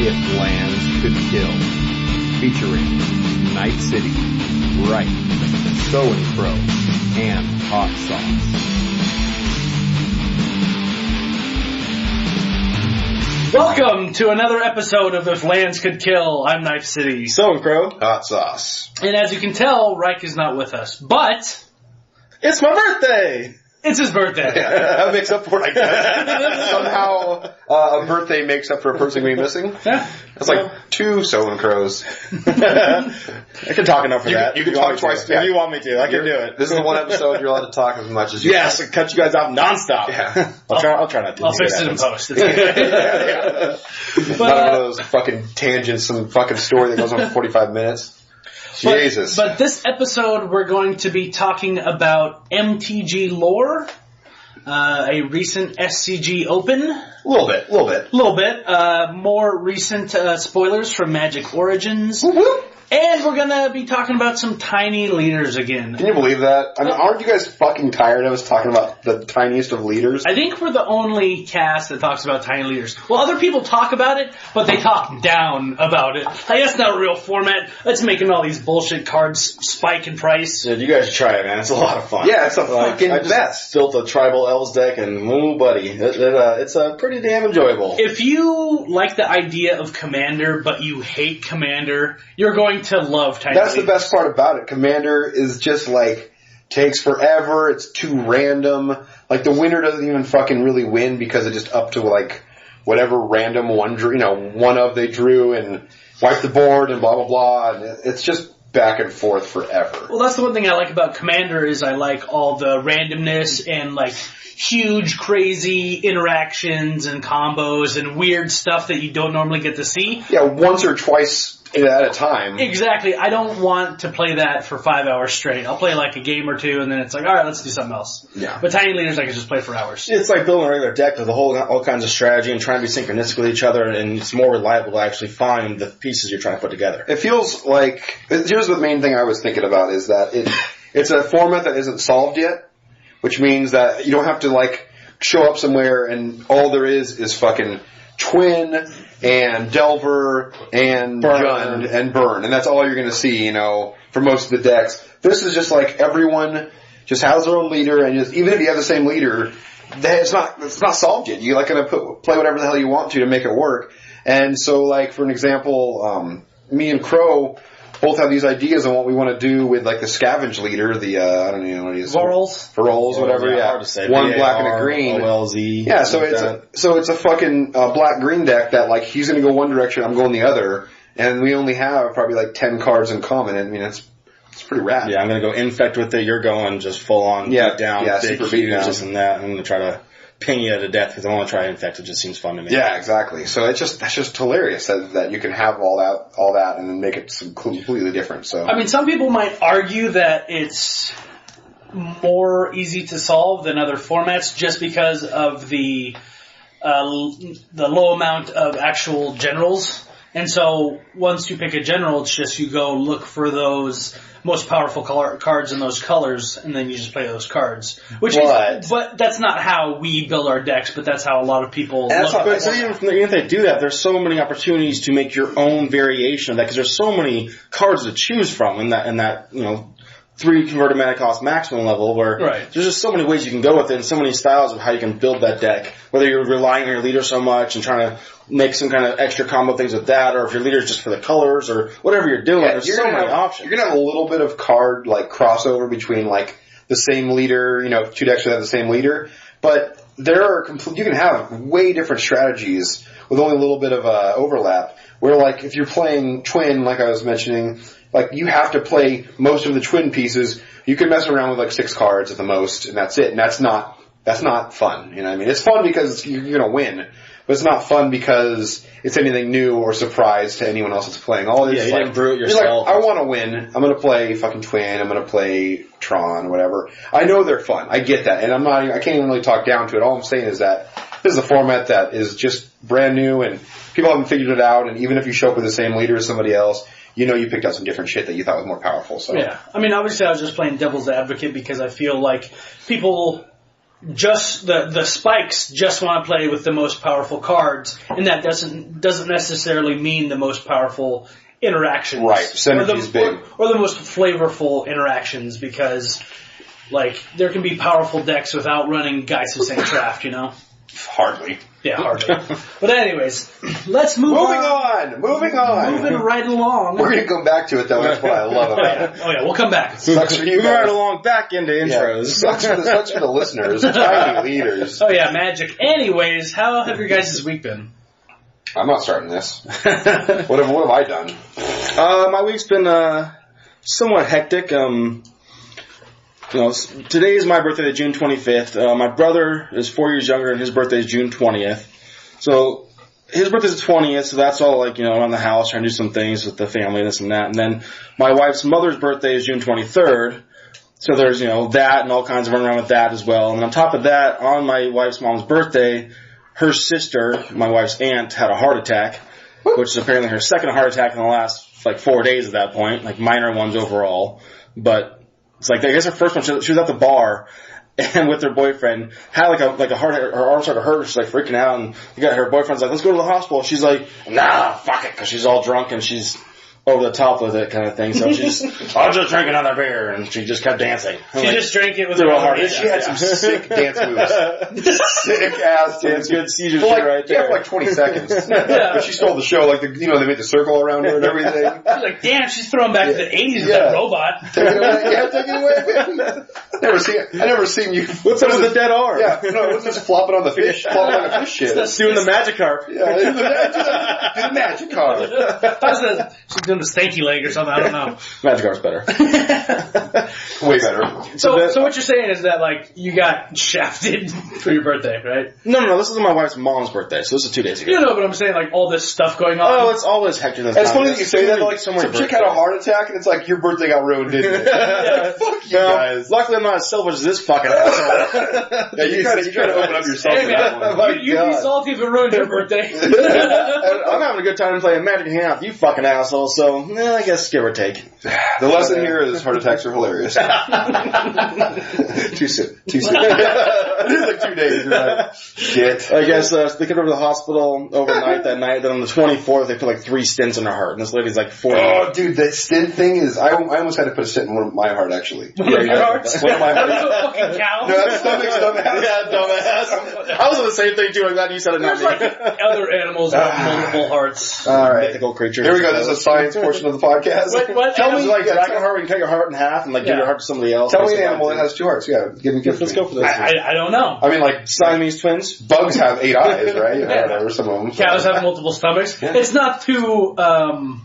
If Lands Could Kill, featuring Night City, Ryke, Samhain Crow, and Hot Sauce. Welcome to another episode of If Lands Could Kill. I'm Knife City. Samhain Crow. Hot Sauce. And as you can tell, Ryke is not with us. But It's my birthday! it's his birthday. That makes up for it, I guess. Somehow, a birthday makes up for a person being missing. Yeah. That's like two Samhain Crows. I can talk enough for that. You can If talk want twice. to. If you want me to, I can do it. This is the one episode you're allowed to talk as much as you Yes, I cut you guys off nonstop. Yeah. I'll try not to. I'll fix it in post. It's good. Not one of those fucking tangents, some fucking story that goes on for 45 minutes. Jesus. But this episode, we're going to be talking about MTG Lore, a recent SCG Open. A little bit. More recent spoilers from Magic Origins. Woo-woo. And we're going to be talking about some tiny leaders again. Can you believe that? I mean, aren't you guys fucking tired of us talking about the tiniest of leaders? I think we're the only cast that talks about tiny leaders. Well, other people talk about it, but they talk down about it. Like, that's not a real format. That's making all these bullshit cards spike in price. Dude, you guys should try it, man. It's a lot of fun. Yeah, it's a fucking I just best. built a Tribal Elves deck, and ooh, buddy, it's pretty damn enjoyable. If you like the idea of Commander, but you hate Commander, you're going to love tiny That's leaders. the best part about it. Commander is just like, takes forever, it's too random. Like, the winner doesn't even fucking really win because it's just up to like, whatever random one drew, one of they drew and wiped the board and blah blah blah. And it's just back and forth forever. Well, that's the one thing I like about Commander is I like all the randomness and like huge, crazy interactions and combos and weird stuff that you don't normally get to see. Yeah, once or twice at a time. Exactly. I don't want to play that for 5 hours straight. I'll play like a game or two and then it's like, alright, let's do something else. Yeah. But Tiny Leaders I can just play for hours. It's like building a regular deck with all kinds of strategy and trying to be synchronistic with each other, and it's more reliable to actually find the pieces you're trying to put together. It feels like, here's the main thing I was thinking about is that it's a format that isn't solved yet, which means that you don't have to like show up somewhere and all there is fucking Twin and Delver and Jund and Burn, and that's all you're going to see, for most of the decks. This is just like everyone just has their own leader, and just, even if you have the same leader, it's not solved yet. You're like going to play whatever the hell you want to make it work. And so, like for an example, me and Crow both have these ideas on what we want to do with like the scavenge leader, the I don't even know what he is. Varolz, whatever. Yeah, hard to say. One black and a green. OLZ. Yeah, so it's a fucking black green deck that like he's going to go one direction, I'm going the other, and we only have probably like 10 cards in common. I mean, it's pretty rad. Yeah, I'm going to go infect with it. You're going just full on beat down, big super beat down, this and that. I'm going to try to ping you to death because I want to try infect. It just seems fun to me. Yeah, exactly. So that's just hilarious that you can have all that and then make it completely different. So I mean, some people might argue that it's more easy to solve than other formats just because of the low amount of actual generals. And so once you pick a general, it's just you go look for those most powerful cards in those colors, and then you just play those cards. But that's not how we build our decks, but that's how a lot of people look at it. So even if they do that, there's so many opportunities to make your own variation of that, because there's so many cards to choose from in that 3 converted mana cost maximum level, where there's just so many ways you can go with it and so many styles of how you can build that deck, whether you're relying on your leader so much and trying to make some kind of extra combo things with that, or if your leader's just for the colors or whatever you're doing. There's so many options. You're going to have a little bit of card like crossover between like the same leader, 2 decks that have the same leader, but you can have way different strategies with only a little bit of overlap, where like if you're playing Twin, like I was mentioning, like you have to play most of the Twin pieces. You can mess around with like 6 cards at the most, and that's it. And that's not fun. You know what I mean? It's fun because you're going to win, but it's not fun because it's anything new or surprise to anyone else that's playing. All this you didn't brew it yourself. I want to win. I'm going to play fucking Twin. I'm going to play Tron, whatever. I know they're fun. I get that, and I can't even really talk down to it. All I'm saying is that this is a format that is just brand new, and people haven't figured it out. And even if you show up with the same leader as somebody else, you picked out some different shit that you thought was more powerful. So yeah, I mean, obviously, I was just playing devil's advocate because I feel like people just the spikes just want to play with the most powerful cards, and that doesn't necessarily mean the most powerful interactions. Right, synergy is big. Or the most flavorful interactions, because like there can be powerful decks without running Geist of St. Traft, you know? Hardly. Yeah, hardly. But anyways, let's move on. Moving on. Moving right along. We're going to come back to it, though. That's what I love about it. Oh, yeah, we'll come back. Sucks for you Moving guys. right along back into intros. Sucks for the listeners. Tiny leaders. Oh, yeah, magic. Anyways, how have your guys' week been? I'm not starting this. What have I done? My week's been somewhat hectic. Today is my birthday, June 25th. My brother is 4 years younger, and his birthday is June 20th. So his birthday's the 20th, so that's all around the house, trying to do some things with the family, this and that. And then my wife's mother's birthday is June 23rd. So there's, that and all kinds of running around with that as well. And on top of that, on my wife's mom's birthday, her sister, my wife's aunt, had a heart attack, which is apparently her second heart attack in the last 4 days at that point, minor ones overall. But it's I guess her first one, she was at the bar, and with her boyfriend, had a heart, her arm started to hurt, she's freaking out, and her boyfriend's let's go to the hospital. She's nah, fuck it, because she's all drunk and she's over the top with it kind of thing. So she's, I'll just drink another beer, and she just kept dancing. She just drank it with her heart. She had some sick dance moves. Sick ass dance. Good seizure shit right there. Yeah, for 20 seconds. But she stole the show, they made the circle around her and everything. She's damn, she's throwing back to the 80s with that robot. Take it away. Yeah, take it away, baby. I never seen you. What's up with the dead arm? Yeah, what's this flopping on the fish? Flopping on the fish shit. Doing the magic carp. Yeah, do the magic carp. She's doing the stanky leg or something, I don't know. Magic carp's better. Way better. So what you're saying is that, you got shafted for your birthday, right? No, this is my wife's mom's birthday, so this is 2 days ago. But I'm saying, all this stuff going on. Oh, it's always hectic. It's funny that you say that, some chick had a heart attack, and it's your birthday got ruined, didn't it? Fuck you guys. Luckily I'm not as selfish as this fucking asshole. Yeah, you try to open up yourself hey, man, one. You'd be salty if it ruined your birthday. I'm having a good time playing Magic and hanging out with you fucking assholes, so I guess give or take. The lesson here is heart attacks are hilarious. Too soon. It is 2 days, right? Shit. I guess they came over to the hospital overnight that night. Then on the 24th, they put 3 stents in her heart, and this lady's 40. Oh, dude, that stent thing is. I almost had to put a stent in one of my heart, actually. One of your hearts? One of my hearts. Are you a fucking cow? No, that's dumbass. Yeah, dumbass. I was on the same thing too. I'm glad you said it. There's other animals with multiple hearts. All right, mythical creatures. Here we go. This is a science portion of the podcast. What? Tell me, dragon heart, we can cut your heart in half and give your heart to somebody else. Tell me an animal that has 2 hearts. Yeah, Let's go for this. I don't know. I mean, Siamese twins. Bugs have 8 eyes, right? Yeah. Some of them. Cows have multiple stomachs. Yeah. It's not too.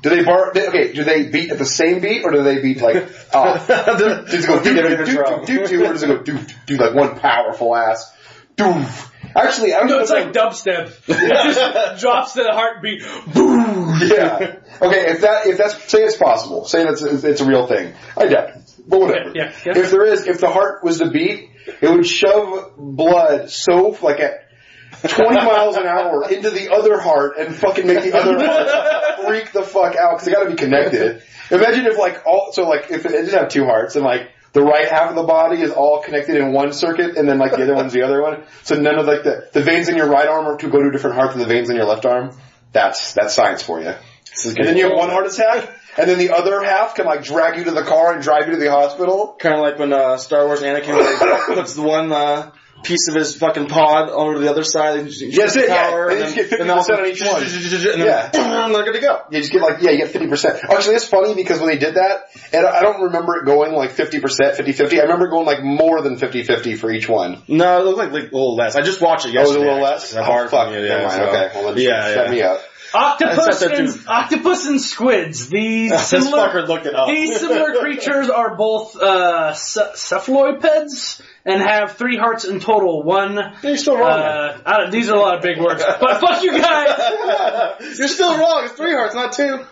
Do they beat at the same beat, or do they beat off? Does it go do, or does it go do one powerful ass? Doof. Actually, I don't know. It's like dubstep. It just drops to the heartbeat. Boom. Yeah. Okay, if that's say it's possible, say it's a real thing. I doubt it, but whatever. Yeah. If the heart was to beat, it would shove blood so at 20 miles an hour into the other heart and fucking make the other heart freak the fuck out because they got to be connected. Imagine if if it did have 2 hearts and the right half of the body is all connected in one circuit, and then the other one's the other one. So none of the veins in your right arm are to go to a different heart than the veins in your left arm. That's science for you. And then you have one heart attack, and then the other half can drag you to the car and drive you to the hospital. Kind of like when Star Wars Anakin puts the one piece of his fucking pod over to the other side. Yes, yeah. And you just get 50% on each one. And then they're good to go. You just get you get 50%. Actually, it's funny because when they did that, and I don't remember it going 50%, 50-50. I remember it going more than 50-50 for each one. No, it looked like a little less. I just watched it yesterday. Oh, it was a little less? Oh, fuck. Never mind. Okay. Well, then set me up. Octopus and squids. These similar creatures are both cephalopeds and have 3 hearts in total. You're still wrong. These are a lot of big words, but fuck you guys. You're still wrong. It's 3 hearts, not 2.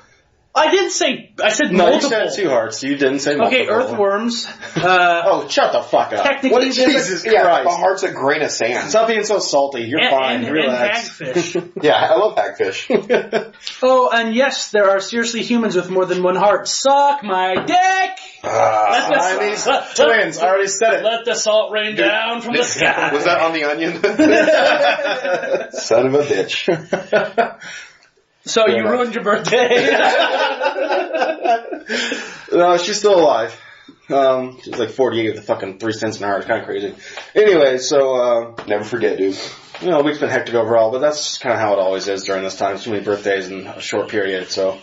I didn't say. I said multiple. No, you said 2 hearts. You didn't say multiple. Okay, earthworms. Shut the fuck up. Technically, Jesus Christ. Yeah, the heart's a grain of sand. Stop being so salty. You're fine. Relax. And hagfish. Yeah, I love hagfish. Oh, and yes, there are seriously humans with more than 1 heart. Suck my dick! Siamese twins. I already said it. Let the salt rain down from the sky. Was that on the onion? Son of a bitch. So you ruined your birthday. No, she's still alive. She's like 48 with a fucking 3 cents an hour. It's kind of crazy. Anyway, so, never forget, dude. You know, week's been hectic overall, but that's kind of how it always is during this time. Too many birthdays in a short period, so.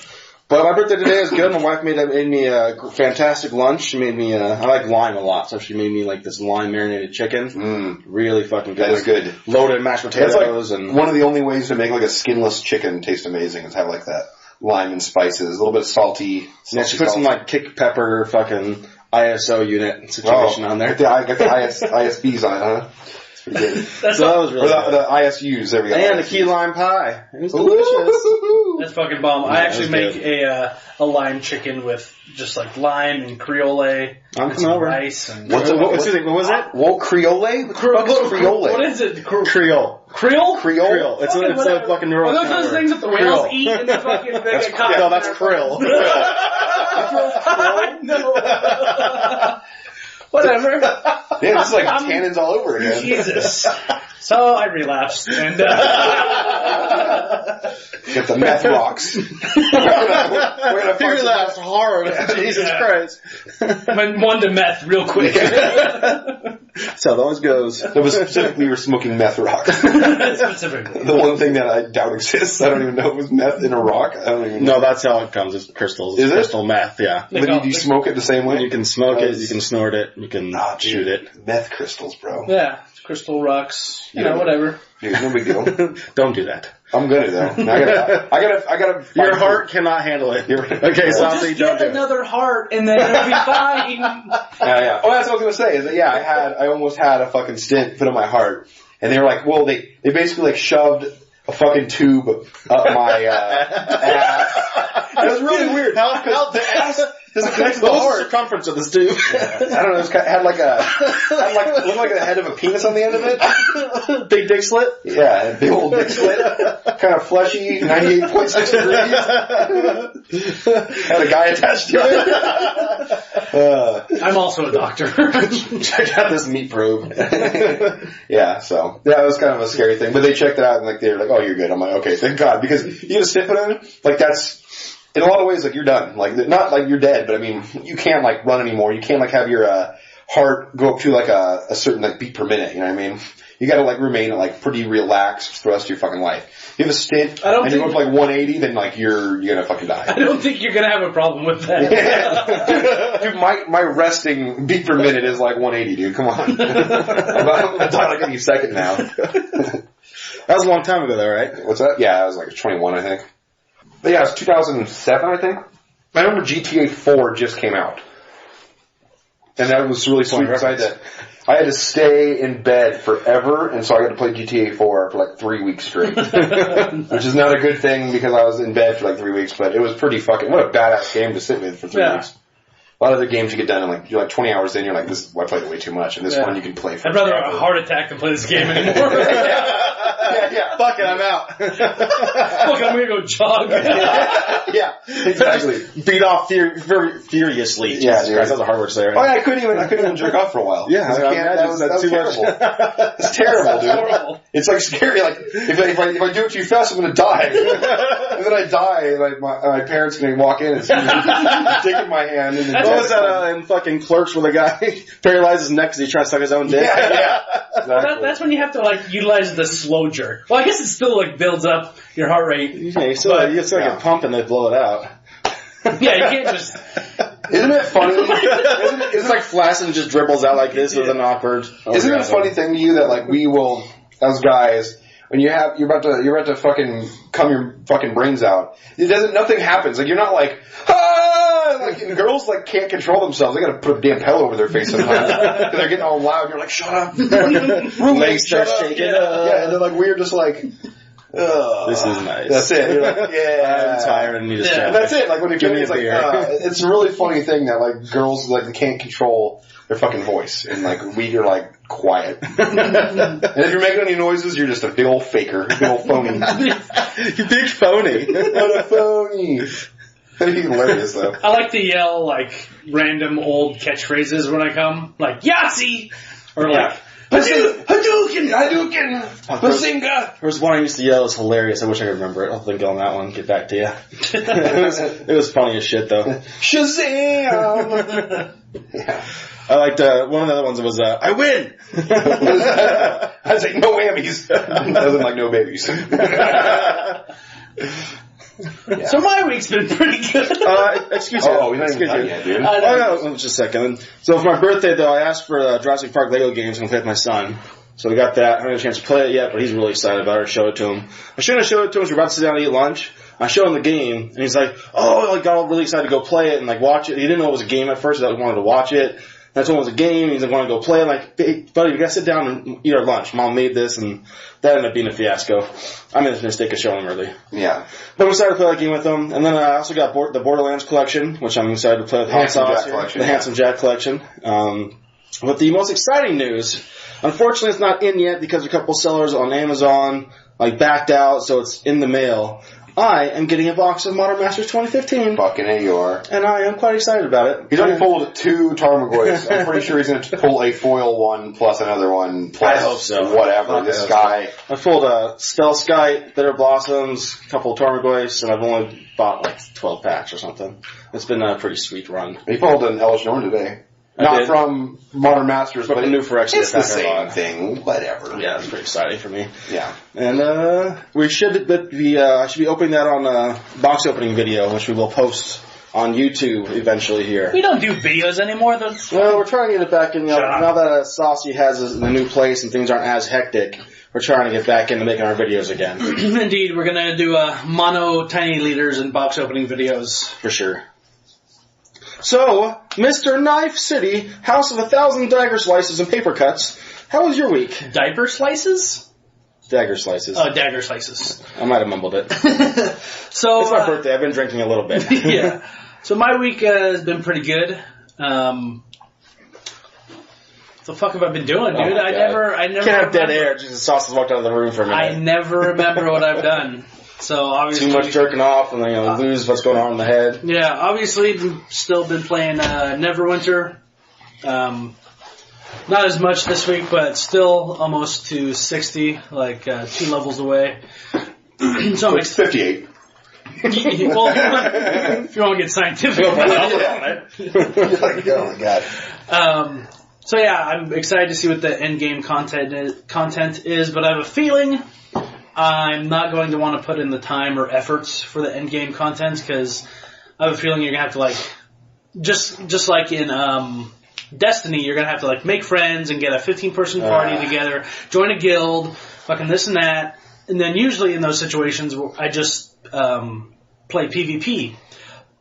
But my birthday today is good. My wife made me a fantastic lunch. She made me, I like lime a lot, so she made me like this lime marinated chicken. Really fucking good. That is good. Loaded mashed potatoes. That's like and one of the only ways to make like a skinless chicken taste amazing is have like that lime and spices, a little bit salty. Yeah, she put some like kick pepper fucking ISO unit situation on there. Got the ISBs on it, huh? It's pretty good. That was really good. The ISUs, there we go. And the key lime pie. It was delicious. That's fucking bomb. I actually make a lime chicken with just like lime and Creole and coming over. rice. And What was it? What Creole? What Creole? What is it? Creole. Creole? Creole? It's a fucking neural. Are those things that the whales eat in the fucking thing? No, that's krill. No. Whatever. Yeah, this is like tannins all over again. Jesus. So I relapsed and get the meth rocks. we're gonna he relapsed hard. Jesus Christ. Went one to meth real quick. That's how it always goes. That was specifically you were smoking meth rocks. Specifically. The one thing that I doubt exists. I don't even know if it was meth in a rock. I don't even know. No, that's how it comes. It's crystals. Is it? Crystal meth, yeah. But do you smoke it the same way? You can smoke it, you can snort it, you can shoot it. Meth crystals, bro. Yeah, crystal rocks. You know, whatever. Dude, no big deal. Don't do that. I'm gonna though. I gotta. Your heart cannot handle it. Okay, so I'll say don't do it. Another heart and then it'll be fine. Yeah. Oh, that's what I was gonna say. Is that I almost had a fucking stent put in my heart, and they were like, well, they basically like shoved a fucking tube up my ass. It was really weird. How the ass doesn't connect to the heart. What was the circumference of this tube? I don't know. It had like looked like the head of a penis on the end of it. Big dick slit? Yeah, a big old dick slit. Kind of fleshy, 98.6 degrees. Had a guy attached to it. I'm also a doctor. Check out this meat probe. Yeah, so it was kind of a scary thing. But they checked it out and like they were like, "Oh, you're good." I'm like, "Okay, thank God," because you get a stent put in, like that's. In a lot of ways, like, you're done. Like, not like you're dead, but I mean, you can't, like, run anymore. You can't, like, have your, heart go up to, like, a certain, like, beat per minute, you know what I mean? You gotta, like, remain, like, pretty relaxed for the rest of your fucking life. If you have a stint, and you go up to, like, 180, then, like, you're gonna fucking die. I don't think you're gonna have a problem with that. Dude, my resting beat per minute is, like, 180, dude. Come on. I'm gonna die, like, any second now. That was a long time ago, though, right? What's that? Yeah, I was, like, 21, I think. But yeah, it was 2007, I think. I remember GTA 4 just came out. And that was really sweet because I had to stay in bed forever, and so I got to play GTA 4 for like 3 weeks straight. Which is not a good thing because I was in bed for like 3 weeks, but it was pretty fucking, what a badass game to sit with for 3 weeks. A lot of the games you get done in like, you're like 20 hours in, you're like, I played it way too much, and this one you can play for I'd rather have a heart attack than play this game anymore. Yeah, fuck it, I'm out. Look, I'm gonna go jog. Yeah, exactly. Beat off furiously. Yeah, Jesus Christ, that's a hard word to say, right? Oh yeah, I couldn't even jerk off for a way. Yeah, that was terrible. It's terrible, dude. It's like scary. Like if I do it too fast, I'm gonna die. And then I die, and like my parents can walk in and see me dick in my hand. And what was that in fucking Clerks where the guy paralyzed his neck because he tried to suck his own dick? Yeah. Exactly. That's when you have to like utilize the slow jerk. Well, I guess it still like builds up your heart rate. Yeah, you still get a pump and they blow it out. Yeah, you can't just. Isn't it funny? It's like Flaccid just dribbles out like this with an awkward. Isn't it a funny thing to you that like we will, as guys, when you're about to fucking cum your fucking brains out, nothing happens. Like you're not like like and girls like can't control themselves. They gotta put a damn pillow over their face sometimes because they're getting all loud. You're like, shut up. Legs start shaking. Yeah, and they're like we're just like. This is nice. That's it. You're like, yeah. I'm tired and need a shower. That's it. Like when you're kidding, it's like, it's a really funny thing that like girls like they can't control their fucking voice, and like we are like quiet. And if you're making any noises, you're just a big old faker, a big old phony. You big phony. What a phony. That'd be hilarious, though. I like to yell, like, random old catchphrases when I come. Like, Yahtzee! Or like, Hadouken! Bazinga! There was one I used to yell. It was hilarious. I wish I could remember it. I'll think on that one. Get back to you. It was funny as shit, though. Shazam! Yeah. I liked one of the other ones was I win. I was like, no whammies. Doesn't like no babies. Yeah. So my week's been pretty good. Excuse me. Oh, we haven't even done yet, dude. No, just a second. So for my birthday, though, I asked for Jurassic Park Lego games and play with my son. So we got that. I haven't had a chance to play it yet, but he's really excited about it. I showed it to him. I shouldn't have showed it to him. We're about to sit down and eat lunch. I showed him the game, and he's like, "Oh, I got all really excited to go play it and like watch it." He didn't know it was a game at first. He wanted to watch it. That's when it was a game. He's like, "Want to go play?" I'm like, "Hey, buddy, we gotta sit down and eat our lunch. Mom made this," and that ended up being a fiasco. I made the mistake of showing him early. Yeah. But I'm excited to play that game with him. And then I also got the Borderlands collection, which I'm excited to play with Hot Sauce. The Handsome Jack collection. But the most exciting news, unfortunately, it's not in yet because a couple sellers on Amazon like backed out, so it's in the mail. I am getting a box of Modern Masters 2015. Fucking A, you are. And I am quite excited about it. He's already pulled 2 Tarmogoyfs. I'm pretty sure he's going to pull a foil one plus another one plus I hope so. Whatever. This guy. I pulled a Stealth Bitter Blossoms, a couple of Tarmogoyfs, and I've only bought like 12 packs or something. It's been a pretty sweet run. He pulled an Elish Norn today. Not from Modern Masters, but a new for it's the same thing. Whatever. Yeah, it's pretty exciting for me. Yeah. And I should be opening that on a box opening video, which we will post on YouTube eventually here. We don't do videos anymore, though. Well, we're trying to get it back in. Now that Saucy has a new place and things aren't as hectic, we're trying to get back into making our videos again. Indeed, we're going to do mono tiny leaders and box opening videos. For sure. So, Mr. Knife City, House of 1,000 Dagger Slices and Paper Cuts, how was your week? Diaper slices? Dagger Slices. Oh, dagger slices. I might have mumbled it. So it's my birthday. I've been drinking a little bit. Yeah. So my week has been pretty good. What the fuck have I been doing, dude? I never. Can't have dead air. Just the sauces walked out of the room for a minute. I never remember what I've done. So obviously too much jerking off, and then lose what's going on in the head. Yeah, obviously, still been playing Neverwinter. Not as much this week, but still almost to 60, like 2 levels away. So it's 58. Well, if you want to get scientific about it. Oh my god. So yeah, I'm excited to see what the end game content is, but I have a feeling I'm not going to want to put in the time or efforts for the end game content because I have a feeling you're gonna have to like just like in Destiny, you're gonna have to like make friends and get a 15-person party together, join a guild, fucking this and that, and then usually in those situations I just play PvP.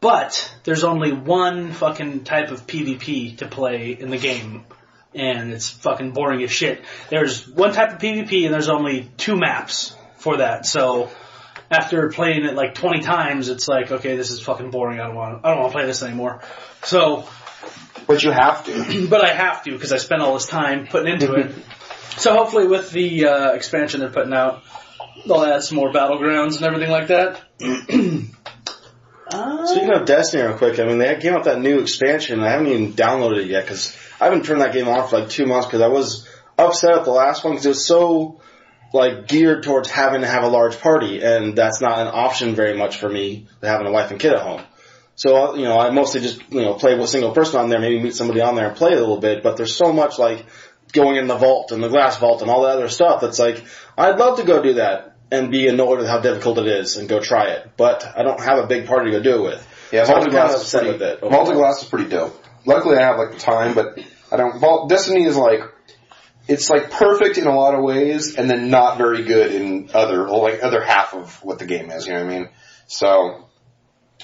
But there's only one fucking type of PvP to play in the game, and it's fucking boring as shit. There's one type of PvP, and there's only 2 maps for that. So after playing it like 20 times, it's like, okay, this is fucking boring. I don't want to play this anymore. So, but you have to. But I have to because I spent all this time putting into it. So hopefully, with the expansion they're putting out, they'll add some more battlegrounds and everything like that. Speaking of Destiny real quick, I mean, they came out that new expansion, and I haven't even downloaded it yet, because I haven't turned that game off for like 2 months, because I was upset at the last one, because it was so, like, geared towards having to have a large party, and that's not an option very much for me, having a wife and kid at home. So, I mostly just, play with a single person on there, maybe meet somebody on there and play a little bit, but there's so much, like, going in the vault, and the glass vault, and all that other stuff, that's like, I'd love to go do that. And be annoyed with how difficult it is and go try it. But I don't have a big party to go do it with. Yeah, so Multiglass is pretty dope. Luckily I have like the time, but I don't. Destiny is like, it's like perfect in a lot of ways and then not very good in other half of what the game is, you know what I mean? So,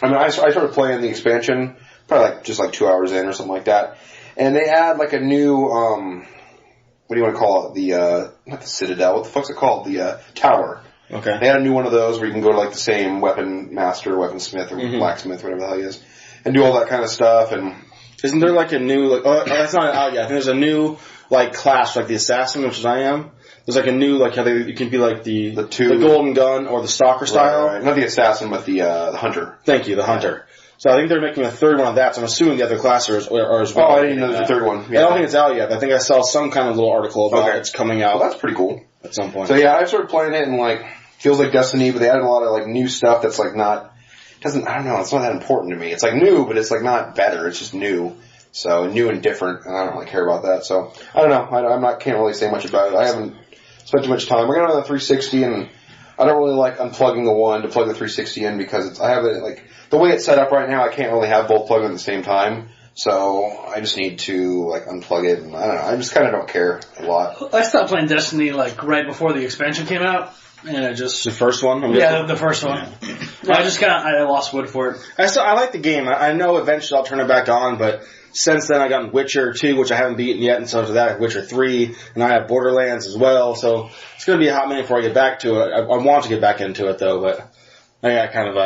I mean, I started playing the expansion probably like 2 hours in or something like that. And they add like a new, what do you want to call it? Not the Citadel, what the fuck's it called? The tower. Okay. They had a new one of those where you can go to like the same weapon master, weaponsmith, or blacksmith, whatever the hell he is, and do all that kind of stuff. And isn't there like a new that's not out yet. I think there's a new like class like the assassin, which is I am. There's like a new like how you can be like the golden gun or the stalker style. Right. Not the assassin, but the hunter. Thank you, the hunter. So I think they're making a third one of that, so I'm assuming the other classes are as well. Oh, I didn't know the third one. Yeah. I don't think it's out yet. I think I saw some kind of little article about it's coming out. Well, that's pretty cool. At some point. So yeah, I started playing it and like, feels like Destiny, but they added a lot of like new stuff that's like not, I don't know, it's not that important to me. It's like new, but it's like not better, it's just new. So new and different, and I don't really care about that. So I don't know, can't really say much about it. I haven't spent too much time. We're going on the 360 and I don't really like unplugging the one to plug the 360 in because I have it like, the way it's set up right now, I can't really have both plugged in at the same time. So I just need to like unplug it, and I don't know. I just kind of don't care a lot. I stopped playing Destiny like right before the expansion came out, and I just the first one. The first one. Yeah. I just I lost wood for it. I like the game. I know eventually I'll turn it back on, but since then I got Witcher 2, which I haven't beaten yet, and so after that Witcher 3, and I have Borderlands as well. So it's going to be a hot minute before I get back to it. I want to get back into it though, but I got kind of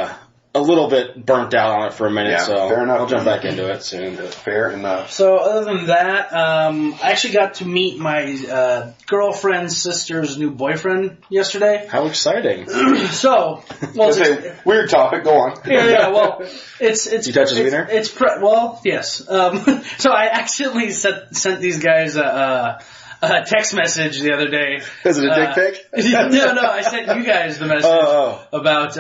a little bit burnt out on it for a minute, so fair enough. I'll jump back into it soon. Fair enough. So other than that, I actually got to meet my girlfriend's sister's new boyfriend yesterday. How exciting! So, well, it's a weird topic. Go on. Yeah. Well, it's you touch his wiener? Yes. So I accidentally sent these guys a text message the other day. Is it a dick pic? No, I sent you guys the message about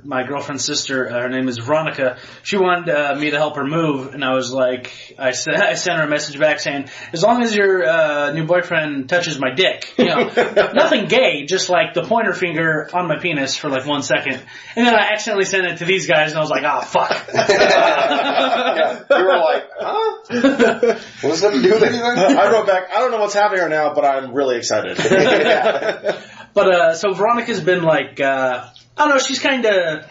my girlfriend's sister. Her name is Veronica. She wanted me to help her move, and I was like, I sent her a message back saying, as long as your new boyfriend touches my dick, nothing gay, just like the pointer finger on my penis for like 1 second, and then I accidentally sent it to these guys, and I was like, fuck. Yeah, you were like, huh? What does that have to do with anything? I wrote back, I don't know what's happening right now, but I'm really excited. But so Veronica's been like, I don't know, she's kind of,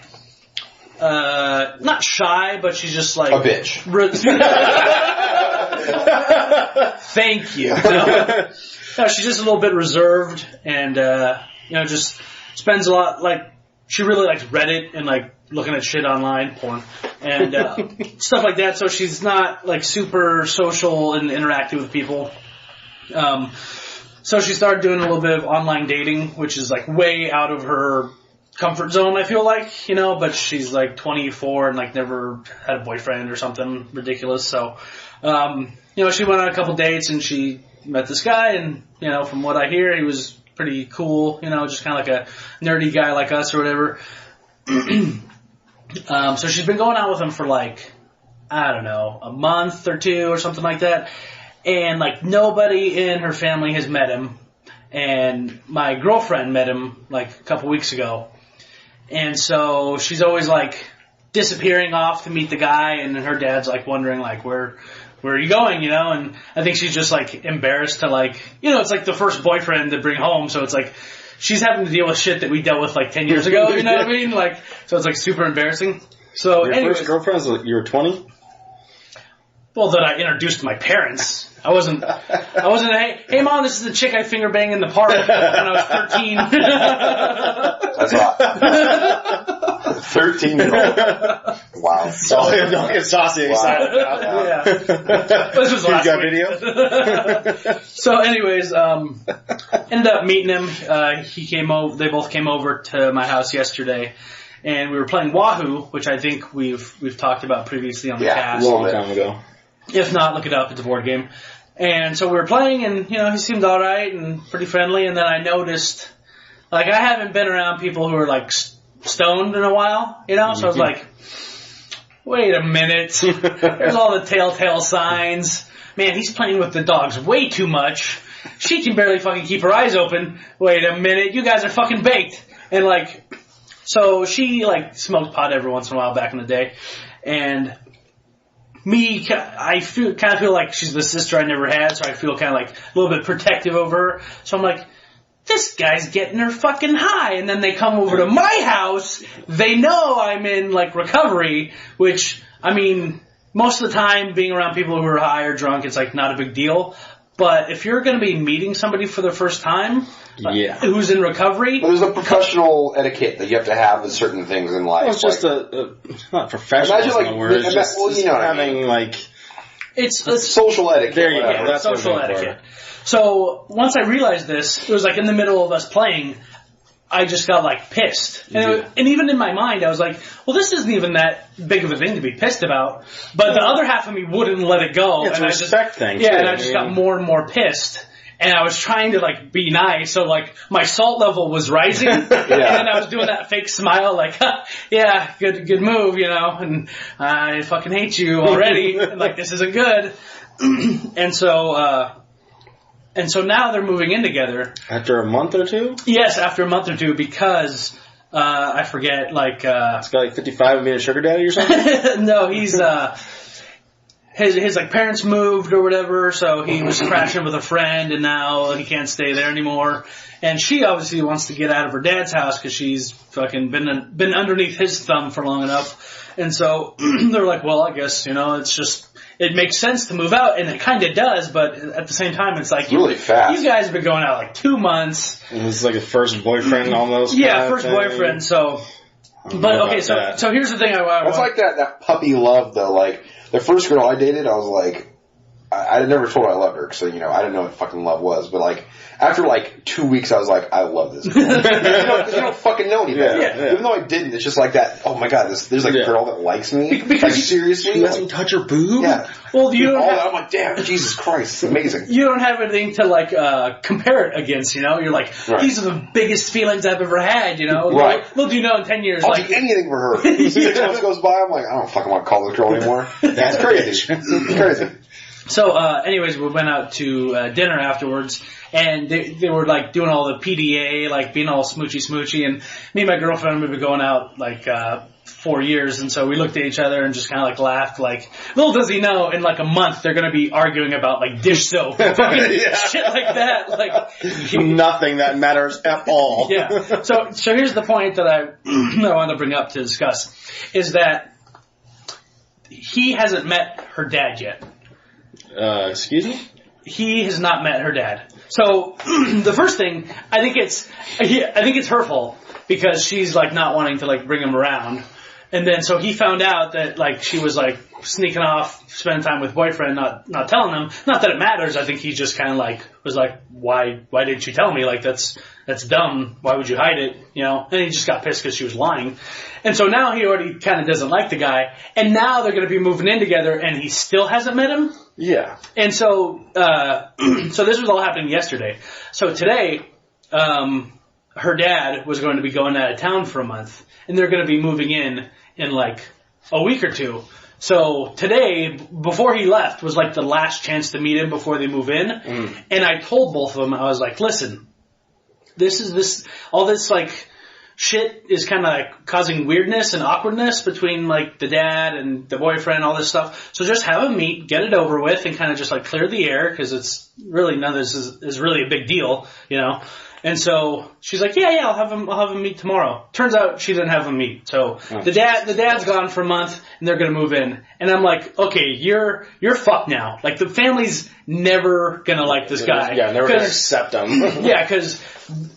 not shy, but she's just like... A bitch. Thank you. No, she's just a little bit reserved and, just spends a lot, like, she really likes Reddit and, like, looking at shit online, porn, and stuff like that, so she's not, like, super social and interactive with people. So she started doing a little bit of online dating, which is, like, way out of her comfort zone, I feel like, but she's like 24 and like never had a boyfriend or something ridiculous. So, she went on a couple dates and she met this guy and, from what I hear, he was pretty cool, just kind of like a nerdy guy like us or whatever. So she's been going out with him for like, I don't know, a month or two or something like that. And like nobody in her family has met him. And my girlfriend met him like a couple weeks ago. And so she's always like disappearing off to meet the guy, and her dad's like wondering like where are you going, and I think she's just like embarrassed to like, it's like the first boyfriend to bring home, so it's like she's having to deal with shit that we dealt with like 10 years ago, you know what I mean? Like, so it's like super embarrassing. So your first girlfriend was you were 20? Well, that I introduced my parents. I wasn't, hey mom, this is the chick I finger banged in the park when I was 13. That's hot. 13-year-old. Wow. Don't get saucy excited. Wow. Yeah. This was last week. Video? So anyways, ended up meeting him. They both came over to my house yesterday. And we were playing Wahoo, which I think we've talked about previously on the cast. A long time ago. If not, look it up. It's a board game. And so we were playing, and, he seemed alright and pretty friendly. And then I noticed, like, I haven't been around people who are, like, stoned in a while, So I was like, wait a minute. There's all the telltale signs. Man, he's playing with the dogs way too much. She can barely fucking keep her eyes open. Wait a minute. You guys are fucking baked. And, like, so she, like, smoked pot every once in a while back in the day. And I kind of feel like she's the sister I never had, so I feel kind of like a little bit protective over her. So I'm like, this guy's getting her fucking high. And then they come over to my house. They know I'm in, like, recovery, which, I mean, most of the time being around people who are high or drunk, it's, like, not a big deal. But if you're going to be meeting somebody for the first time, who's in recovery... Well, there's a professional etiquette that you have to have with certain things in life. Well, it's just not professional. Imagine, like, having, like... It's social etiquette. There you go. That's social etiquette. So, once I realized this, it was like in the middle of us playing, I just got like pissed. And even in my mind, I was like, well, this isn't even that big of a thing to be pissed about. But the other half of me wouldn't let it go. It's a respect thing. Yeah, and I just got more and more pissed. And I was trying to like be nice, so like my salt level was rising, and then I was doing that fake smile, like, yeah, good move, you know, and I fucking hate you already, and like this isn't good, and so now they're moving in together after a month or two. Yes, after a month or two, because I forget, like it's got like 55 and being a sugar daddy or something. No, he's His like parents moved or whatever, so he was crashing with a friend, and now he can't stay there anymore. And she obviously wants to get out of her dad's house because she's fucking been underneath his thumb for long enough. And so they're like, well, I guess it makes sense to move out, and it kind of does. But at the same time, it's like really fast. You guys have been going out like 2 months. And it's like a first boyfriend almost. Yeah, first boyfriend. So, but okay, so here's the thing. It's like that puppy love though, like. The first girl I dated, I was like, I never told her I loved her, so, you know, I didn't know what fucking love was, but like, after like 2 weeks, I was like, I love this girl. you don't fucking know any better. Yeah. Even though I didn't, it's just like that, oh my god, there's like a girl that likes me. Because like, seriously? She lets me touch her boob? Yeah. Well, you don't I'm like, damn, Jesus Christ, it's amazing. You don't have anything to like, compare it against, you know? You're like, these are the biggest feelings I've ever had, you know? Right. Little do you know in 10 years, I'll do anything for her. 6 months goes by, I'm like, I don't fucking want to call this girl anymore. That's crazy. It's crazy. So, anyways, we went out to dinner afterwards, and they were like doing all the PDA, like being all smoochy, and me and my girlfriend had been going out like 4 years, and so we looked at each other and just kind of like laughed, like, little does he know, in like a month they're going to be arguing about like dish soap, and shit like that, like nothing that matters at all. Yeah. So here's the point that I want to bring up to discuss, is that he hasn't met her dad yet. Excuse me? He has not met her dad. So the first thing, I think it's her fault, because she's like not wanting to like bring him around. And then so he found out that like she was like sneaking off, spending time with boyfriend, not telling him. Not that it matters. I think he just kind of like was like, why didn't you tell me? Like that's dumb. Why would you hide it? You know? And he just got pissed because she was lying. And so now he already kind of doesn't like the guy. And now they're going to be moving in together, and he still hasn't met him. Yeah. And so so this was all happening yesterday. So today, her dad was going to be going out of town for a month, and they're going to be moving in like a week or two. So today, before he left, was like the last chance to meet him before they move in. And I told both of them, I was like, listen, all this like shit is kind of like causing weirdness and awkwardness between like the dad and the boyfriend, all this stuff. So just have them meet, get it over with, and kind of just like clear the air, because it's really none of this is really a big deal, you know. And so she's like, yeah, I'll have them meet tomorrow. Turns out she didn't have them meet. So the dad's gone for a month, and they're gonna move in. And I'm like, okay, you're fucked now. Like the family's never gonna like this guy. Yeah, never gonna accept him. Yeah, because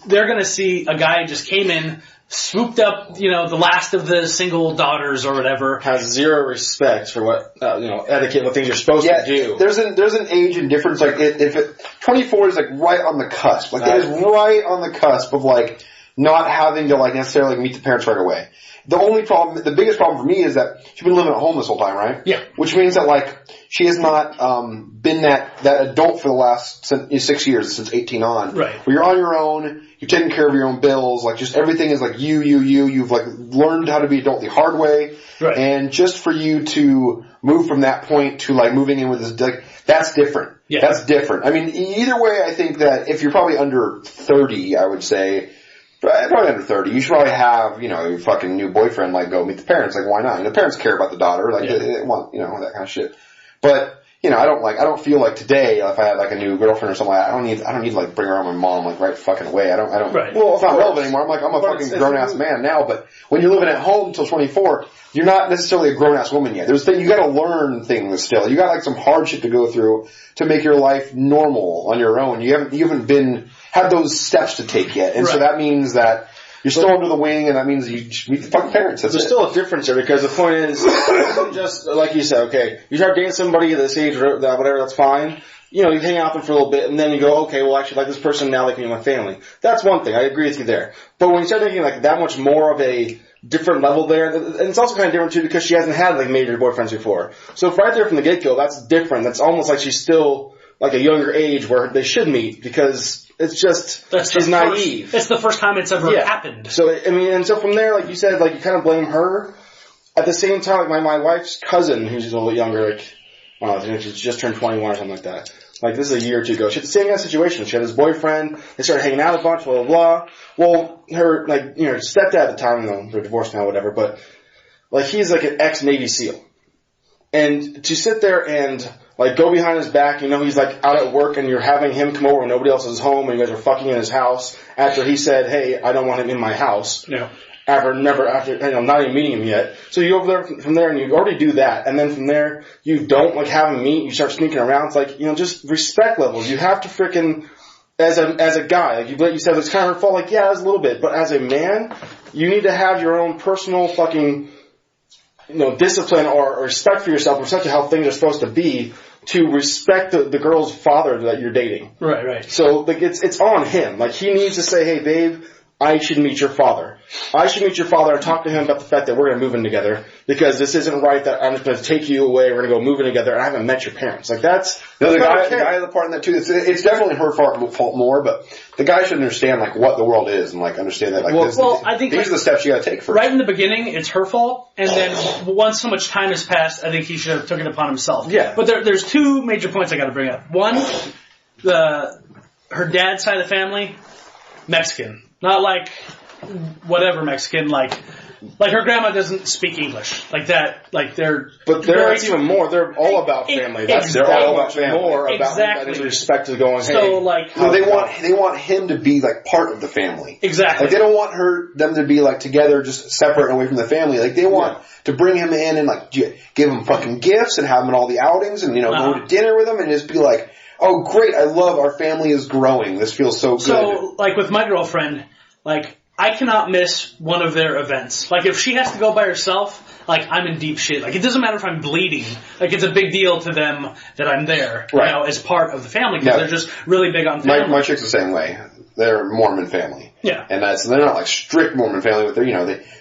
they're gonna see a guy just came in, swooped up, you know, the last of the single daughters or whatever. Has zero respect for what, etiquette, what things you're supposed to do. There's an age and difference. Like, 24 is like right on the cusp. Like, it is right on the cusp of like not having to like necessarily meet the parents right away. The biggest problem for me is that she's been living at home this whole time, right? Yeah. Which means that like she has not been that adult for the last 6 years, since 18 on. Right. Where you're on your own, you're taking care of your own bills, like just everything is like you. You've like learned how to be adult the hard way. Right. And just for you to move from that point to like moving in with this, like, that's different. Yeah. That's different. I mean, either way, I think that if you're probably under 30, I would say, probably under 30, you should probably have, you know, your fucking new boyfriend, like, go meet the parents. Like, why not? And the parents care about the daughter. Like, they want, you know, that kind of shit. But, you know, I don't feel like today, if I had like a new girlfriend or something, I don't need to like bring around my mom like right fucking away. I don't, right. Well, it's not relevant anymore. I'm a fucking grown ass man now, but when you're living at home until 24, you're not necessarily a grown ass woman yet. You gotta learn things still. You got like some hard shit to go through to make your life normal on your own. You haven't had those steps to take yet. And so that means that you're still under the wing, and that means you meet the fucking parents. There's still a difference there, because the point is, it isn't just, like you said, okay, you start dating somebody at this age, whatever, that's fine. you hang out with them for a little bit, and then you go, okay, well, actually, like this person now, they can be my family. That's one thing. I agree with you there. But when you start thinking like that much more of a different level there, and it's also kind of different too because she hasn't had like major boyfriends before. So right there from the get-go, that's different. That's almost like she's still like a younger age where they should meet because it's just she's naive. It's the first time it's ever happened. So I mean, and so from there, like you said, like you kind of blame her. At the same time, like my wife's cousin, who's a little younger, like I think she just turned 21 or something like that. Like this is a year or two ago. She had the same kind of situation. She had this boyfriend. They started hanging out a bunch. Blah blah blah. Well, her her stepdad at the time, they're divorced now, whatever. But like he's like an ex-Navy SEAL, and to sit there and like go behind his back, he's like out at work, and you're having him come over when nobody else is home, and you guys are fucking in his house after he said, "Hey, I don't want him in my house." Yeah. After not even meeting him yet. So you go over there from there and you already do that. And then from there, you don't like have him meet, you start sneaking around. It's like, just respect levels. You have to frickin', as a guy, like you said, it's kind of her fault. Like, yeah, it's a little bit. But as a man, you need to have your own personal fucking, discipline or respect for yourself, respect to how things are supposed to be, to respect the girl's father that you're dating. Right. So, like, it's on him. Like, he needs to say, hey, babe, I should meet your father. I should meet your father and talk to him about the fact that we're going to move in together because this isn't right that I'm just going to take you away, we're going to go move in together, and I haven't met your parents. Like, that's... The guy has a part in that, too. It's definitely her fault more, but the guy should understand, like, what the world is and, like, understand that, like, I think these are the steps you got to take first. Right in the beginning, it's her fault, and then once so much time has passed, I think he should have taken it upon himself. Yeah. But there's two major points I got to bring up. One, her dad's side of the family, Mexican. Not like whatever Mexican, like her grandma doesn't speak English. Like that, like they're... But that's even more. They're all about family. They're all about family. More about respect to going, hey. So, like... No, they want him to be, like, part of the family. Exactly. Like, they don't want them to be, like, together, just separate and away from the family. Like, they want to bring him in and, like, give him fucking gifts and have him in all the outings and, go to dinner with him and just be like, oh, great, I love our family is growing. This feels so good. So, like, with my girlfriend, like... I cannot miss one of their events. Like, if she has to go by herself, like, I'm in deep shit. Like, it doesn't matter if I'm bleeding. Like, it's a big deal to them that I'm there, as part of the family, because they're just really big on family. My chick's the same way. They're a Mormon family. Yeah. And they're not, like, strict Mormon family, but they're,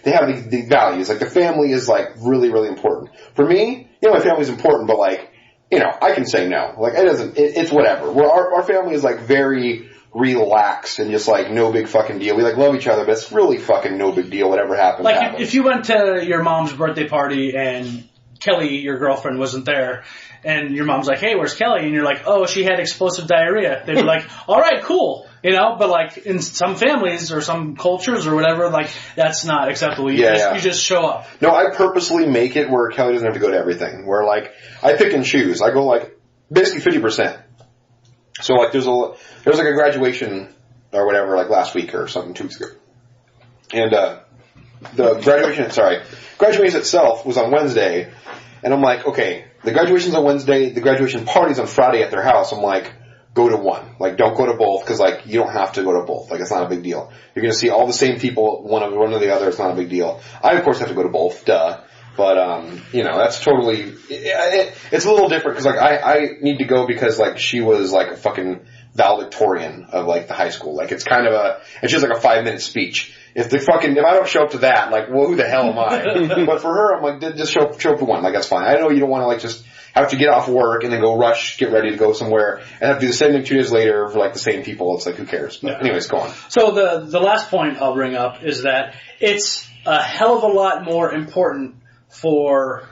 they have the values. Like, the family is, like, really, really important. For me, my family's important, but, like, I can say no. Like, it's whatever. Our family is, like, very... relaxed and just like no big fucking deal. We like love each other, but it's really fucking no big deal. Whatever happens. Like if you went to your mom's birthday party and Kelly, your girlfriend, wasn't there, and your mom's like, "Hey, where's Kelly?" and you're like, "Oh, she had explosive diarrhea." They'd be like, "All right, cool." But like in some families or some cultures or whatever, like that's not acceptable. You just show up. No, I purposely make it where Kelly doesn't have to go to everything. Where like I pick and choose. I go like basically 50%. So like there was like a graduation or whatever like last week or something 2 weeks ago. And the graduation itself was on Wednesday, and I'm like, okay, the graduation's on Wednesday, the graduation party's on Friday at their house. I'm like, go to one. Like don't go to both because like you don't have to go to both. Like it's not a big deal. You're going to see all the same people one or the other. It's not a big deal. I of course have to go to both. Duh. But, that's totally, it's a little different because, like, I need to go because, like, she was, like, a fucking valedictorian of, like, the high school. Like, it's just like a 5-minute speech. If I don't show up to that, like, well, who the hell am I? But for her, I'm like, just show up to one. Like, that's fine. I know you don't want to, like, just have to get off work and then go get ready to go somewhere and have to do the same thing 2 days later for, like, the same people. It's like, who cares? But anyways, go on. So the last point I'll bring up is that it's a hell of a lot more important for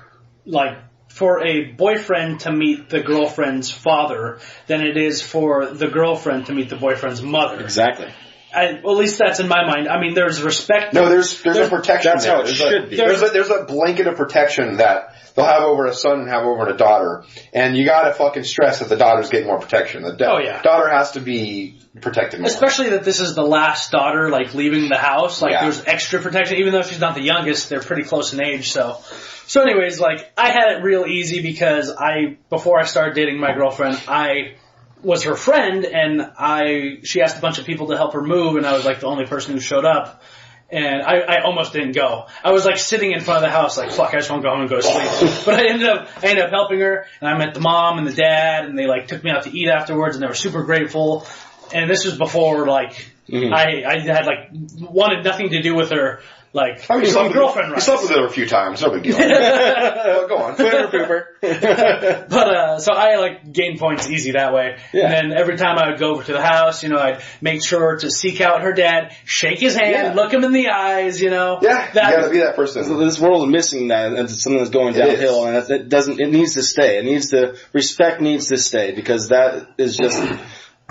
a boyfriend to meet the girlfriend's father than it is for the girlfriend to meet the boyfriend's mother. Exactly. At least that's in my mind. I mean, there's respect. No, there's a protection. That's how it should be. There's a blanket of protection that they'll have over a son and have over a daughter, and you gotta fucking stress that the daughter's getting more protection. The daughter has to be protected more. Especially that this is the last daughter, like, leaving the house. Like, there's extra protection. Even though she's not the youngest, they're pretty close in age, so anyways, like, I had it real easy because before I started dating my girlfriend, I was her friend, and she asked a bunch of people to help her move, and I was, like, the only person who showed up. And I almost didn't go. I was like sitting in front of the house like, fuck, I just want to go home and go to sleep. But I ended up helping her, and I met the mom and the dad, and they like took me out to eat afterwards, and they were super grateful. And this was before like, I had like, wanted nothing to do with her. Like, I mean, some girlfriend, right? You slept with her a few times, no big deal. Well, go on. But, so I, like, gained points easy that way. Yeah. And then every time I would go over to the house, I'd make sure to seek out her dad, shake his hand, look him in the eyes, Yeah, you gotta be that person. This world is missing that, and it's something that's going downhill, and it needs to stay. Respect needs to stay, because that is just...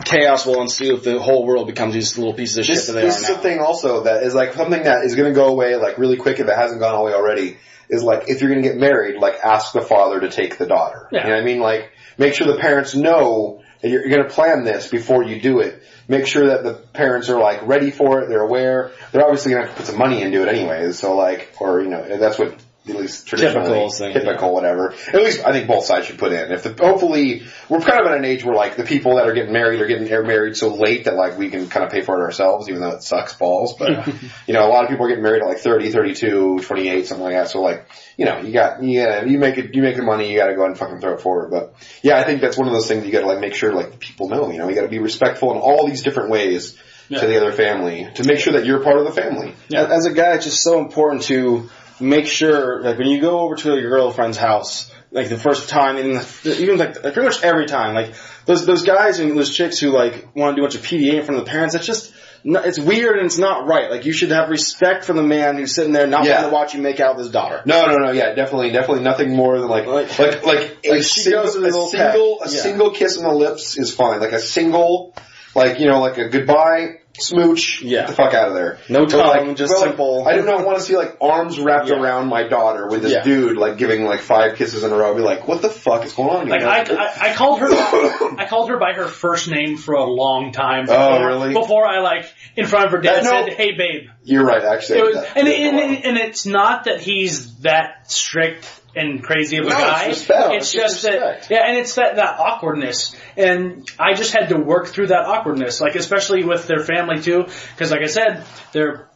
chaos will ensue if the whole world becomes these little pieces of shit that they are now. This is the thing also that is like something that is going to go away like really quick if it hasn't gone away already. Is like if you're going to get married, like ask the father to take the daughter. Yeah. You know what I mean? Like make sure the parents know that you're going to plan this before you do it. Make sure that the parents are like ready for it. They're aware. They're obviously going to have to put some money into it anyways. So like, or that's what. At least traditionally, typical, whatever. At least I think both sides should put in. Hopefully, we're kind of at an age where like the people that are getting married are getting married so late that like we can kind of pay for it ourselves, even though it sucks balls. But a lot of people are getting married at like 30, 32, 28, something like that. So like, you make the money, you got to go ahead and fucking throw it forward. But yeah, I think that's one of those things you got to like make sure like people know. You got to be respectful in all these different ways to the other family to make sure that you're part of the family. Yeah. As a guy, it's just so important to make sure, like, when you go over to your girlfriend's house, like, the first time, and even, like, pretty much every time, like, those guys and those chicks who, like, want to do a bunch of PDA in front of the parents, it's just, it's weird and it's not right. Like, you should have respect for the man who's sitting there not wanting to watch you make out with his daughter. No, yeah, definitely nothing more than, like a single kiss on the lips is fine. Like, a single, like a goodbye, smooch, get the fuck out of there. No tongue, just simple. I do not want to see like arms wrapped around my daughter with this dude like giving like 5 kisses in a row. I'd be like, what the fuck is going on here? Like I called her by her first name for a long time. Really? Before I like in front of her dad said, "Hey, babe." You're right, actually. It was, and it's not that he's that strict and crazy of a guy. It's just that, and it's that awkwardness. And I just had to work through that awkwardness, like, especially with their family too, because like I said, they're,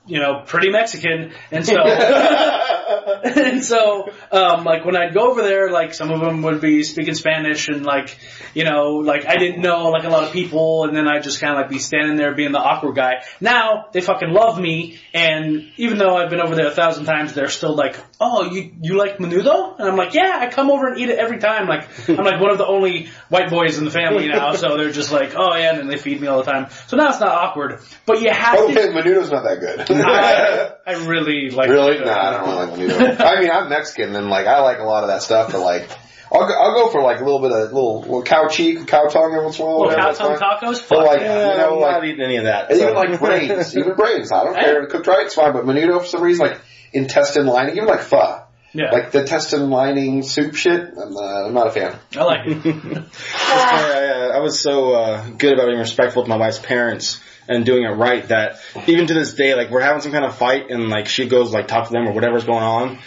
pretty Mexican, and so, like, when I'd go over there, like, some of them would be speaking Spanish, and like, like, I didn't know, like, a lot of people, and then I'd just kind of, like, be standing there being the awkward guy. Now, they fucking love me, and even though I've been over there 1,000 times, they're still like, oh, you like menudo? And I'm like, yeah, I come over and eat it every time. Like, I'm like one of the only white boys in the family now, so they're just like, oh yeah, and then they feed me all the time. So now it's not awkward, but you have to... menudo's not that good. I really like Really? Nah, I don't really like menudo. I mean, I'm Mexican, and like, I like a lot of that stuff, but like, I'll go for like a little bit of little cow cheek, cow tongue every once in a while. Little cow tongue tacos? Fuck like, I'm not eating any of that. Even like brains. Even brains. I don't care. Cooked right, it's fine, but menudo for some reason, like, intestine lining, even like pho. Yeah. Like the intestine lining soup shit, I'm not a fan. I like it. I was so good about being respectful to my wife's parents and doing it right that even to this day, like, we're having some kind of fight and like she goes like talk to them or whatever's going on.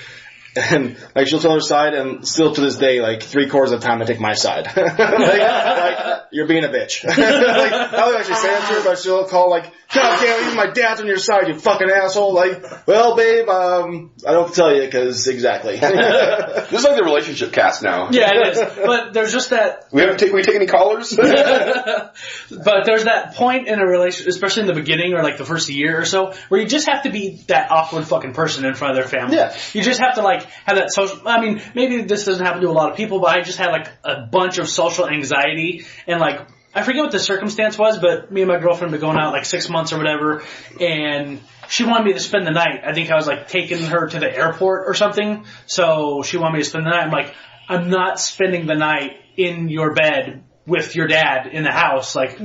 And like she'll tell her side, and still to this day, like 3/4 of the time, I take my side. like you're being a bitch. Like, I don't actually say it to her, but she'll call like, "God damn, even my dad's on your side, you fucking asshole." Like, well, babe, I don't tell you because exactly. This is like the relationship cast now. Yeah, it is. But there's just that. We take any callers? But there's that point in a relationship, especially in the beginning or like the first year or so, where you just have to be that awkward fucking person in front of their family. Yeah. You just have to like have that social. I mean, maybe this doesn't happen to a lot of people, but I just had like a bunch of social anxiety, and like I forget what the circumstance was, but me and my girlfriend had been going out like 6 months or whatever, and she wanted me to spend the night. I think I was like taking her to the airport or something, so she wanted me to spend the night. I'm like, I'm not spending the night in your bed with your dad in the house, like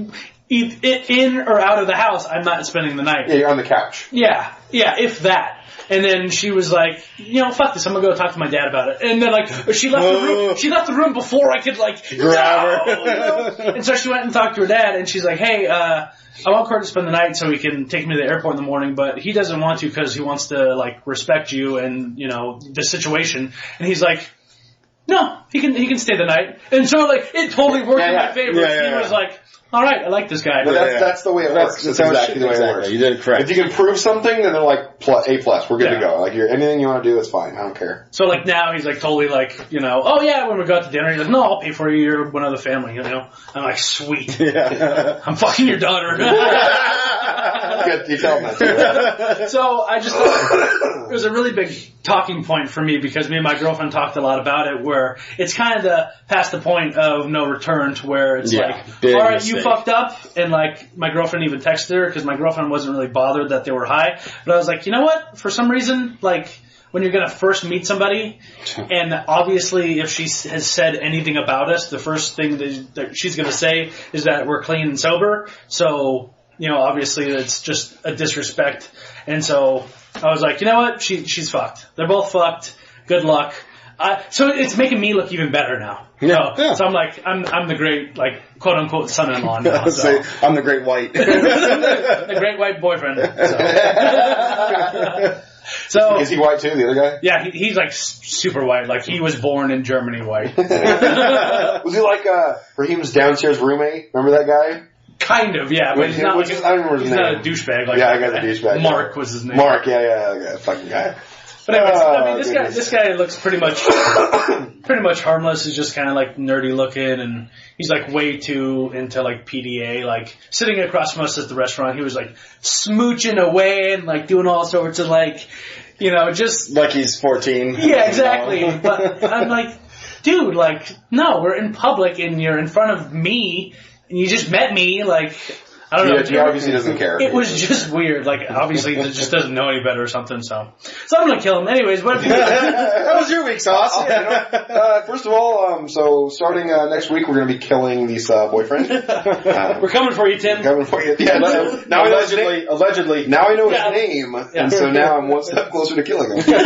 in or out of the house. I'm not spending the night. Yeah, you're on the couch. Yeah, if that. And then she was like, fuck this, I'm gonna go talk to my dad about it. And then like, she left the room. She left the room before I could like grab her. And so she went and talked to her dad, and she's like, hey, I want Kurt to spend the night so he can take me to the airport in the morning, but he doesn't want to because he wants to like respect you and the situation. And he's like, no, he can stay the night. And so like, it totally worked in my favor. He was like, all right, I like this guy. But that's the way it works. That's exactly the way it works. You did it correct. If you can prove something, then they're like A+. We're good to go. Like anything you want to do, it's fine. I don't care. So like now he's like totally like, you know, oh yeah, when we go out to dinner, he's like, no, I'll pay for you. You're one of the family, you know. I'm like, sweet. Yeah. I'm fucking your daughter. You tell them that. So I just thought it was a really big talking point for me because me and my girlfriend talked a lot about it where it's kind of past the point of no return to where it's like, all right, mistake. You fucked up. And like my girlfriend even texted her because my girlfriend wasn't really bothered that they were high. But I was like, you know what? For some reason, like when you're going to first meet somebody and obviously if she has said anything about us, the first thing that she's going to say is that we're clean and sober. So, you know, obviously it's just a disrespect. And so I was like, you know what? She's fucked. They're both fucked. Good luck. So it's making me look even better now. Yeah. So I'm like, I'm the great, like, quote unquote son-in-law now. So. I'm the great white. The great white boyfriend. So is he white too, the other guy? Yeah, he's like super white. Like he was born in Germany white. Was he like Raheem's downstairs roommate? Remember that guy? Kind of, yeah. But he's not, like, I don't remember his name. Not a douchebag. Like I got the douchebag. Mark was his name. Mark, yeah, fucking guy. But anyways, I mean, this guy looks pretty much harmless. He's just kind of like nerdy looking, and he's like way too into like PDA. Like sitting across from us at the restaurant, he was like smooching away and like doing all sorts of like, you know, just like he's 14. Yeah, exactly. But I'm like, dude, like, no, we're in public and you're in front of me, and you just met me, like. I don't know. He obviously doesn't care. It was just weird. Like, obviously, he just doesn't know any better or something, so I'm gonna kill him. Anyways, what have you How was your week, Sauce? First of all, so starting next week, we're gonna be killing this boyfriend. We're coming for you, Tim. Coming for you. Yeah, now allegedly. Now I know his name, and so now I'm one step closer to killing him.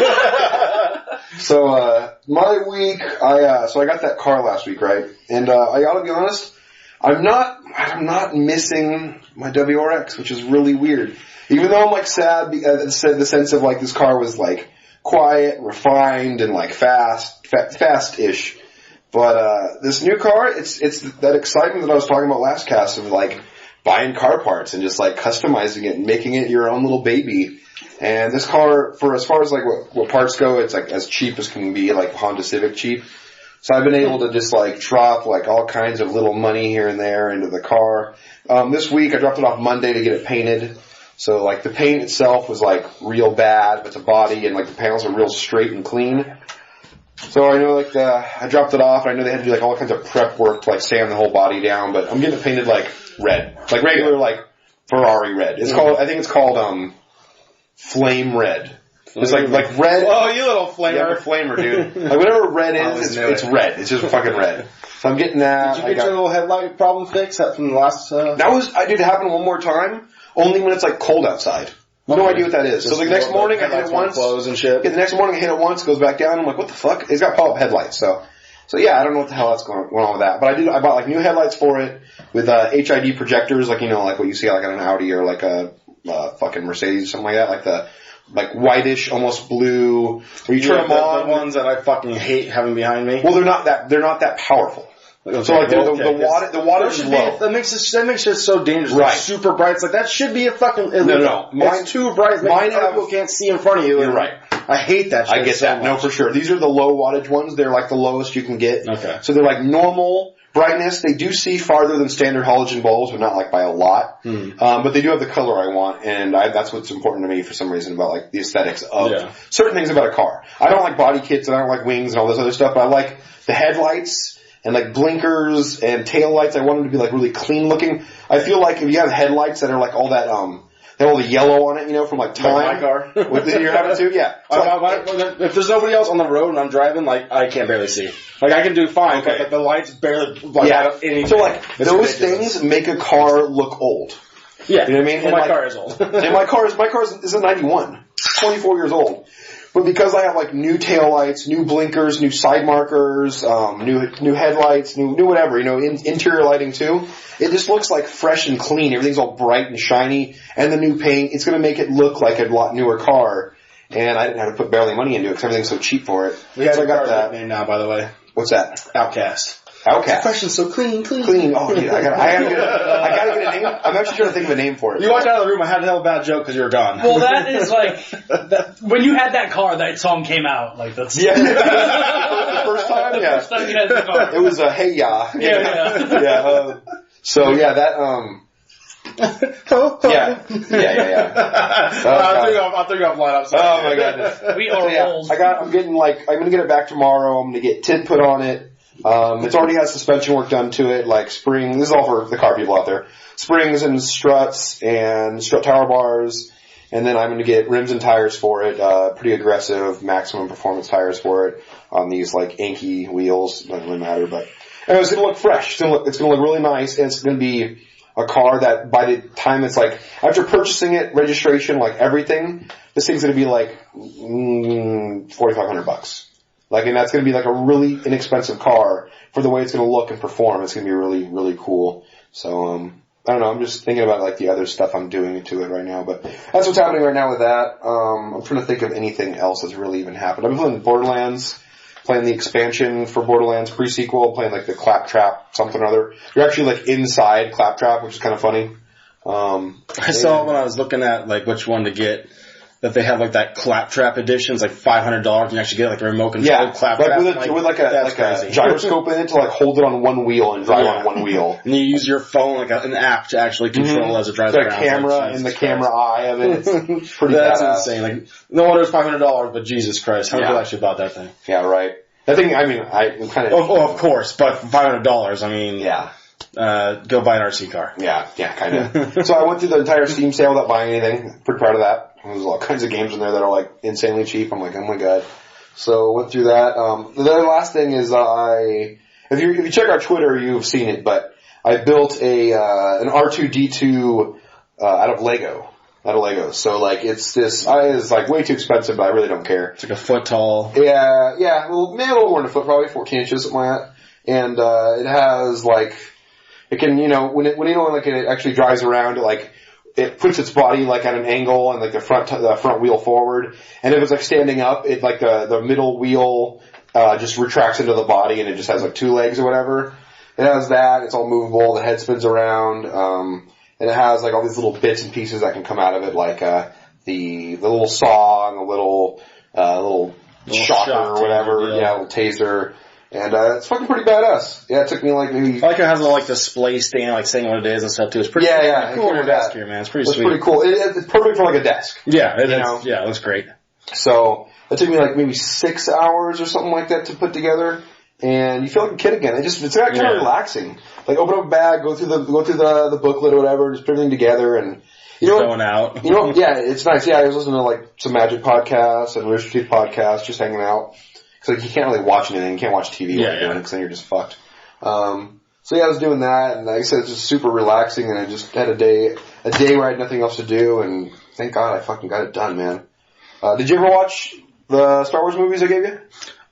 So, my week, I got that car last week, right? And, I gotta be honest, I'm not missing my WRX, which is really weird. Even though I'm like sad, the sense of like this car was like quiet, refined, and like fast-ish. But, this new car, it's that excitement that I was talking about last cast of like buying car parts and just like customizing it and making it your own little baby. And this car, for as far as like what parts go, it's like as cheap as can be, like Honda Civic cheap. So I've been able to just like drop like all kinds of little money here and there into the car. This week I dropped it off Monday to get it painted. So like the paint itself was like real bad, but the body and like the panels are real straight and clean. So I know like I dropped it off. I know they had to do like all kinds of prep work to like sand the whole body down, but I'm getting it painted like red, like regular like Ferrari red. It's called, I think it's called flame red. It's like red. Oh, you little flamer. Yeah, I'm a flamer, dude. Like whatever red is, it's red. It's just fucking red. So I'm getting that. Did you get your little headlight problem fixed from the last? I did happen one more time. Only when it's like cold outside. No idea what that is. So the next morning I hit it once. And shit. Yeah, the next morning I hit it once, goes back down. I'm like, what the fuck? It's got pop-up headlights. So yeah, I don't know what the hell that's going on with that. But I bought like new headlights for it with HID projectors, like, you know, like what you see like on an Audi or like a fucking Mercedes or something like that, like the like whitish, almost blue. Where you turn them on, the ones that I fucking hate having behind me. Well, they're not that powerful. Okay, so like the wattage is low. That makes it so dangerous. Right. It's super bright. It's like that should be a fucking. No. It's too bright. Mine people can't see in front of you. You're right. I hate that shit. I get that. No, for sure. These are the low wattage ones. They're like the lowest you can get. Okay. So they're like normal brightness. They do see farther than standard halogen bulbs, but not like by a lot. But they do have the color I want, and that's what's important to me for some reason about like the aesthetics of certain things about a car. I don't like body kits and I don't like wings and all this other stuff, but I like the headlights and like blinkers and tail lights. I want them to be like really clean looking. I feel like if you have headlights that are like all that, they have all the yellow on it, you know, from like time. Like my car. You're having to? Yeah. So if there's nobody else on the road and I'm driving, like, I can't barely see. Like, I can do fine, but like, the lights barely, like, anything. So like, those things make a car look old. Yeah. You know what I mean? Well, my car is old. And my car is a 91. 24 years old. But because I have like new taillights, new blinkers, new side markers, new headlights, new whatever, you know, interior lighting too, it just looks like fresh and clean. Everything's all bright and shiny, and the new paint, it's going to make it look like a lot newer car. And I didn't have to put barely money into it because everything's so cheap for it. We have a car name now, by the way. What's that? Outcast. Outcast. The question's so clean. Oh, dude, I gotta get a name. I'm actually trying to think of a name for it. You walked out of the room, I had to have a bad joke because you were gone. Well, that is like, when you had that car, that song came out. Like, that's... Yeah. The first time? Yeah. First time you had the car. It was a Hey Ya. Yeah. So, yeah, that, yeah. I'll throw you off line. I'm sorry. Oh my goodness. We are old. I'm gonna get it back tomorrow. I'm gonna get tint put on it. It's already got suspension work done to it, like spring. This is all for the car people out there. Springs and struts and strut tower bars. And then I'm gonna get rims and tires for it, pretty aggressive maximum performance tires for it on these like Anki wheels. Doesn't really matter, but anyway, it's gonna look fresh. It's gonna look really nice, and it's gonna be a car that by the time it's like, after purchasing it, registration, like everything, this thing's gonna be like, $4,500. Like, and that's gonna be like a really inexpensive car for the way it's gonna look and perform. It's gonna be really, really cool. So, I don't know, I'm just thinking about like the other stuff I'm doing to it right now, but that's what's happening right now with that. I'm trying to think of anything else that's really even happened. I've been playing Borderlands, playing the expansion for Borderlands pre-sequel, playing like the Claptrap something or other. You're actually like inside Claptrap, which is kind of funny. I saw when I was looking at like which one to get, that they have like that Claptrap edition. It's like $500 and you actually get like a remote control Claptrap. Like with a gyroscope in it to like hold it on one wheel and drive on one wheel. And you use your phone like an app to actually control as it drives around. It's got a camera in the camera eye of it. It's pretty That's badass. insane. Like, no wonder it's $500, but Jesus Christ, how many people actually bought that thing? Yeah, right. That thing, I mean, I'm kind of... Oh, of course, but $500, I mean... Yeah. Go buy an RC car. Yeah, kind of. So I went through the entire Steam sale without buying anything. Pretty proud of that. There's all kinds of games in there that are like insanely cheap. I'm like, oh my god. So went through that. The last thing is if you check our Twitter, you've seen it, but I built an R2-D2 out of Lego. So like it's like way too expensive, but I really don't care. It's like a foot tall. Yeah. Well, maybe a little more than a foot, probably 14 inches, something like that. And it has like, it can, when it actually drives around, it puts its body like at an angle and like the front wheel forward. And if it's like standing up, it like the middle wheel just retracts into the body and it just has like two legs or whatever. It has that. It's all movable. The head spins around. And it has like all these little bits and pieces that can come out of it, like the little saw and the little shocker or whatever. Little taser. And it's fucking pretty badass. Yeah, it took me like maybe... I like it has a display stand, like saying what it is and stuff too. It's pretty cool on your desk here, man. It's pretty sweet. It's pretty cool. It's perfect for like a desk. Yeah, it is. Yeah, it looks great. So it took me like maybe 6 hours or something like that to put together. And you feel like a kid again. It's actually kind of relaxing. Like open up a bag, go through the booklet or whatever, just put everything together and going out. Yeah, it's nice. Yeah, I was listening to like some Magic podcasts and Rooster Teeth podcasts, just hanging out. Cause like you can't really watch anything. You can't watch TV because then you're just fucked. So yeah, I was doing that and like I said, it's just super relaxing and I just had a day where I had nothing else to do and thank God I fucking got it done, man. Did you ever watch the Star Wars movies I gave you?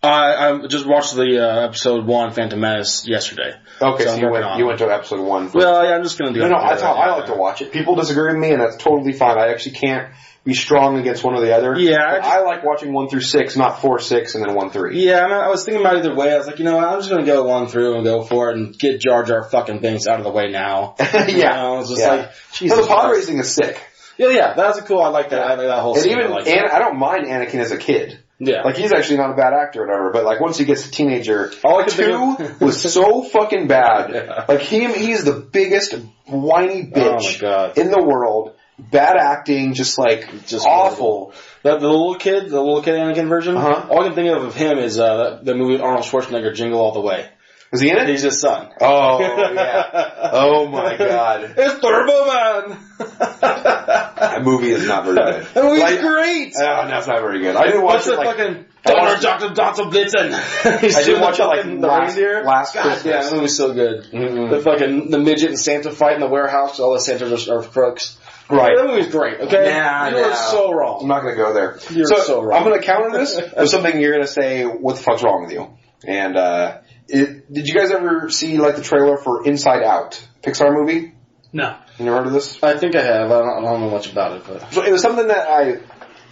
I just watched the episode 1 Phantom Menace yesterday. Okay, so you went to episode 1. Well, yeah, I'm just gonna do it. No, I like to watch it. People disagree with me and that's totally fine. I actually can't be strong against one or the other. Yeah. I like watching 1 through 6, not 4, 6, and then 1, 3. Yeah, I was thinking about either way. I was like, I'm just gonna go 1 through and go for it and get Jar Jar fucking Binks out of the way now. It's just like, Jesus. So the pod racing is sick. Yeah, that's cool. I like that. I like that whole scene. And I don't mind Anakin as a kid. Yeah. Like, he's actually not a bad actor or whatever, but like, once he gets to teenager, all I 2 was so fucking bad. Yeah. Like, he's the biggest whiny bitch in the world. Bad acting, just awful. The little kid Anakin version, all I can think of him is the movie Arnold Schwarzenegger, Jingle All the Way. Is he in it? He's his son. Oh, yeah. Oh, my God. It's Turbo Man! That movie is not very good. That movie's great! Oh, no, it's not very good. I didn't watch it fucking... Dr. Blitzen! I did watch it last Christmas. Yeah, that movie's so good. Mm-hmm. The midget and Santa fight in the warehouse, all the Santas are crooks. Right. That movie's great, okay? You are so wrong. I'm not going to go there. You're so wrong. I'm going to counter this with something you're going to say, what the fuck's wrong with you? And, did you guys ever see, the trailer for Inside Out? Pixar movie? No. You never heard of this? I think I have. I don't know much about it, but... So it was something that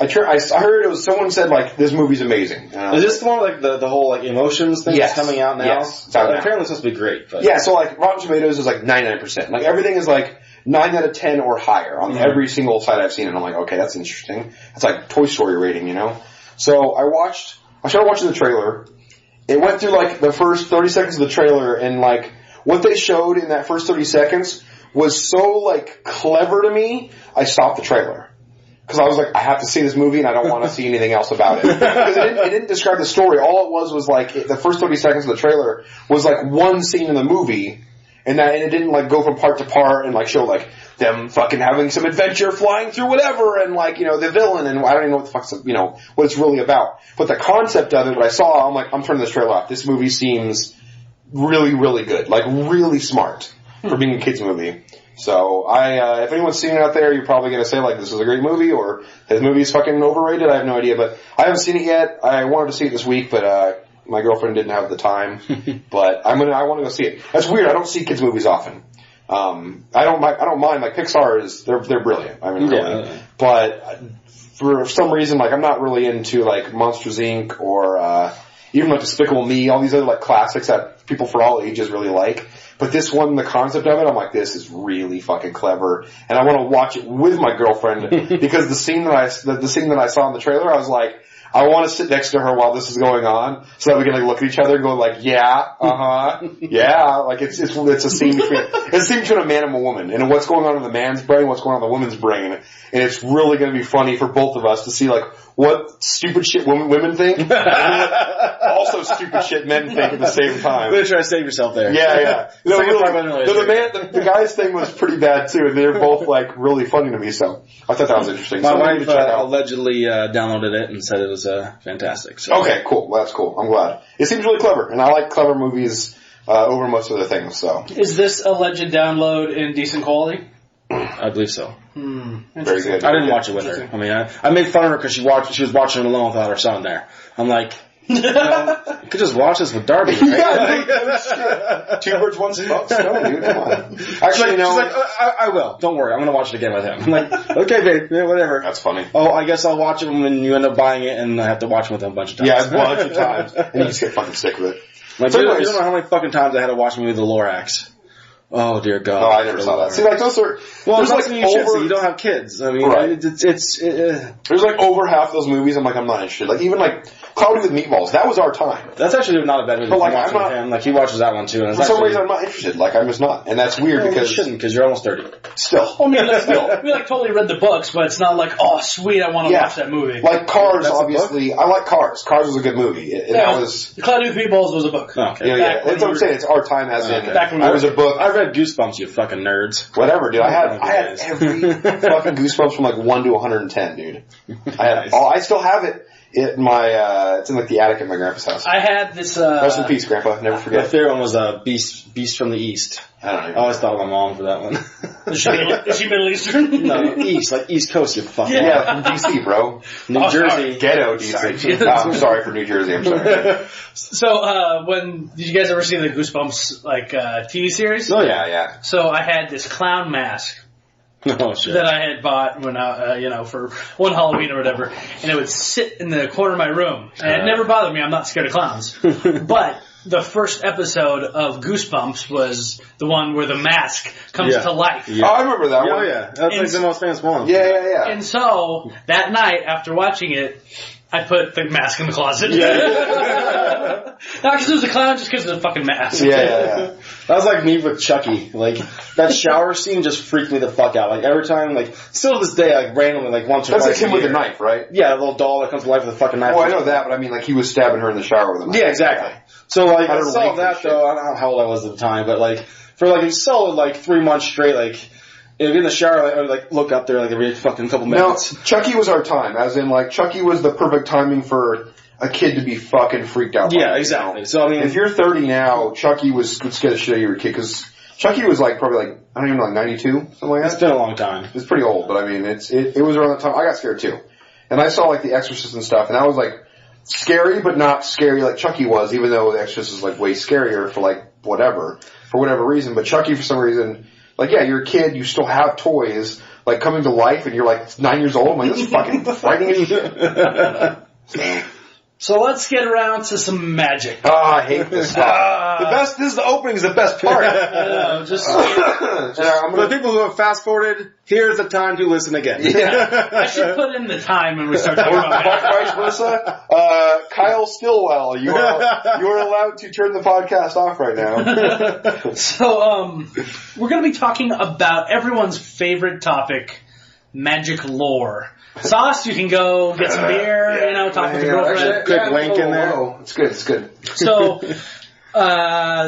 I heard it was someone said like this movie's amazing. Is this the one like the whole like emotions thing that's coming out now? Yes, it's out now. Apparently it's supposed to be great. But. Yeah, so like Rotten Tomatoes is like 99%. Like everything is like 9 out of 10 or higher on every single site I've seen, and I'm like, okay, that's interesting. That's like Toy Story rating, you know. So I started watching the trailer. It went through like the first 30 seconds of the trailer, and like what they showed in that first 30 seconds was so like clever to me. I stopped the trailer. Because I was like, I have to see this movie and I don't want to see anything else about it. Because it didn't describe the story. All it was like, the first 30 seconds of the trailer was like one scene in the movie, and it didn't like go from part to part and like show like them fucking having some adventure flying through whatever and like, you know, the villain and I don't even know what the fuck's, you know, what it's really about. But the concept of it, what I saw, I'm like, I'm turning this trailer off. This movie seems really, really good. Like really smart for being a kid's movie. So if anyone's seen it out there, you're probably going to say like this is a great movie or this movie is fucking overrated. I have no idea, but I haven't seen it yet. I wanted to see it this week, but my girlfriend didn't have the time. But I want to go see it. That's weird. I don't see kids movies often. I don't mind. Like Pixar they're brilliant. I mean, really. But for some reason, like I'm not really into like Monsters Inc. or even like Despicable Me, all these other like classics that people for all ages really like. But this one, the concept of it, I'm like, this is really fucking clever, and I want to watch it with my girlfriend because the scene that I saw in the trailer, I was like, I want to sit next to her while this is going on, so that we can like look at each other and go like, yeah, yeah, like it's a scene between a man and a woman, and what's going on in the man's brain, what's going on in the woman's brain, and it's really going to be funny for both of us to see like what stupid shit women think, and also stupid shit men think at the same time. Really try to save yourself there. Yeah. The guy's thing was pretty bad too, and they're both like really funny to me. So I thought that was interesting. My wife allegedly downloaded it and said it was fantastic. So. Okay, cool. Well, that's cool. I'm glad. It seems really clever, and I like clever movies over most other things. So is this alleged download in decent quality? I believe so. Very good. I didn't watch it with her. I mean, I made fun of her because she was watching it alone without her son there. I'm like, you could just watch this with Darby, right? Yeah, two birds, one stone, dude. Come on. Actually, she's like, I will. Don't worry. I'm going to watch it again with him. I'm like, okay, babe. Yeah, whatever. That's funny. Oh, I guess I'll watch it when you end up buying it and I have to watch it with him a bunch of times. Yeah, a bunch of times. And you just get fucking sick with it. Like, so you don't know how many fucking times I had to watch the movie The Lorax. Oh dear God! No, I never saw that. See, like those are there's like you don't have kids. I mean, right. There's like over half those movies. I'm like, I'm not interested. Like even like Cloudy with Meatballs. That was our time. That's actually not a bad movie. But like I'm not. Him. Like he watches that one too. And for some reason, I'm not interested. Like I'm just not, and that's weird because you shouldn't because you're almost 30. Still, I mean, we like totally read the books, but it's not like sweet, I want to watch that movie. Like Cars, obviously. I like Cars. Cars was a good movie. That was Cloudy with Meatballs was a book. Oh, okay. Yeah. That's what I'm saying. It's our time as in. Back when it was a book. I read Goosebumps. You fucking nerds. Whatever, dude. I had every fucking Goosebumps from like 1 to 110, dude. I still have it in my, it's in like the attic at my grandpa's house. I had this, Rest in peace, Grandpa. Never forget. My favorite one was Beast from the East. I don't know. I always thought of my mom for that one. Is she Middle Eastern? No, East, like East Coast, you fucking. Yeah, from DC, bro. New Jersey. Ghetto DC. I'm sorry for New Jersey, I'm sorry. So, did you guys ever see the Goosebumps, like, TV series? Oh, yeah. So I had this clown mask. Oh, shit. That I had bought when for one Halloween or whatever, and it would sit in the corner of my room. And it never bothered me. I'm not scared of clowns. But the first episode of Goosebumps was the one where the mask comes to life. Yeah. Oh, I remember that one. Oh, yeah. That's like the most famous one. Yeah. And so, that night, after watching it, I put the mask in the closet. Yeah. Not because it was a clown, just because it was a fucking mask. Yeah. That was like me with Chucky. Like, that shower scene just freaked me the fuck out. Like, every time, like, still to this day, like, randomly, like, once or twice. That's like him with a knife, right? Yeah, a little doll that comes to life with a fucking knife. Well, I know that, but I mean, like, he was stabbing her in the shower with a knife. Yeah, exactly. So, like, I saw that, though. I don't know how old I was at the time, but, like, for, like, a solid, like, 3 months straight, like, in the shower, I would, like, look up there, like, every fucking couple minutes. Now, Chucky was our time, as in, like, Chucky was the perfect timing for a kid to be fucking freaked out by. Yeah, exactly. You know? So, I mean, if you're 30 now, Chucky would scare the shit out of your kid, because Chucky was, like, probably, like, I don't even know, like, 92, something like that. It's been a long time. It's pretty old, but I mean, it was around the time, I got scared too. And I saw, like, The Exorcist and stuff, and that was, like, scary, but not scary like Chucky was, even though The Exorcist is, like, way scarier for, like, for whatever reason. But Chucky, for some reason, like, yeah, you're a kid, you still have toys, like coming to life, and you're like 9 years old. I'm like, this is fucking frightening as shit. So let's get around to some magic. Oh, I hate this stuff. This is the opening is the best part. For the people who have fast forwarded, here's the time to listen again. Yeah. I should put in the time when we start talking about magic. Vice versa. Kyle Stillwell, you are allowed to turn the podcast off right now. So, we're going to be talking about everyone's favorite topic, magic lore. Sauce, you can go get some beer, talk with your girlfriend. Quick link in there. It's good. So,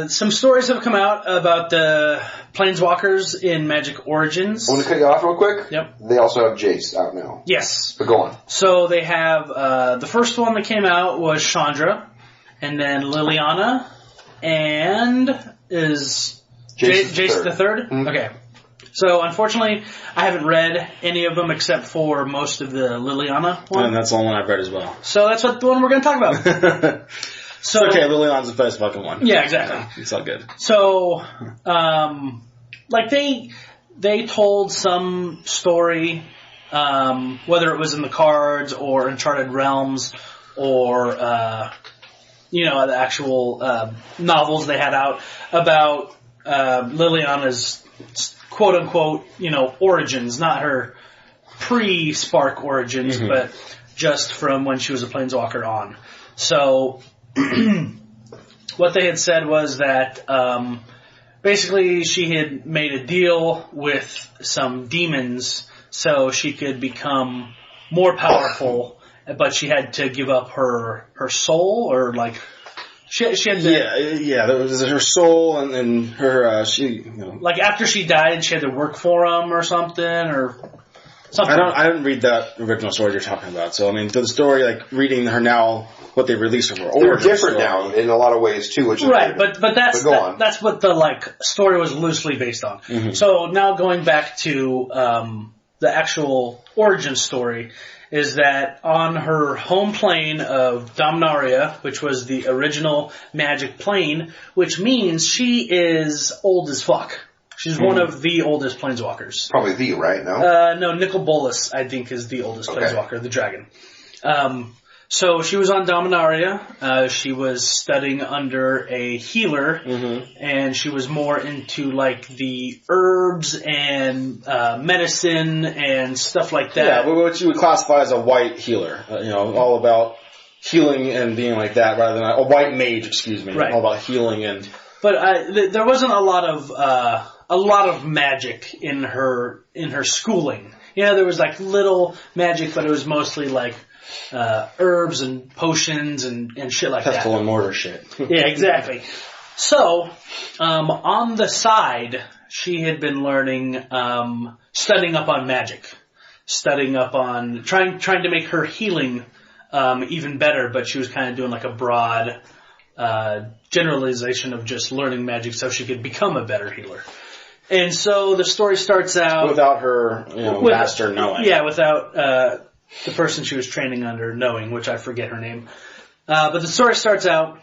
some stories have come out about the Planeswalkers in Magic Origins. I want to cut you off real quick. Yep. They also have Jace out now. Yes. But go on. So they have, the first one that came out was Chandra, and then Liliana, and is Jace the Third? Mm-hmm. Okay. So, unfortunately, I haven't read any of them except for most of the Liliana one. And that's the only one I've read as well. So that's the one we're going to talk about. So, okay, Liliana's the best fucking one. Yeah, exactly. It's all good. So, they told some story, whether it was in the cards or Uncharted Realms or, the actual novels they had out about Liliana's quote-unquote, origins, not her pre-Spark origins, but just from when she was a Planeswalker on. So, what they had said was that, basically she had made a deal with some demons so she could become more powerful, but she had to give up her soul, or she had to... Yeah, there was her soul and her, Like, after she died, she had to work for him or something, or something. I didn't read that original story you're talking about, so, the story, reading her now, what they released of her origin. They're different now in a lot of ways, too, which is right, but that's that's what the, story was loosely based on. Mm-hmm. So, now going back to, the actual origin story, is that on her home plane of Dominaria, which was the original magic plane, which means she is old as fuck. She's one of the oldest planeswalkers. Probably right? No? No, Nicol Bolas, I think, is the oldest planeswalker, the dragon. So she was on Dominaria. She was studying under a healer, and she was more into the herbs and medicine and stuff like that. Yeah, what you would classify as a white healer. All about healing and being like that, rather than a white mage. Excuse me. Right. All about healing and. But there wasn't a lot of magic in her schooling. There was little magic, but it was mostly herbs and potions and shit like that. Pestle and mortar shit. Yeah, exactly. So, on the side, she had been learning, studying up on magic, studying up on trying to make her healing even better. But she was kind of doing a broad generalization of just learning magic so she could become a better healer. And so the story starts out without her, master knowing. Yeah, without the person she was training under knowing, which I forget her name. But the story starts out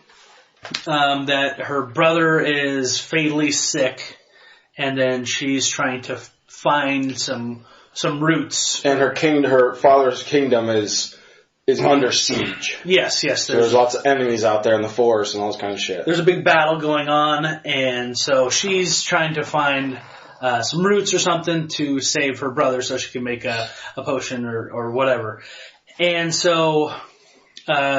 that her brother is fatally sick, and then she's trying to find some roots. And her father's kingdom is under siege. Yes. There's lots of enemies out there in the forest and all this kind of shit. There's a big battle going on, and so she's trying to find some roots or something to save her brother so she can make a potion or whatever. And so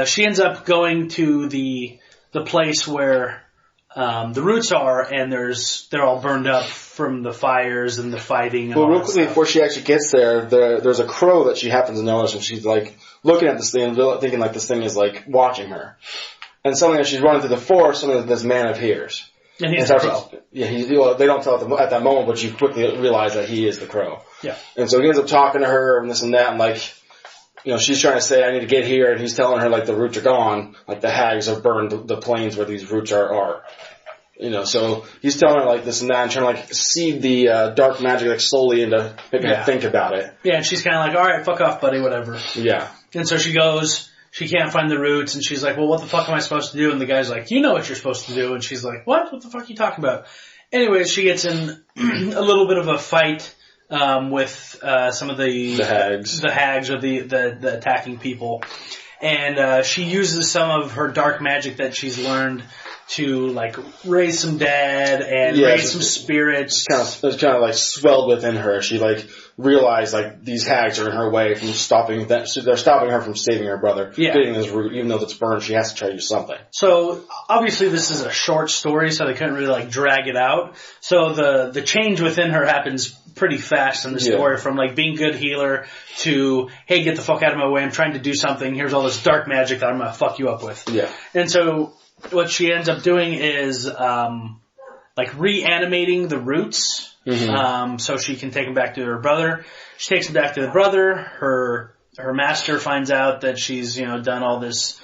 she ends up going to the place where the roots are, and they're all burned up from the fires and the fighting. And well, real quickly before she actually gets there's a crow that she happens to notice, and she's looking at this thing, thinking this thing is watching her. And suddenly, as she's running through the forest, suddenly this man appears. And he's the crow. Yeah, they don't tell at that moment, but you quickly realize that he is the crow. Yeah. And so he ends up talking to her and this and that, and she's trying to say, I need to get here, and he's telling her the roots are gone, the hags have burned the plains where these roots are. So he's telling her this and that, and trying to seed the dark magic slowly into making her think about it. Yeah, and she's kind of all right, fuck off, buddy, whatever. Yeah. And so she goes, she can't find the roots, and she's like, well, what the fuck am I supposed to do? And the guy's like, you know what you're supposed to do. And she's like, what? What the fuck are you talking about? Anyways, she gets in a little bit of a fight with some of the hags or the attacking people. And she uses some of her dark magic that she's learned to like raise some dead and raise some spirits. It's kind of like swelled within her. She like realized like these hags are in her way from stopping them. So they're stopping her from saving her brother. Getting this root, even though it's burned, she has to try to do something. So obviously this is a short story, so they couldn't really like drag it out. So the change within her happens pretty fast in the story, from like being good healer to, hey, get the fuck out of my way, I'm trying to do something, here's all this dark magic that I'm gonna fuck you up with. Yeah. And so what she ends up doing is like reanimating the roots, so she can take them back to her brother. She takes them back to the brother. Her master finds out that she's done all this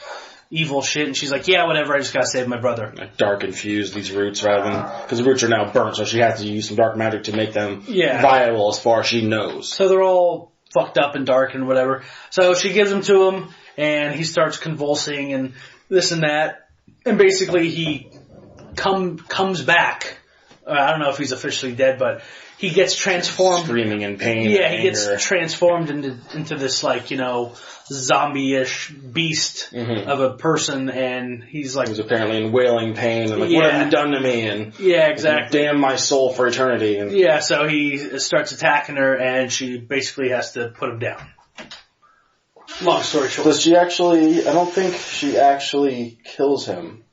evil shit, and she's like, yeah, whatever, I just gotta save my brother. Like dark infuse these roots rather than, because the roots are now burnt, so she has to use some dark magic to make them viable as far as she knows. So they're all fucked up and dark and whatever. So she gives them to him, and he starts convulsing and this and that. And basically he comes back. I don't know if he's officially dead, but he gets transformed. Screaming in pain. Yeah, he gets transformed into this like, zombie-ish beast of a person, and he's like... He's apparently in wailing pain, and like, what have you done to me? And exactly. Damn my soul for eternity. And so he starts attacking her, and she basically has to put him down. Long story short. Does she actually... I don't think she actually kills him.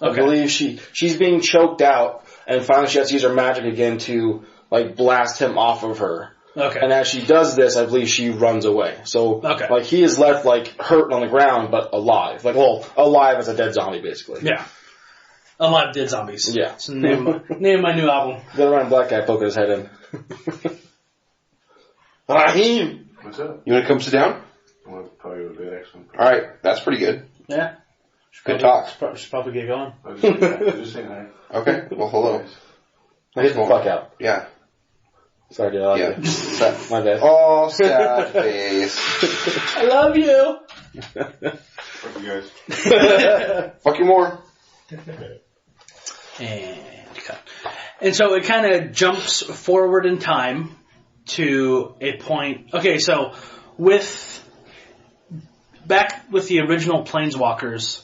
I believe she's being choked out, and finally she has to use her magic again to like blast him off of her. Okay. And as she does this, I believe she runs away. So, like, he is left, like, hurt on the ground, but alive. Like, well, alive as a dead zombie, basically. Yeah. Alive Dead Zombies. Yeah. It's the name of my new album. Got around black guy poking his head in. Rahim! What's up? You want to come sit down? Well, probably would be excellent. All right. That's pretty good. Yeah. Good talk. Should probably get going. Just saying hi. Okay. Well, hello. Get the fuck out. Yeah. Sorry, dude. I love you. My bad. Oh, sad face. I love you. Fuck you guys. Fuck you more. And cut. And so it kind of jumps forward in time to a point. Okay, so back with the original Planeswalkers,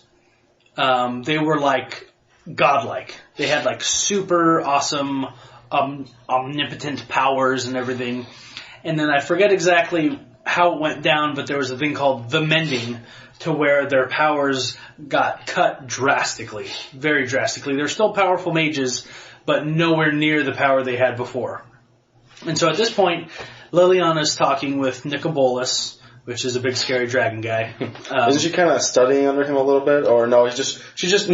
they were like godlike. They had like super awesome omnipotent powers and everything. And then I forget exactly how it went down, but there was a thing called the Mending, to where their powers got cut drastically, very drastically. They're still powerful mages, but nowhere near the power they had before. And so at this point, Liliana's talking with Nicobolus, which is a big scary dragon guy. Isn't she kind of studying under him a little bit? Or no, she's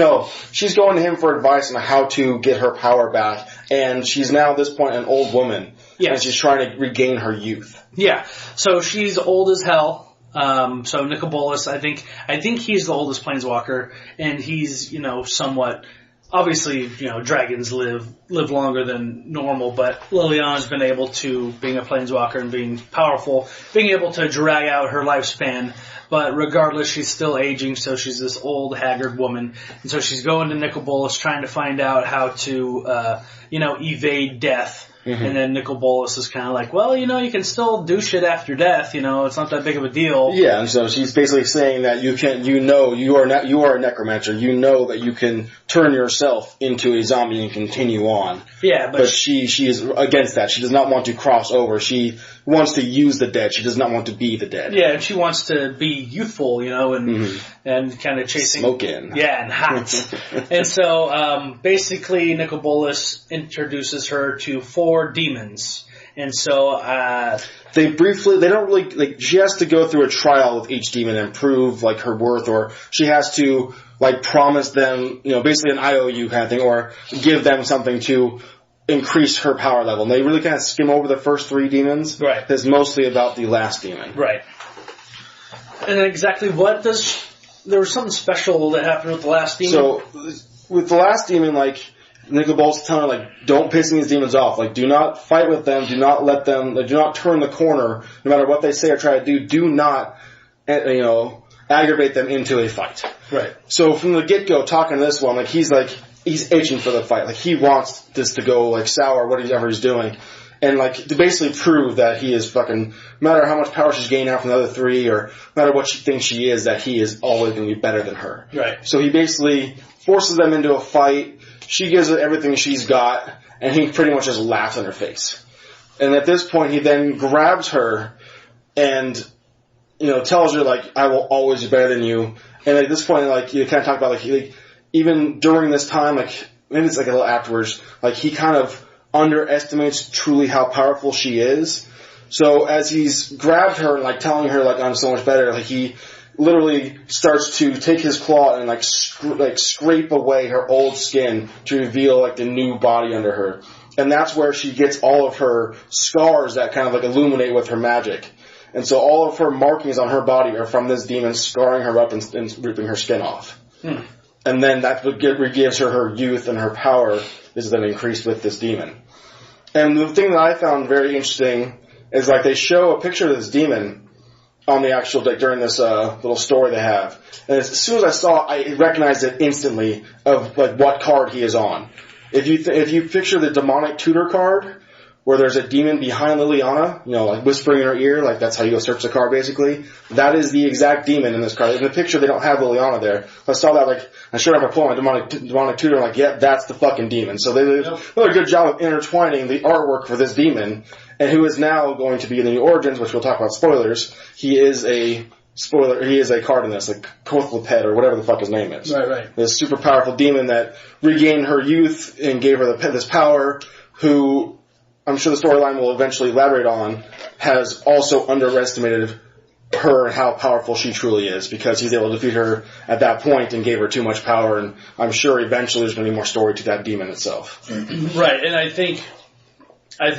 going to him for advice on how to get her power back. And she's now at this point an old woman. Yes. And she's trying to regain her youth. Yeah. So she's old as hell. So Nicobolus, I think he's the oldest planeswalker, and he's, somewhat, obviously, dragons live longer than normal, but Liliana's been able to, being a planeswalker and being powerful, being able to drag out her lifespan, but regardless, she's still aging, so she's this old, haggard woman, and so she's going to Nicobolus trying to find out how to, evade death. Mm-hmm. And then Nicobolus is kind of like, well, you can still do shit after death, it's not that big of a deal. Yeah, and so she's basically saying that you are a necromancer, you know that you can turn yourself into a zombie and continue on. Yeah, but she is against that. She does not want to cross over. She wants to use the dead. She does not want to be the dead. Yeah, and she wants to be youthful, and kind of chasing... Smoking. Yeah, and hot. And so, basically, Nicobolus introduces her to 4 demons. And so, they don't really, she has to go through a trial with each demon and prove, her worth, or she has to, promise them, basically an IOU kind of thing, or give them something to increase her power level. And they really kind of skim over the first 3 demons. Right. It's mostly about the last demon. Right. And exactly there was something special that happened with the last demon? So, with the last demon, Nicobolus is telling her, don't piss these demons off. Do not fight with them. Do not let them, do not turn the corner. No matter what they say or try to do, do not, aggravate them into a fight. Right. So from the get-go, talking to this one, he's itching for the fight. He wants this to go, sour, whatever he's doing. And, like, to basically prove that he is fucking, no matter how much power she's gained out from the other three, or no matter what she thinks she is, that he is always going to be better than her. Right. So he basically forces them into a fight. She gives it everything she's got, and he pretty much just laughs in her face. And at this point, he then grabs her and, tells her, like, I will always be better than you. And at this point, like, you kind of talk about, like, even during this time, like, maybe it's like a little afterwards, like, he kind of underestimates truly how powerful she is. So as he's grabbed her and, like, telling her, like, I'm so much better, like, he literally starts to take his claw and, like, scrape away her old skin to reveal, like, the new body under her. And that's where she gets all of her scars that kind of, like, illuminate with her magic. And so all of her markings on her body are from this demon scarring her up and ripping her skin off. And then that's what gives her youth, and her power is then increased with this demon. And the thing that I found very interesting is, like, they show a picture of this demon on the actual deck during this little story they have. And as soon as I saw it, I recognized it instantly of, like, what card he is on. If you picture the demonic tutor card, where there's a demon behind Liliana, like whispering in her ear, like that's how you go search the card basically. That is the exact demon in this card. In the picture, they don't have Liliana there. I saw that, like, I showed up, I pulled my demonic tutor, I'm like, yeah, that's the fucking demon. So they did a good job of intertwining the artwork for this demon, and who is now going to be in the New Origins, which we'll talk about spoilers. He is a card in this, like Kothlepet or whatever the fuck his name is. Right. This super powerful demon that regained her youth and gave her this power, who I'm sure the storyline will eventually elaborate on, has also underestimated her and how powerful she truly is, because he's able to defeat her at that point and gave her too much power, and I'm sure eventually there's going to be more story to that demon itself. Right, and I think, I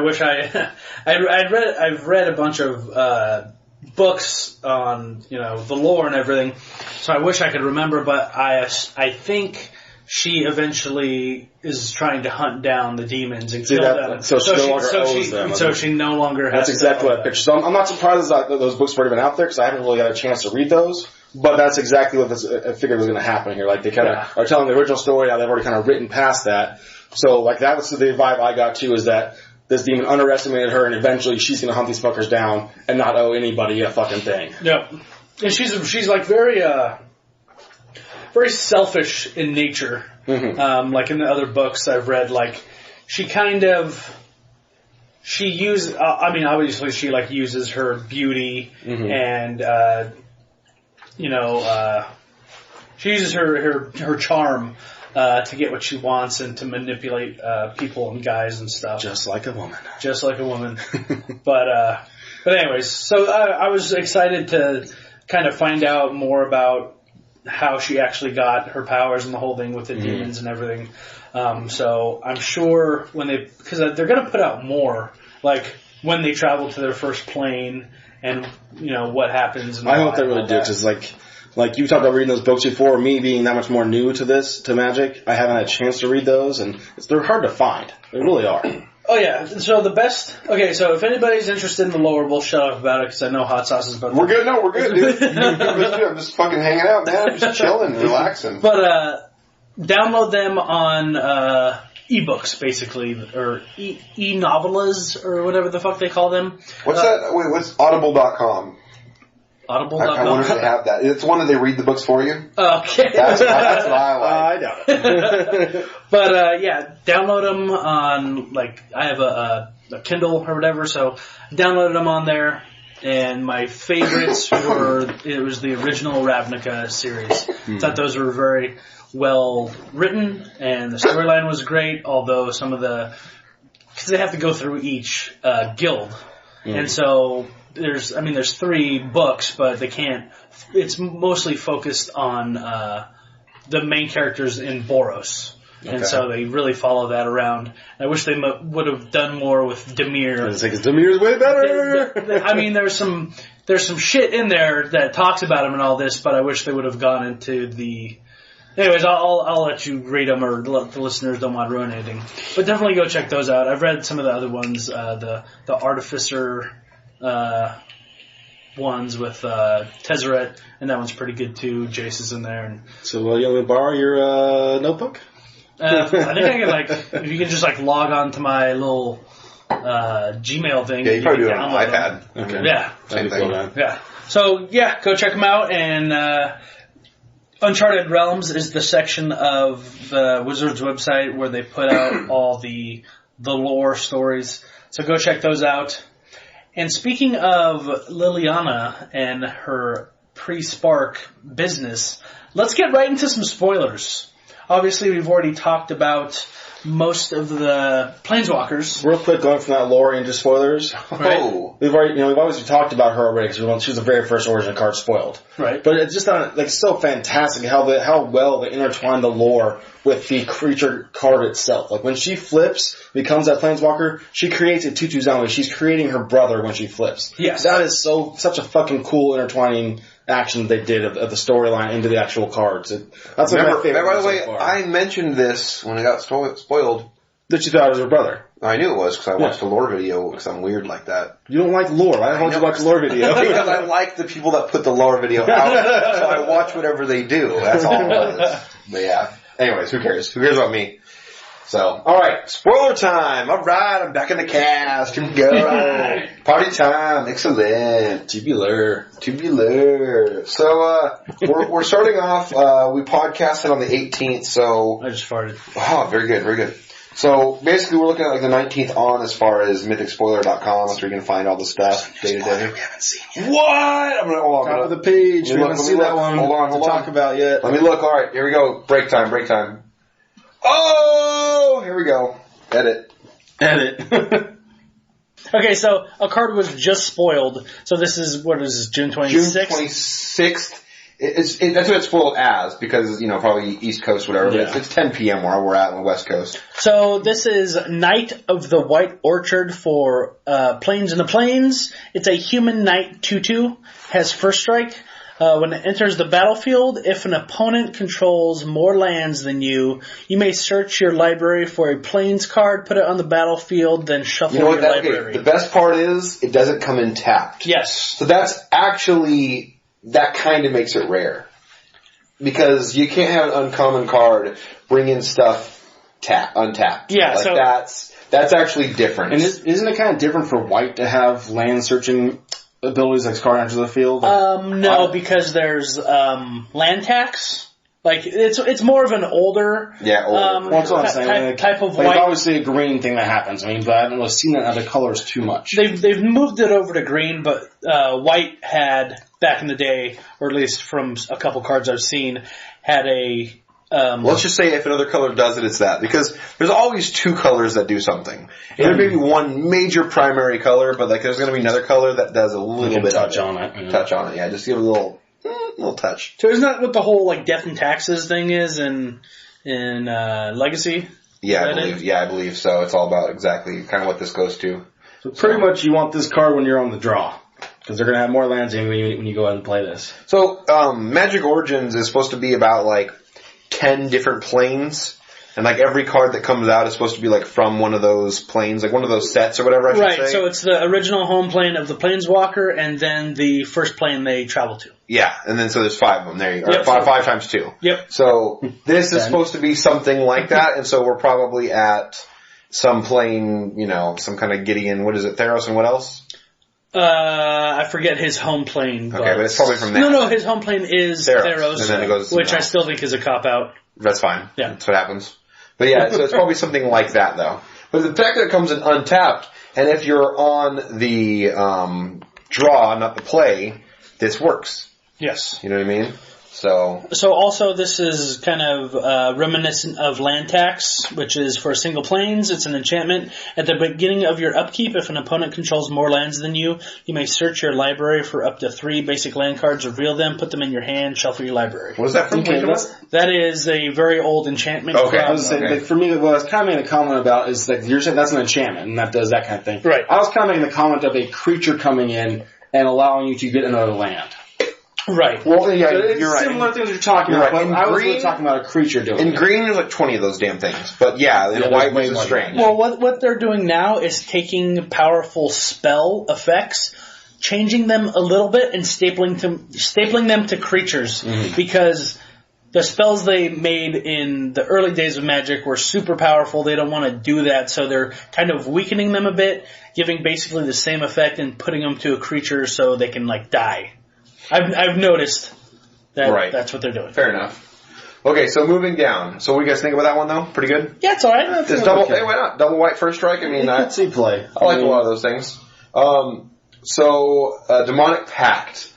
wish I've read a bunch of books on, the lore and everything, so I wish I could remember, but I think she eventually is trying to hunt down the demons and kill them. So she no longer owes them. So she no longer has. That's exactly what I pictured. So I'm not surprised that those books have already been out there, because I haven't really got a chance to read those. But that's exactly what I figured was going to happen here. Like, they kind of are telling the original story, now they've already kind of written past that. So, like, that was the vibe I got too, is that this demon underestimated her, and eventually she's going to hunt these fuckers down and not owe anybody a fucking thing. Yeah, and she's like very selfish in nature. Mm-hmm. Like in the other books I've read, like obviously she like uses her beauty and she uses her charm to get what she wants and to manipulate people and guys and stuff. Just like a woman. But anyways, so I was excited to kind of find out more about how she actually got her powers and the whole thing with the demons and everything. So I'm sure because they're going to put out more, like when they travel to their first plane and, what happens. And I hope they really do, because like you talked about reading those books before, me being that much more new to Magic, I haven't had a chance to read those, and they're hard to find. They really are. Oh yeah, so so if anybody's interested in the lore, we'll shut up about it, because I know Hot Sauce is about We're good, dude. I'm just fucking hanging out, man. I'm just chilling, relaxing. But, download them on, ebooks, basically, or e-novelas, or whatever the fuck they call them. What's that? Wait, what's audible.com? Audible.com? I wonder if they have that. It's one that they read the books for you? Okay. That's what I like. I doubt it. But, download them on, like, I have a Kindle or whatever, so downloaded them on there, and my favorites it was the original Ravnica series. Thought those were very well written, and the storyline was great, although because they have to go through each guild, and so there's 3 books, but they can't. It's mostly focused on the main characters in Boros, and so they really follow that around. I wish they would have done more with Dimir. It's like Dimir's way better. There's some shit in there that talks about him and all this, but I wish they would have gone into the. Anyways, I'll let you read them, or let the listeners don't want to ruin anything. But definitely go check those out. I've read some of the other ones, the Artificer ones with Tezzeret, and that one's pretty good too. Jace is in there. And so, you want me to borrow your notebook? I think I can if you can just log on to my little Gmail thing. Yeah, you probably do it on an iPad. Okay. Yeah. Same thing. Yeah. So yeah, go check them out. And Uncharted Realms is the section of the Wizards website where they put out all the lore stories. So go check those out. And speaking of Liliana and her pre-Spark business, let's get right into some spoilers. Obviously, we've already talked about most of the Planeswalkers. Real quick, going from that lore into spoilers. Right. Oh. We've always talked about her already because she was the very first origin card spoiled. Right. But it's just so fantastic how well they intertwine the lore with the creature card itself. Like when she flips, becomes that Planeswalker, she creates a 2/2 zombie. She's creating her brother when she flips. Yes. That is such a fucking cool intertwining action they did of the storyline into the actual cards. That's my favorite. By the way, so far. I mentioned this when it got spoiled. That you thought it was her brother. I knew it was because I watched the lore video because I'm weird like that. You don't like lore. Why the hell would you watch the lore video? Because I like the people that put the lore video out, so I watch whatever they do. That's all it was. But yeah. Anyways, who cares? Who cares about me? So, alright, spoiler time. Alright, I'm back in the cast. Here we go. Party time. Excellent. Tubular. So, we're starting off, we podcasted on the 18th, so... I just farted. Oh, very good. So, basically we're looking at the 19th on as far as mythicspoiler.com. That's where you can find all the stuff day to day. We haven't seen yet. What? I'm gonna hold on. Top of the page. We haven't seen that one Hold on. to talk about yet. Let me look. Alright, here we go. Break time. Oh! Here we go. Edit. Okay, so a card was just spoiled. So this is, June 26th? June 26th. That's what it's spoiled as, because, probably East Coast, whatever. Yeah. It's 10 p.m. where we're at on the West Coast. So this is Knight of the White Orchard for Plains in the Plains. It's a human knight 2/2, has first strike. When it enters the battlefield, if an opponent controls more lands than you, you may search your library for a Plains card, put it on the battlefield, then shuffle your library. The best part is, it doesn't come in tapped. Yes. So that's actually, that kind of makes it rare. Because you can't have an uncommon card bring in stuff untapped. Yeah, so that's actually different. And isn't it kind of different for white to have land searching abilities like card enters the field? No, because there's land tax. It's more of an older that's what I'm saying. type of white. Obviously a green thing that happens. But I haven't really seen that in other colors too much. They've moved it over to green, but white had back in the day, or at least from a couple cards I've seen, had a. Let's just say if another color does it, it's that. Because there's always two colors that do something. And there may be one major primary color, but there's going to be another color that does a little bit touch of it. on it. Touch on it, yeah. Just give it a little touch. So isn't that what the whole death and taxes thing is in Legacy? Yeah, I believe so. It's all about exactly kind of what this goes to. So pretty much you want this card when you're on the draw. Because they're going to have more lands when you go ahead and play this. So, Magic Origins is supposed to be about 10 different planes. And every card that comes out is supposed to be from one of those planes, one of those sets or whatever I should say. Right, so it's the original home plane of the Planeswalker and then the first plane they travel to. Yeah, and then so there's 5 of them. There you go. Yep. 5 times 2. Yep. So this is supposed to be something like that, and so we're probably at some plane, some kind of Gideon, what is it, Theros and what else? I forget his home plane. Okay, but it's probably from that. No, his home plane is Theros, and then it goes which I still think is a cop-out. That's fine. Yeah. That's what happens. But yeah, so it's probably something like that, though. But the fact that it comes in untapped, and if you're on the draw, not the play, this works. Yes. You know what I mean? So also this is kind of reminiscent of land tax, which is for single planes. It's an enchantment. At the beginning of your upkeep, if an opponent controls more lands than you, you may search your library for up to 3 basic land cards, reveal them, put them in your hand, shuffle your library. What is that from? Okay, that is a very old enchantment. Okay. I was saying, for me, what I was kind of making a comment about is you're saying that's an enchantment, and that does that kind of thing. Right. I was kind of making the comment of a creature coming in and allowing you to get another land. Right. Well, yeah, so it's you're right. similar things you're talking about. Right. I was really talking about a creature doing it. In green, there's 20 of those damn things. But yeah, in white, it's strange. Well, what they're doing now is taking powerful spell effects, changing them a little bit, and stapling them to creatures. Mm-hmm. Because The spells they made in the early days of Magic were super powerful. They don't want to do that, so they're kind of weakening them a bit, giving basically the same effect and putting them to a creature so they can die. I've noticed that that's what they're doing. Fair enough. Okay, so moving down. So what do you guys think about that one, though? Pretty good? Yeah, it's alright. Just double, hey, why not? Double white first strike? I mean, I see play. I like a lot of those things. Demonic Pact.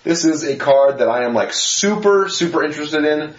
This is a card that I am super, super interested in.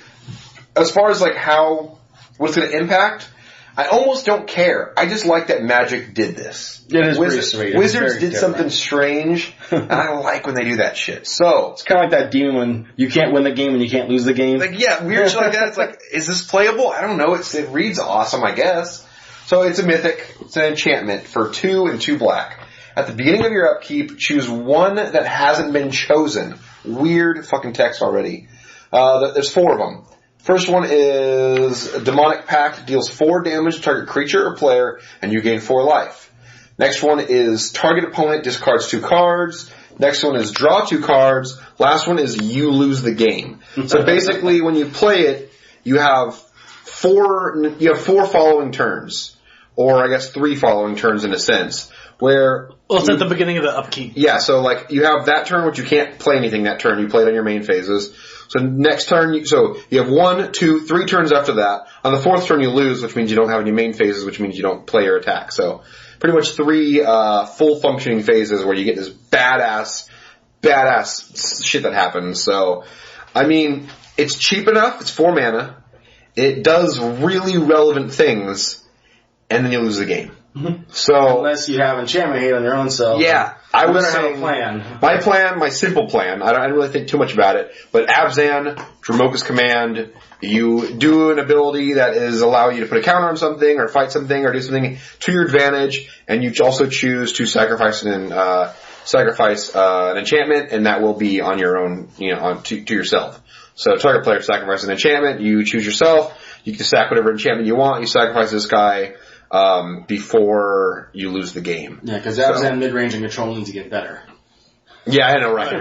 As far as what's going to impact, I almost don't care. I just like that Magic did this. It is pretty sweet. Wizards did something strange, and I like when they do that shit. So it's kind of like that demon when you can't win the game and you can't lose the game. Weird shit like that. It's is this playable? I don't know. It reads awesome, I guess. So it's a mythic. It's an enchantment for 2 and 2 black. At the beginning of your upkeep, choose one that hasn't been chosen. Weird fucking text already. There's 4 of them. First one is Demonic Pact, deals 4 damage to target creature or player, and you gain 4 life. Next one is target opponent discards 2 cards. Next one is draw 2 cards. Last one is you lose the game. So basically, when you play it, you have 4 following turns, or I guess 3 following turns in a sense. Well, it's at the beginning of the upkeep. Yeah, so you have that turn, which you can't play anything that turn. You play it on your main phases. So next turn, you have 1, 2, 3 turns after that. On the 4th turn, you lose, which means you don't have any main phases, which means you don't play or attack. So pretty much 3 full functioning phases where you get this badass shit that happens. So, I mean, it's cheap enough. It's 4 mana. It does really relevant things, and then you lose the game. Mm-hmm. So unless you have enchantment hate on your own self, I would have a plan. My simple plan. I don't really think too much about it, but Abzan, Dromoka's Command. You do an ability that is allow you to put a counter on something, or fight something, or do something to your advantage, and you also choose to sacrifice an enchantment, and that will be on your own, to yourself. So target player sacrifice an enchantment. You choose yourself. You can sack whatever enchantment you want. You sacrifice this guy. Before you lose the game. Yeah, because Abzan mid-range and control needs to get better. Yeah, I know, right.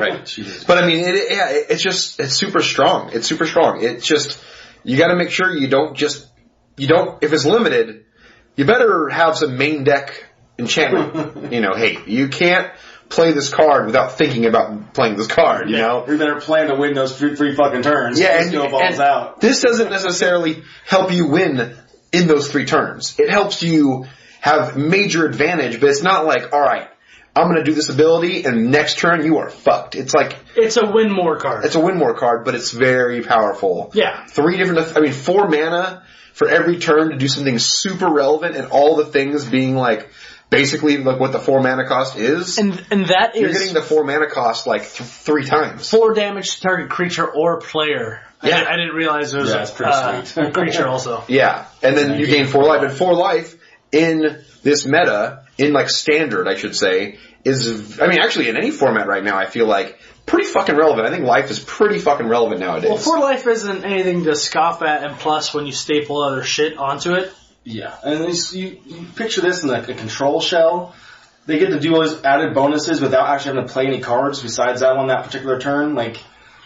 But I mean, it's super strong. It's super strong. It's just, you gotta make sure if it's limited, you better have some main deck enchantment, hate. You can't play this card without thinking about playing this card, you know? You better plan to win those 3 fucking turns. Yeah, and snowballs out. This doesn't necessarily help you win in those 3 turns. It helps you have major advantage, but it's not alright, I'm going to do this ability, and next turn you are fucked. It's it's a win more card. It's a win more card, but it's very powerful. Yeah. 4 mana for every turn to do something super relevant, and all the things being basically what the 4 mana cost is. And that is... You're getting the 4 mana cost 3 times. 4 damage to target creature or player. Yeah. I didn't realize there was a creature also. Yeah. And then you gain 4 life. And 4 life in this meta, in standard, I should say, is, actually in any format right now, I feel pretty fucking relevant. I think life is pretty fucking relevant nowadays. Well, 4 life isn't anything to scoff at, and plus when you staple other shit onto it. Yeah. And you picture this in a control shell. They get to do all these added bonuses without actually having to play any cards besides that one that particular turn.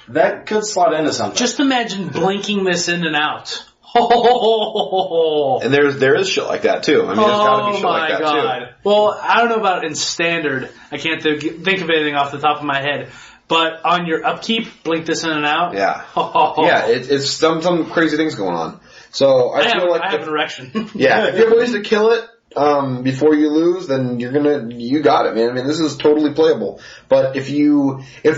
That could slot into something. Just imagine blinking this in and out. And there is shit like that too. There's gotta be shit like that too. Well, I don't know about in standard. I can't think of anything off the top of my head. But on your upkeep, blink this in and out. Yeah. Yeah, it's some crazy things going on. So I feel I have an erection. Yeah, if you have ways to kill it before you lose, then you got it, man. This is totally playable. But if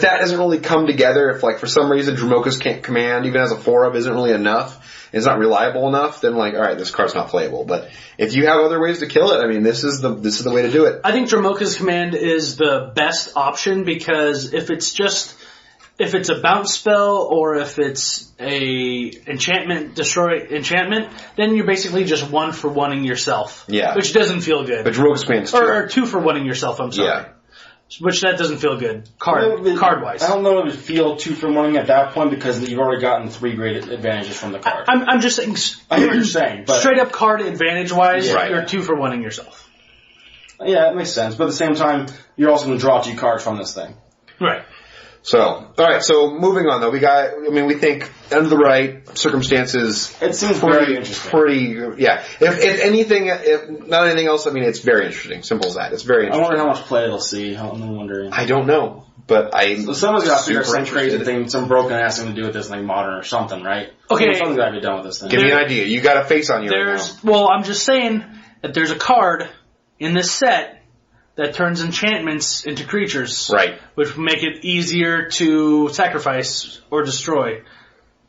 that doesn't really come together, if for some reason Dromoka's Command, even as a 4-of, isn't really enough, it's not reliable enough, then alright, this card's not playable. But if you have other ways to kill it, this is the way to do it. I think Dromoka's Command is the best option, because if it's a bounce spell or if it's a destroy enchantment, then you're basically just 1 for 1ing yourself. Yeah. Which doesn't feel good. But Dromoka's Command is 2. Or 2 for 1ing yourself, I'm sorry. Yeah. Which that doesn't feel good, card-wise. I don't know if it would feel 2 for 1ing at that point, because you've already gotten 3 great advantages from the card. I'm just saying... I hear what you're saying, but... Straight up card advantage-wise, right. You're 2 for 1ing yourself. Yeah, it makes sense. But at the same time, you're also going to draw 2 cards from this thing. Right. So, alright, so moving on though, we think under the right circumstances, it seems very interesting. If anything, not anything else, it's very interesting. Simple as that. It's very interesting. I wonder how much play it'll see. I'm wondering. I don't know, but So someone's got to figure some crazy thing, some broken ass thing to do with this, like modern or something, right? Okay. Something's got to be done with this thing. Give me an idea. You got a face on you right now. Well, I'm just saying that there's a card in this set that turns enchantments into creatures. Right. Which make it easier to sacrifice or destroy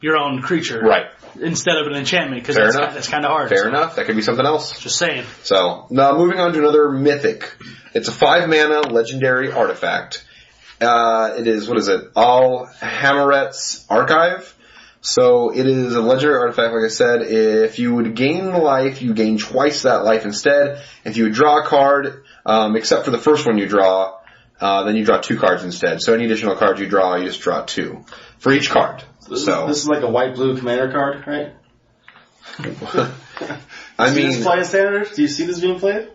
your own creature. Right. Instead of an enchantment, because that's kind of hard. Fair enough. That could be something else. Just saying. So, now moving on to another mythic. It's a 5-mana legendary artifact. It is, Al-Hamaret's Archive. So it is a legendary artifact, like I said. If you would gain life, you gain twice that life instead. If you would draw a card, except for the first one you draw, then you draw 2 cards instead. So any additional cards you draw, you just draw 2 for each card. So this is like a white-blue commander card, right? Do you play in Standard? Do you see this being played?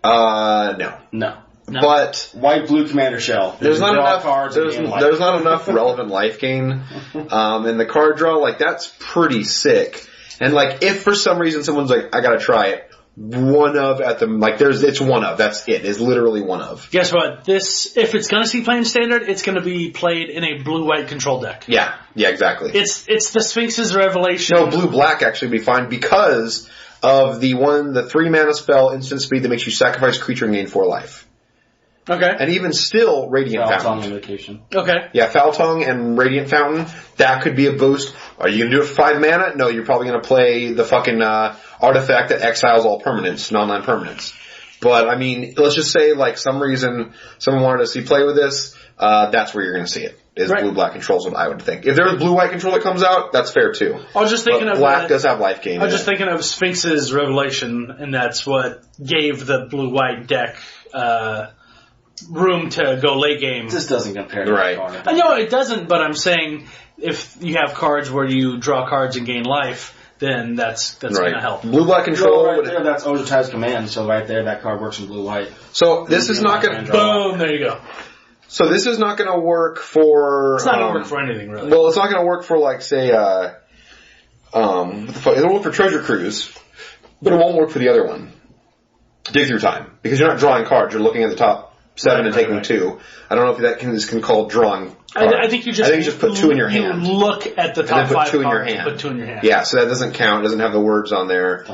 No. But white-blue commander shell. There's not enough cards. There's not enough relevant life gain in the card draw. That's pretty sick. And if for some reason someone's like, I gotta try it, it's one of. That's it. It's literally one of. Guess what? If it's gonna see play in Standard, it's gonna be played in a blue-white control deck. Yeah, exactly. It's the Sphinx's Revelation. No, blue-black actually would be fine because of the 3-mana spell, instant speed, that makes you sacrifice a creature and gain 4 life. Okay. And even still, Radiant Fountain. Okay. Yeah, Foul Tongue and Radiant Fountain, that could be a boost. Are you going to do it for 5 mana? No, you're probably going to play the fucking artifact that exiles all permanents, non-land permanents. But, let's just say, some reason someone wanted to see play with this, that's where you're going to see it. Is right. Blue-black control is what I would think. If there's blue-white control that comes out, that's fair too. I was just thinking but black does have life gain. I was just thinking of Sphinx's Revelation, and that's what gave the blue-white deck room to go late game. This doesn't compare to right. card. I know it doesn't, but I'm saying if you have cards where you draw cards and gain life, then that's right. going to help. Blue-black control. Right there, that's Ojutai's command, so right there, that card works in blue-white. So this is not going to... Boom, there you go. So this is not going to work for... It's not going to work for anything, really. Well, it's not going to work for, say, what the fuck? It'll work for Treasure Cruise, but it won't work for the other one. Dig Through Time. Because you're not drawing cards, you're looking at the top 7 and taking 2. I don't know if that can call drawing cards. I think you just put 2 in your hand. You look at the top 5 cards in your hand. Put 2 in your hand. Yeah, so that doesn't count. It doesn't have the words on there.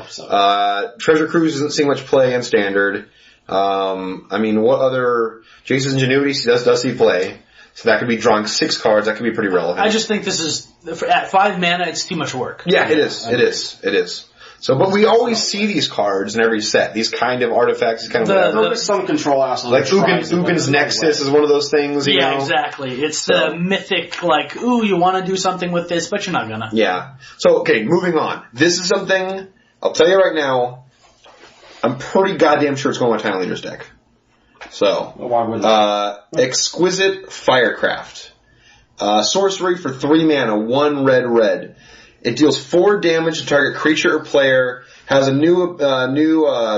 Treasure Cruise doesn't see much play in Standard. What other... Jace's Ingenuity does see play. So that could be drawing 6 cards. That could be pretty relevant. I just think this is... At 5 mana, it's too much work. Yeah, it is. It is. So, but we always see these cards in every set. These kind of artifacts, these kind of whatever. There's some control absolutely. Like Ugin's Nexus is one of those things, you know? Exactly. It's the mythic, you want to do something with this, but you're not gonna. Yeah. So, okay, moving on. This is something, I'll tell you right now, I'm pretty goddamn sure it's going on my Time Leaders deck. So, why wouldn't Exquisite Firecraft. Sorcery for 3 mana, 1 red. It deals 4 damage to target creature or player. Has a new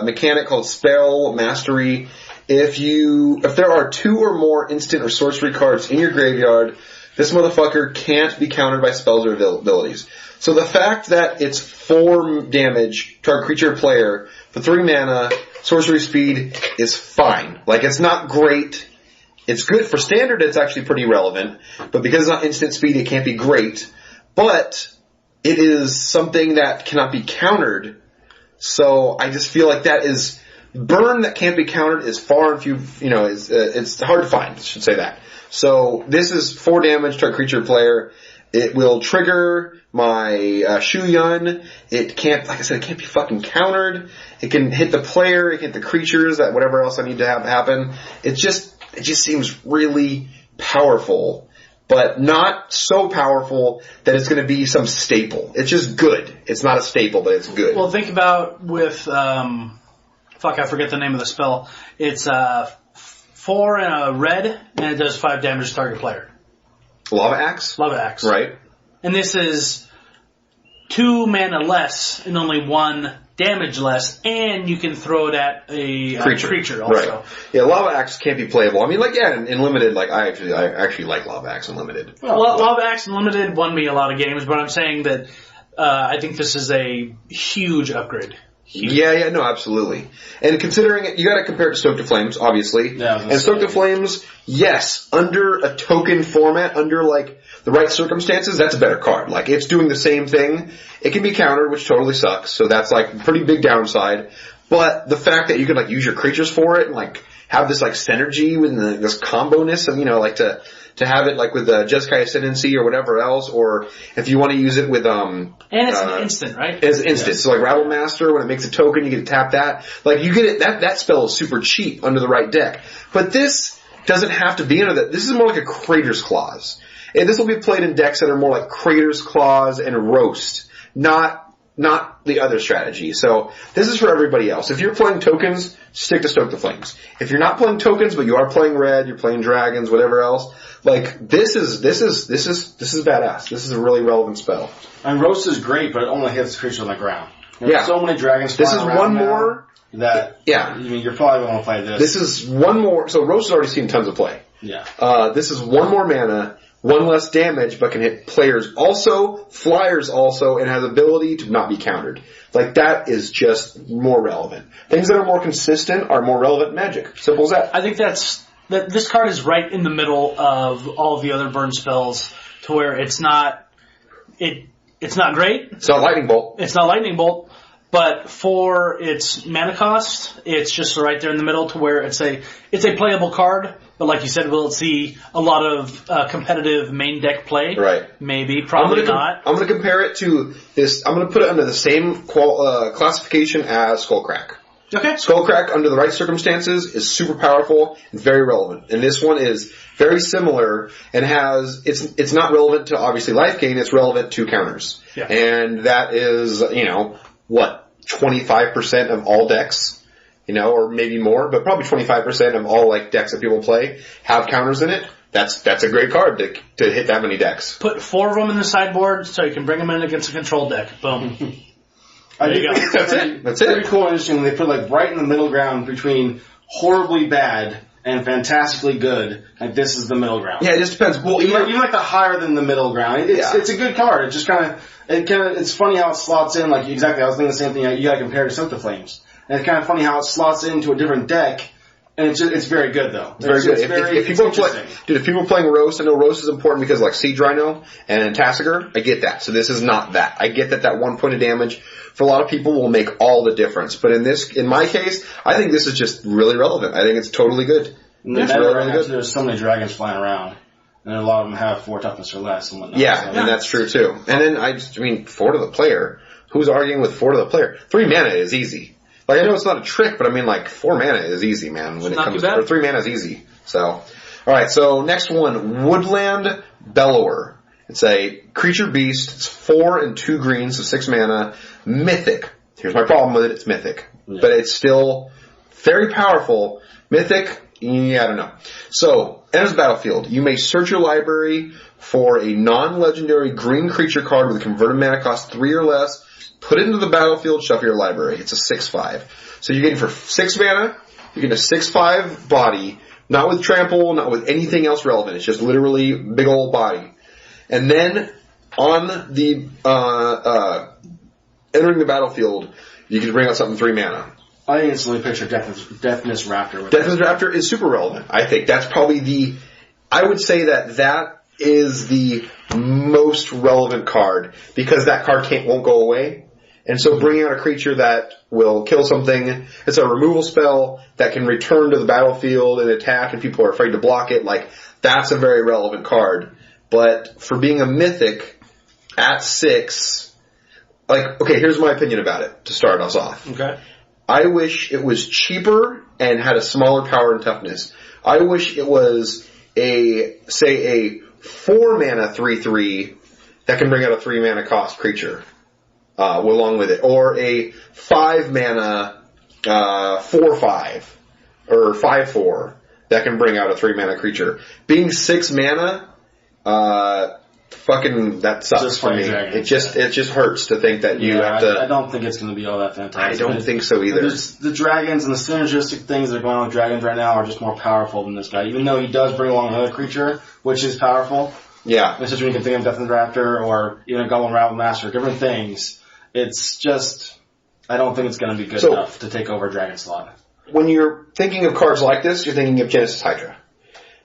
mechanic called Spell Mastery. If there are 2 or more instant or sorcery cards in your graveyard, this motherfucker can't be countered by spells or abilities. So the fact that it's 4 damage target creature or player for 3 mana, sorcery speed is fine. It's not great. It's good for Standard. It's actually pretty relevant, but because it's not instant speed, it can't be great. But it is something that cannot be countered, so I just feel like that is... Burn that can't be countered is far and few, it's hard to find, I should say that. So, this is 4 damage to a creature player. It will trigger my Shu Yun. It can't, like I said, it can't be fucking countered. It can hit the player, it can hit the creatures, whatever else I need to have happen. It just seems really powerful. But not so powerful that it's going to be some staple. It's just good. It's not a staple, but it's good. Well, think about with, I forget the name of the spell. It's 4 and a red, and it does 5 damage to target player. Lava Axe? Lava Axe. Right. And this is 2 mana less and only 1 damage less, and you can throw it at a creature also. Right. Yeah, Lava Axe can't be playable. I mean, like, yeah, in Limited, like, I actually like Lava Axe in Limited. Well, Lava Axe in Limited won me a lot of games, but I'm saying that I think this is a huge upgrade. Huge. Yeah, no, absolutely. And considering it, you gotta compare it to Stoke to Flames, obviously. Yeah, and Stoke to Flames, yes, under a token format, under, like, the right circumstances, that's a better card. Like, it's doing the same thing. It can be countered, which totally sucks, so that's, like, a pretty big downside. But the fact that you can, like, use your creatures for it and, like, have this, like, synergy with this combo-ness of, you know, like, to have it, like, with Jeskai Ascendancy or whatever else, or if you want to use it with, and it's an instant, right? It's instant. Yes. So, like, Rabble Master, when it makes a token, you get to tap that. Like, you get it, that spell is super cheap under the right deck. But this doesn't have to be under that. This is more like a Crater's Claws. And this will be played in decks that are more like Crater's Claws and Roast, not the other strategy. So this is for everybody else. If you're playing tokens, stick to Stoke the Flames. If you're not playing tokens, but you are playing red, you're playing dragons, whatever else, like this is badass. This is a really relevant spell. And Roast is great, but it only hits creatures on the ground. There's so many dragons. This is one more that I mean, you're probably going to play this. This is one more. So Roast has already seen tons of play. Yeah. This is one more mana. One less damage, but can hit players also, flyers also, and has ability to not be countered. Like, that is just more relevant. Things that are more consistent are more relevant in Magic. Simple as that. I think that this card is right in the middle of all of the other burn spells, to where it's not great. It's not Lightning Bolt. It's not Lightning Bolt, but for its mana cost, it's just right there in the middle, to where it's a playable card. But like you said, will it see a lot of competitive main deck play? Right. Maybe. Probably not. I'm going to compare it to this. I'm going to put it under the same classification as Skullcrack. Okay. Skullcrack, under the right circumstances, is super powerful and very relevant. And this one is very similar and it's not relevant to, obviously, life gain. It's relevant to counters. Yeah. And that is, 25% of all decks. Or maybe more, but probably 25% of all like decks that people play have counters in it. That's a great card to hit that many decks. Put 4 of them in the sideboard so you can bring them in against a control deck. Boom. There you go. That's it. Very cool and interesting. They put like right in the middle ground between horribly bad and fantastically good. Like, this is the middle ground. Yeah, it just depends. Well, even like the higher than the middle ground. It's a good card. It just it's funny how it slots in. Like, exactly, I was thinking the same thing. You gotta compare it to Stoke the Flames. And it's kind of funny how it slots into a different deck, and it's very good though. It's very good. If people are playing Roast, I know Roast is important because like Siege Rhino and Tassiger, I get that. So this is not that. I get that 1 point of damage for a lot of people will make all the difference. But in my case, I think this is just really relevant. I think it's totally good. It's really good. There's so many dragons flying around. And a lot of them have 4 toughness or less and whatnot. Yeah, and that's true too. And then 4 to the player. Who's arguing with 4 to the player? 3 mana is easy. Like, I know it's not a trick, but I mean, like, 4 mana is easy, man. When it comes to 3 mana is easy. So, alright, so next one, Woodland Bellower. It's a creature beast. It's 4 and 2 greens, so 6 mana. Mythic. Here's my problem with it. It's mythic. Yeah. But it's still very powerful. Mythic, I don't know. So, enters the battlefield. You may search your library for a non-legendary green creature card with a converted mana cost 3 or less. Put it into the battlefield, shuffle your library. It's a 6/5. So you're getting for 6 mana, you're getting a 6/5 body, not with trample, not with anything else relevant. It's just literally big old body. And then on the entering the battlefield, you can bring out something 3 mana. I instantly picture Deathness Raptor. Deathness Raptor is super relevant. I think that's probably I would say that is the most relevant card because that card won't go away. And so bringing out a creature that will kill something, it's a removal spell that can return to the battlefield and attack and people are afraid to block it, like, that's a very relevant card. But for being a mythic at 6, like, okay, here's my opinion about it to start us off. Okay. I wish it was cheaper and had a smaller power and toughness. I wish it was a 4 mana 3/3 that can bring out a 3 mana cost creature. Along with it, or a 5 mana 4/5 or 5/4 that can bring out a 3 mana creature. Being 6 mana, that sucks Just for play me. dragons, It just hurts to think that you have to. I don't think it's going to be all that fantastic. I don't think so either. The dragons and the synergistic things that are going on with dragons right now are just more powerful than this guy. Even though he does bring along another creature, which is powerful. Yeah. Especially when you can think of Death and Raptor or even a Goblin Rabble Master, different things. It's just, I don't think it's going to be good enough to take over a dragon slot. When you're thinking of cards like this, you're thinking of Genesis Hydra.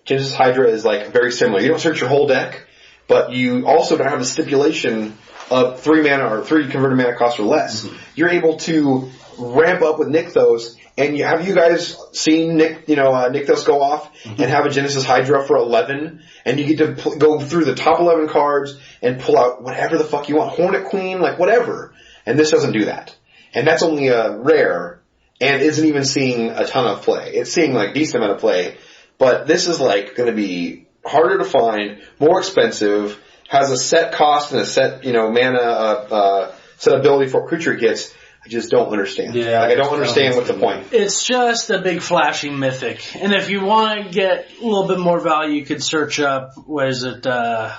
Genesis Hydra is like very similar. You don't search your whole deck, but you also don't have the stipulation of 3 mana or 3 converted mana cost or less. Mm-hmm. You're able to ramp up with Nykthos, and have you guys seen Nykthos go off and have a Genesis Hydra for 11, and you get to go through the top 11 cards and pull out whatever the fuck you want, Hornet Queen, like whatever. And this doesn't do that. And that's only a rare, and isn't even seeing a ton of play. It's seeing like decent amount of play, but this is like going to be harder to find, more expensive, has a set cost and a set, mana, set ability for creature kits. I just don't understand. Yeah, I don't understand what's the point. It's just a big flashing mythic. And if you want to get a little bit more value, you could search up, the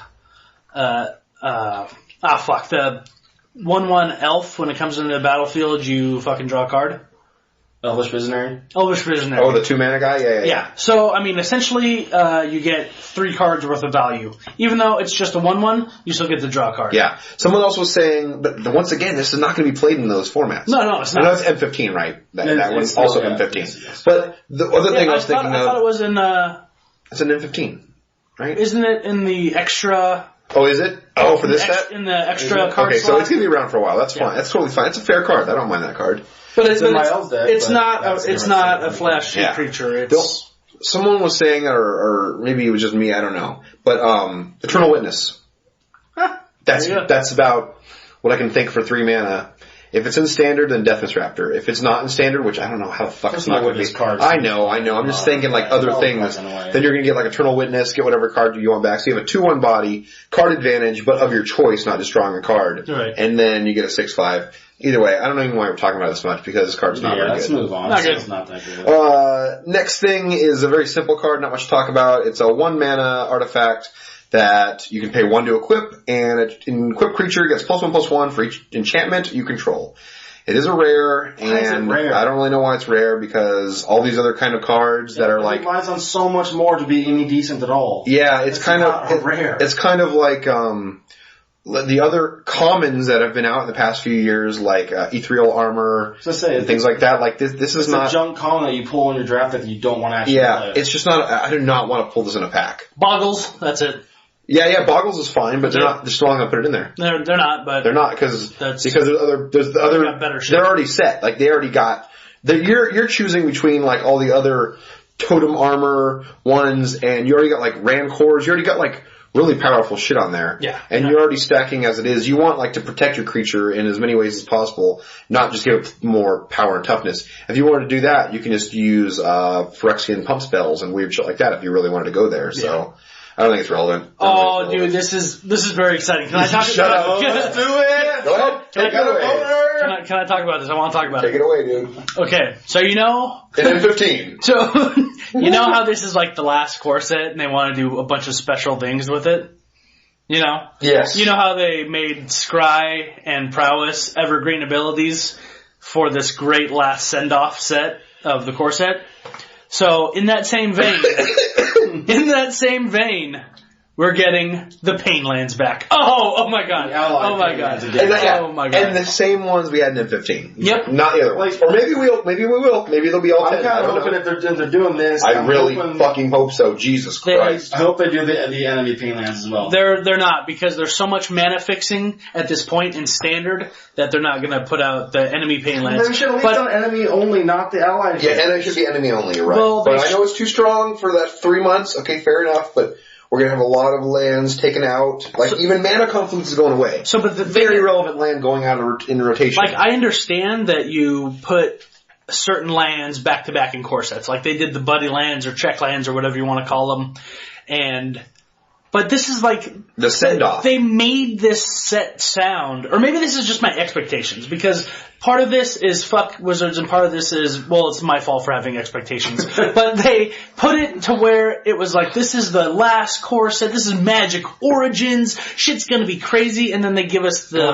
1/1 elf. When it comes into the battlefield, you fucking draw a card. Elvish Visionary? Elvish Visionary. Oh, the 2 mana guy? Yeah. So, I mean, essentially, you get 3 cards worth of value. Even though it's just a 1/1, you still get to draw a card. Yeah. Someone else was saying, but once again, this is not going to be played in those formats. No, it's not. I know it's M15, right? That one's also M15. Yes. But the other thing I was thinking of... I thought it was in... It's an M15, right? Isn't it in the extra... Oh, is it? Oh, for this set? In the extra card Okay, slot? so it's going to be around for a while. That's fine. That's totally fine. It's a fair card. I don't mind that card. But it's not a flashy creature. Someone was saying, or maybe it was just me, I don't know. But Eternal Witness. That's about what I can think for 3 mana. If it's in standard, then Deathless Raptor. If it's not in standard, which I don't know how the fuck it's not going to be. I know. I'm just thinking like other things. Then you're going to get like Eternal Witness, get whatever card you want back. So you have a 2/1 body, card advantage, but of your choice, not just drawing a card. Right. And then you get a 6/5. Either way, I don't even know why we're talking about this much because this card's not very good. Let's move on. It's not that good. Next thing is a very simple card, not much to talk about. It's a 1 mana artifact that you can pay 1 to equip, and an equipped creature gets +1/+1 for each enchantment you control. It is a rare, and I don't really know why it's rare because all these other kind of cards that are like... It relies on so much more to be any decent at all. Yeah, it's kind of rare. It's kind of like the other commons that have been out in the past few years, like Ethereal Armor and things like that. Like this is not a junk common that you pull in your draft that you don't want to actually play. It's just not. I do not want to pull this in a pack. Boggles, that's it. Yeah, Boggles is fine, but they're still not going to put it in there. They're not, but they're not because there's the other better shit. They're already set. Like they already got. You're choosing between like all the other Totem Armor ones, and you already got like Rancors. You already got like really powerful shit on there. Yeah. And you're already stacking as it is. You want like to protect your creature in as many ways as possible, not just give it more power and toughness. If you wanted to do that, you can just use Phyrexian pump spells and weird shit like that if you really wanted to go there. So I don't think it's relevant. Oh, dude, this is very exciting. Can I talk Shut up. Let's do it. Go ahead. Take it away. Can I talk about this? I want to talk about it. Take it away, dude. Okay, so And then 15. So, you know how this is like the last core set and they want to do a bunch of special things with it? You know? Yes. You know how they made Scry and Prowess evergreen abilities for this great last send-off set of the core set? So, in that same vein, we're getting the Painlands back. Oh my god. Oh my god. Oh my god. And the same ones we had in M15. Yep. Not the other ones. Or maybe we will. Maybe they'll be all 10. I'm kind of hoping if they're doing this. I really fucking hope so. Jesus Christ. I hope they do the enemy Painlands as well. They're not, because there's so much mana fixing at this point in standard that they're not going to put out the enemy Painlands. They should at least done enemy only, not the allies. Yeah, and it should be enemy only, you're right. Well, but I know it's too strong for that 3 months. Okay, fair enough, but we're going to have a lot of lands taken out. Like, even Mana Confluence is going away. So, but the very relevant land going out in rotation. Like, I understand that you put certain lands back to back in core sets. Like, they did the Buddy lands or Check lands or whatever you want to call them. And But this is like the send-off. They made this set sound, or maybe this is just my expectations, because part of this is fuck Wizards and part of this is, well, it's my fault for having expectations. But they put it to where it was like, this is the last core set, this is Magic Origins, shit's gonna be crazy, and then they give us the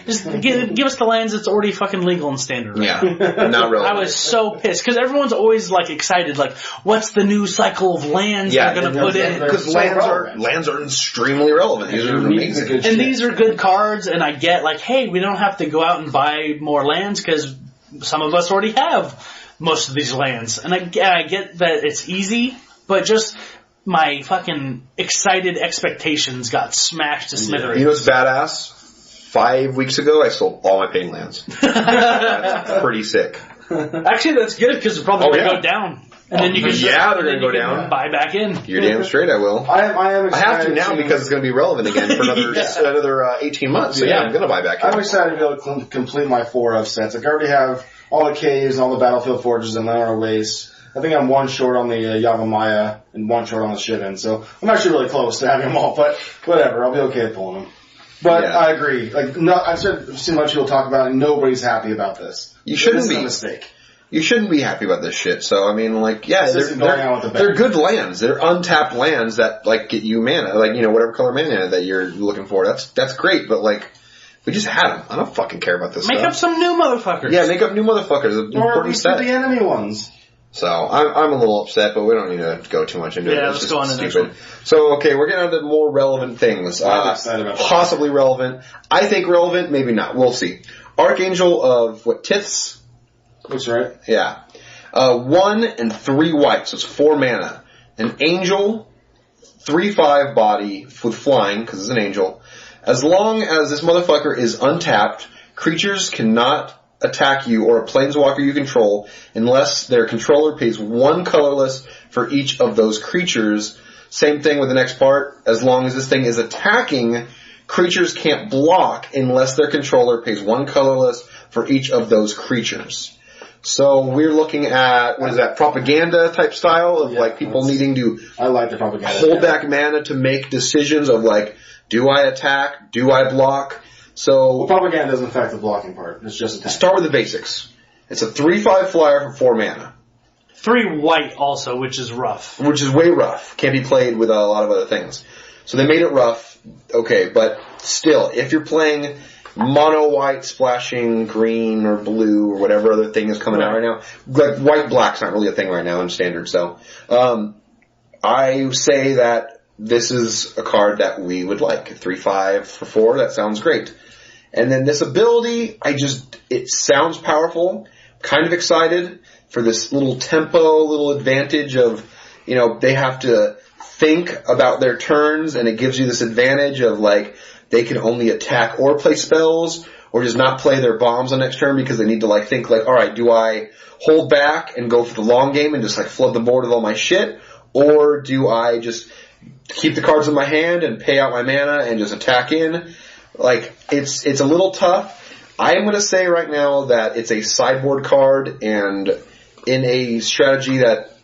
just give us the lands that's already fucking legal and standard. Right? Yeah, not really. I was so pissed, because everyone's always like excited, like, what's the new cycle of lands they're gonna put in? Because lands are extremely relevant. These are amazing. And these are good cards, and I get like, hey, we don't have to go out and buy more lands because some of us already have most of these lands. And I get that it's easy, but just my fucking excited expectations got smashed to smithereens. You know what's badass? 5 weeks ago, I sold all my pain lands. That's pretty sick. Actually, that's good because they're probably going to go down. And then you can they're going to go down. Buy back in. You're damn straight I will. I am excited. I have to now because it's going to be relevant again for another 18 months. So I'm going to buy back in. I'm excited to be able to complete my 4 of sets. Like, I already have all the caves, all the battlefield forges, and Lanor Waste. I think I'm 1 short on the Yavimaya and 1 short on the Shivan. So I'm actually really close to having them all. But whatever, I'll be okay with pulling them. But I agree. Like, I've seen much people talk about it, and nobody's happy about this. You shouldn't be. This is a mistake. You shouldn't be happy about this shit. So, I mean, like, yeah, they're good lands. They're untapped lands that, like, get you mana. Like, you know, whatever color mana that you're looking for. That's great, but, like, we just had them. I don't fucking care about this stuff. Make up some new motherfuckers. Yeah, make up new motherfuckers. Or we set the enemy ones. So, I'm a little upset, but we don't need to go too much into it. Yeah, let's go on to the next one. So, okay, we're getting on to more relevant things. I'm excited about that. Possibly relevant. I think relevant, maybe not. We'll see. Archangel of, Tiths? That's right. Yeah. 1 and 3 white, so it's 4 mana. An angel, 3/5 body with flying, because it's an angel. As long as this motherfucker is untapped, creatures cannot attack you or a planeswalker you control unless their controller pays 1 colorless for each of those creatures. Same thing with the next part. As long as this thing is attacking, creatures can't block unless their controller pays 1 colorless for each of those creatures. So we're looking at, propaganda type style of like people needing to I like the propaganda. Hold back mana to make decisions of like, do I attack? Do I block? So propaganda doesn't affect the blocking part. It's just attack. Start with the basics. It's a 3/5 flyer for 4 mana. 3 white also, which is rough. Which is way rough. Can't be played with a lot of other things. So they made it rough. Okay, but still, if you're playing mono white splashing green or blue or whatever other thing is coming out right now. Like white black's not really a thing right now in standard. So I say that this is a card that we would like. 3/5 for 4, that sounds great. And then this ability, it sounds powerful. Kind of excited for this little tempo, little advantage of, they have to think about their turns and it gives you this advantage of like, they can only attack or play spells, or just not play their bombs on next turn because they need to like think like, all right, do I hold back and go for the long game and just like flood the board with all my shit, or do I just keep the cards in my hand and pay out my mana and just attack in? Like it's a little tough. I am going to say right now that it's a sideboard card and in a strategy that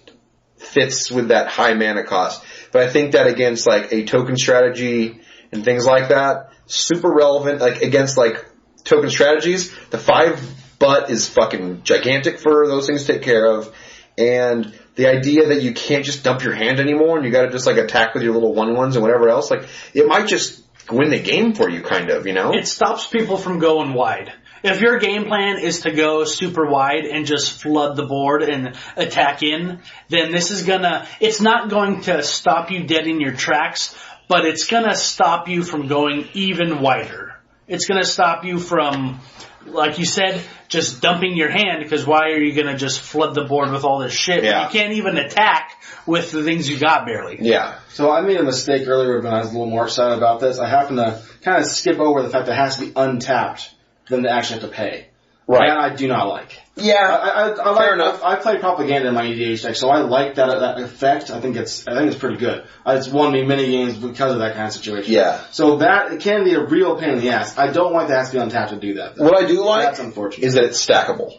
fits with that high mana cost. But I think that against like a token strategy and things like that, super relevant, like against like token strategies. The 5 butt is fucking gigantic for those things to take care of. And the idea that you can't just dump your hand anymore and you gotta just like attack with your little 1/1s and whatever else, like it might just win the game for you kind of, It stops people from going wide. If your game plan is to go super wide and just flood the board and attack in, then it's not going to stop you dead in your tracks, but it's going to stop you from going even wider. It's going to stop you from, like you said, just dumping your hand, because why are you going to just flood the board with all this shit when you can't even attack with the things you got barely? Yeah. So I made a mistake earlier when I was a little more excited about this. I happened to kind of skip over the fact that it has to be untapped than to actually have to pay. Right. That I do not like. Yeah. Fair enough. I play propaganda in my EDH deck, so I like that effect. I think it's pretty good. It's won me many games because of that kind of situation. Yeah. So it can be a real pain in the ass. I don't like that it has to be untapped to do that, though. What I do like That's unfortunate. is that it's stackable.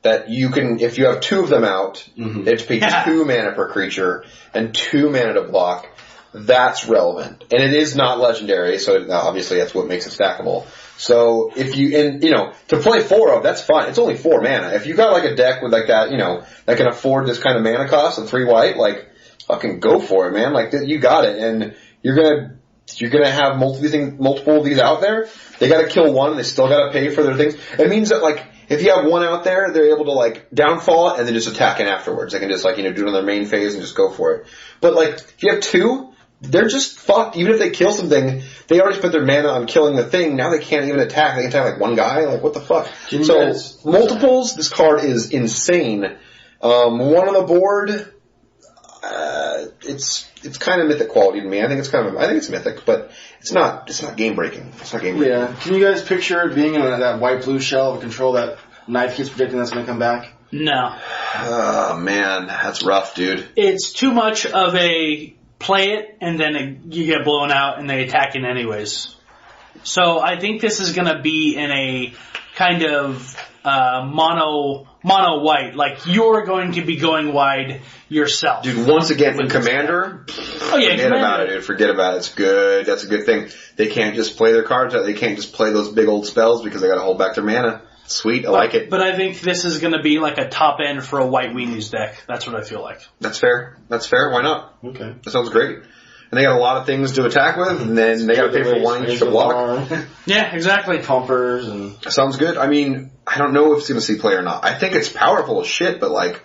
That you can, if you have 2 of them out, they have to pay 2 mana per creature and 2 mana to block. that's relevant. And it is not legendary, so obviously that's what makes it stackable. So if to play 4 of, that's fine. It's only 4 mana. If you got like a deck with like that, that can afford this kind of mana cost of 3 white, like, fucking go for it, man. Like, you got it. And you're gonna have multiple of these out there. They gotta kill one, they still gotta pay for their things. It means that, like, if you have one out there, they're able to, like, downfall it and then just attack it afterwards. They can just, like, do it on their main phase and just go for it. But, like, if you have 2, they're just fucked. Even if they kill something, they already spent their mana on killing the thing. Now they can't even attack. They can attack, like, one guy. Like, what the fuck? Multiples, this card is insane. One on the board, it's kind of mythic quality to me. I think it's mythic, but it's not game breaking. It's not game breaking. Yeah. Can you guys picture it being in that white blue shell of control that Knife keeps predicting that's going to come back? No. Oh man, that's rough, dude. It's too much of a play it and then you get blown out and they attack it anyways. So I think this is going to be in a kind of mono white. Like, you're going to be going wide yourself. Dude, once again, in Commander, forget about it, dude. Forget about it. It's good. That's a good thing. They can't just play their cards out. They can't just play those big old spells because they got to hold back their mana. Sweet. I like it. But I think this is going to be like a top end for a white weenies deck. That's what I feel like. That's fair. Why not? Okay. That sounds great. And they got a lot of things to attack with, and then they got to pay for one each to block. Yeah, exactly. Pumpers and... Sounds good. I mean, I don't know if it's going to see play or not. I think it's powerful as shit, but, like,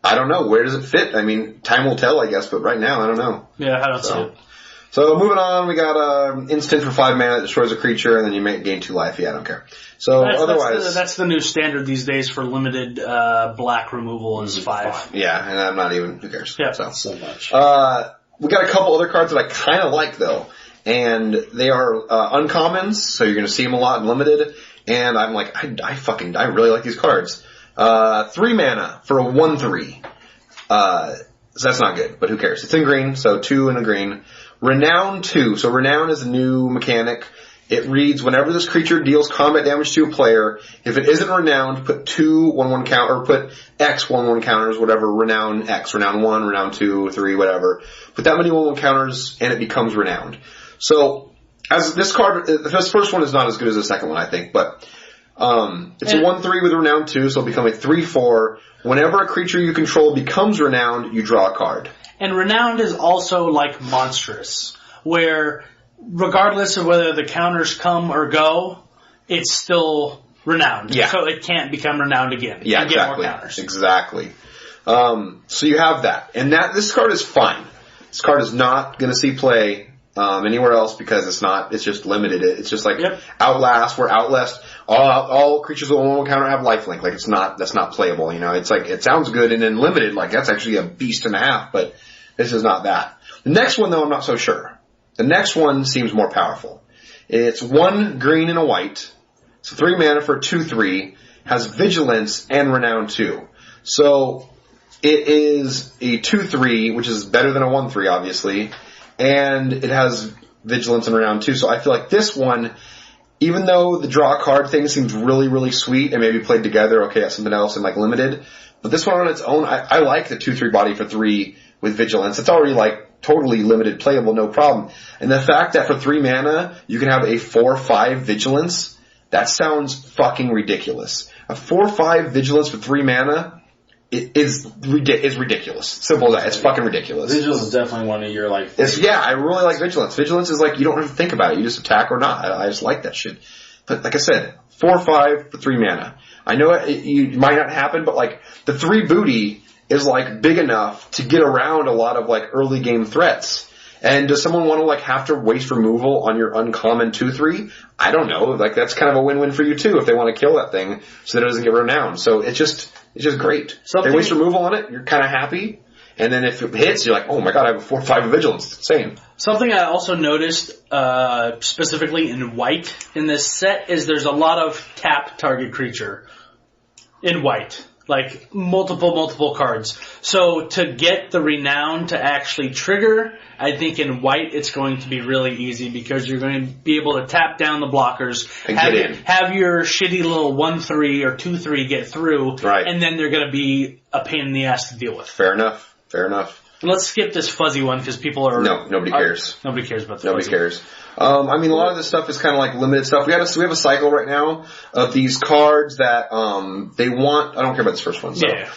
I don't know. Where does it fit? I mean, time will tell, I guess, but right now, I don't know. Yeah, I don't see it. So, moving on, we got instant for 5 mana that destroys a creature, and then you gain 2 life. Yeah, I don't care. So, otherwise... That's the new standard these days for limited black removal is 5. Yeah, and I'm not even... Who cares? Yeah. So much. We got a couple other cards that I kind of like, though. And they are uncommons, so you're going to see them a lot in limited. And I'm like, I really like these cards. 3 mana for a 1/3. So that's not good, but who cares? It's in green, so 2 in a green. Renown 2. So Renown is a new mechanic. It reads, whenever this creature deals combat damage to a player, if it isn't renowned, put 2 1/1 counter, or put X 1/1 counters, whatever, renown X, renown 1, renown 2, 3, whatever. Put that many 1/1 counters, and it becomes renowned. So, as this card, this first one is not as good as the second one, I think, but, it's a 1/3 with renown 2, so it'll become a 3/4. Whenever a creature you control becomes renowned, you draw a card. And renowned is also like monstrous, where regardless of whether the counters come or go, it's still renowned. Yeah. So it can't become renowned again. Yeah, exactly. Get more counters. Exactly. So you have that. And this card is fine. This card is not going to see play anywhere else because it's just limited. It's just like Outlast, where Outlast, all creatures with 1/1 counter have lifelink. Like, that's not playable, It's like, it sounds good, and then limited, like, that's actually a beast and a half, but this is not that. The next one, though, I'm not so sure. The next one seems more powerful. It's 1 green and a white. So 3 mana for 2/3. Has Vigilance and Renown 2. So it is a 2/3, which is better than a 1/3, obviously. And it has Vigilance and Renown 2. So I feel like this one, even though the draw card thing seems really, really sweet and maybe played together, okay, that's something else and like limited. But this one on its own, I like the 2/3 body for 3 with Vigilance. It's already like totally limited playable, no problem. And the fact that for 3 mana, you can have a 4/5 Vigilance, that sounds fucking ridiculous. A 4/5 Vigilance for 3 mana is ridiculous. Simple as that. It's fucking ridiculous. Vigilance is definitely one of your, like... I really like Vigilance. Vigilance is like, you don't have to think about it. You just attack or not. I just like that shit. But like I said, 4/5 for 3 mana. I know it might not happen, but like, the 3 booty is like big enough to get around a lot of like early game threats. And does someone want to like have to waste removal on your uncommon 2/3? I don't know. Like, that's kind of a win-win for you too if they want to kill that thing so that it doesn't get renowned. So it's just great. They waste removal on it, you're kind of happy. And then if it hits, you're like, oh my god, I have a 4/5 Vigilance. It's insane. Something I also noticed, specifically in white in this set, is there's a lot of tap target creature in white. Like, multiple cards. So, to get the Renown to actually trigger, I think in white it's going to be really easy because you're going to be able to tap down the blockers, have your shitty little 1/3 or 2/3 get through, right. And then they're going to be a pain in the ass to deal with. Fair enough. And let's skip this fuzzy one because people are... No, nobody cares. Nobody cares about the Nobody fuzzy cares. I mean, a lot of this stuff is kind of like limited stuff. We have a cycle right now of these cards that they want... I don't care about this first one. So. Yeah.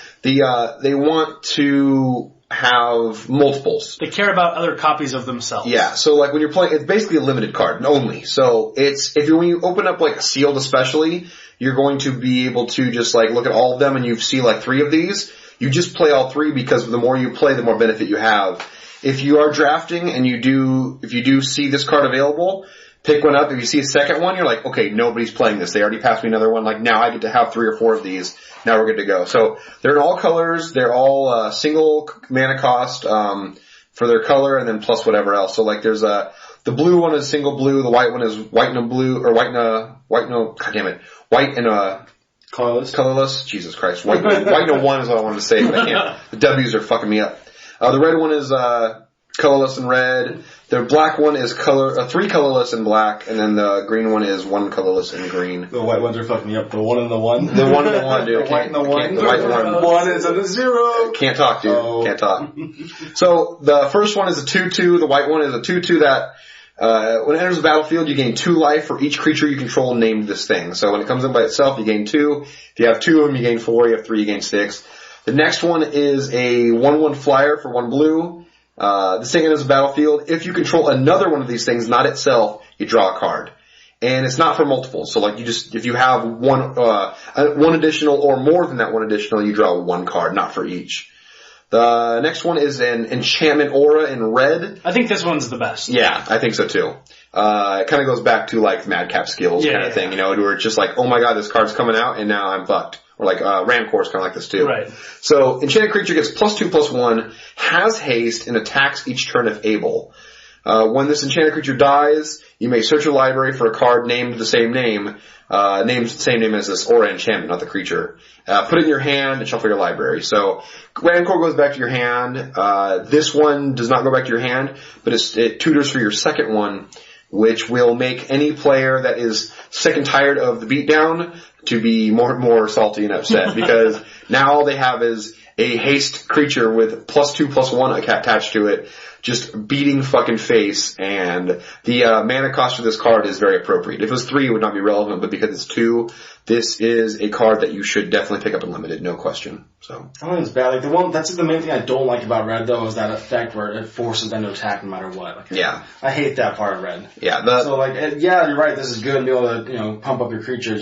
They want to have multiples. They care about other copies of themselves. Yeah, so like when you're playing, it's basically a limited card only. So when you open up like a sealed especially, you're going to be able to just like look at all of them and you see like 3 of these. You just play all 3 because the more you play, the more benefit you have. If you are drafting and if you do see this card available, pick one up. If you see a second one, you're like, okay, nobody's playing this. They already passed me another one. Like now I get to have 3 or 4 of these. Now we're good to go. So they're in all colors. They're all single mana cost for their color and then plus whatever else. So like there's the blue one is single blue. The white one is white and a blue or white and a colorless. Jesus Christ. White and a 1 is what I wanted to say, but I can't. The W's are fucking me up. The red one is colorless and red. The black one is 3 colorless and black, and then the green one is 1 colorless and green. The white ones are fucking me up. The 1 and the 1. The 1 and the 1, dude. The white and the 1. The white and the 1. 1 is a 0. Can't talk, dude. Oh. Can't talk. So the first one is a 2/2. The white one is a 2/2 that when it enters the battlefield, you gain 2 life for each creature you control named this thing. So when it comes in by itself, you gain 2. If you have 2 of them, you gain 4. You have 3, you gain 6. The next one is a 1/1 flyer for 1 blue. This thing enters the battlefield. If you control another one of these things, not itself, you draw a card. And it's not for multiples. So like if you have one additional or more than that 1 additional, you draw 1 card, not for each. The next one is an enchantment aura in red. I think this one's the best. Yeah, I think so too. It kind of goes back to like Madcap skills kind of thing, you know, where it's just like, oh my god, this card's coming out and now I'm fucked. Or like Rancor's kind of like this too. Right. So enchanted creature gets +2/+1, has haste, and attacks each turn if able. When this enchanted creature dies, you may search your library for a card named the same name, as this aura enchantment, not the creature. Put it in your hand and shuffle your library. So Rancor goes back to your hand. This one does not go back to your hand, but it tutors for your second one, which will make any player that is sick and tired of the beatdown to be more and more salty and upset because now all they have is a haste creature with +2/+1 attached to it, just beating fucking face, and the mana cost for this card is very appropriate. If it was 3, it would not be relevant, but because it's 2, this is a card that you should definitely pick up in limited, no question. So I don't think it's bad. Like that's the main thing I don't like about red though, is that effect where it forces them to attack no matter what. Like, yeah, I hate that part of red. Yeah, so like you're right. This is good to be able to pump up your creature.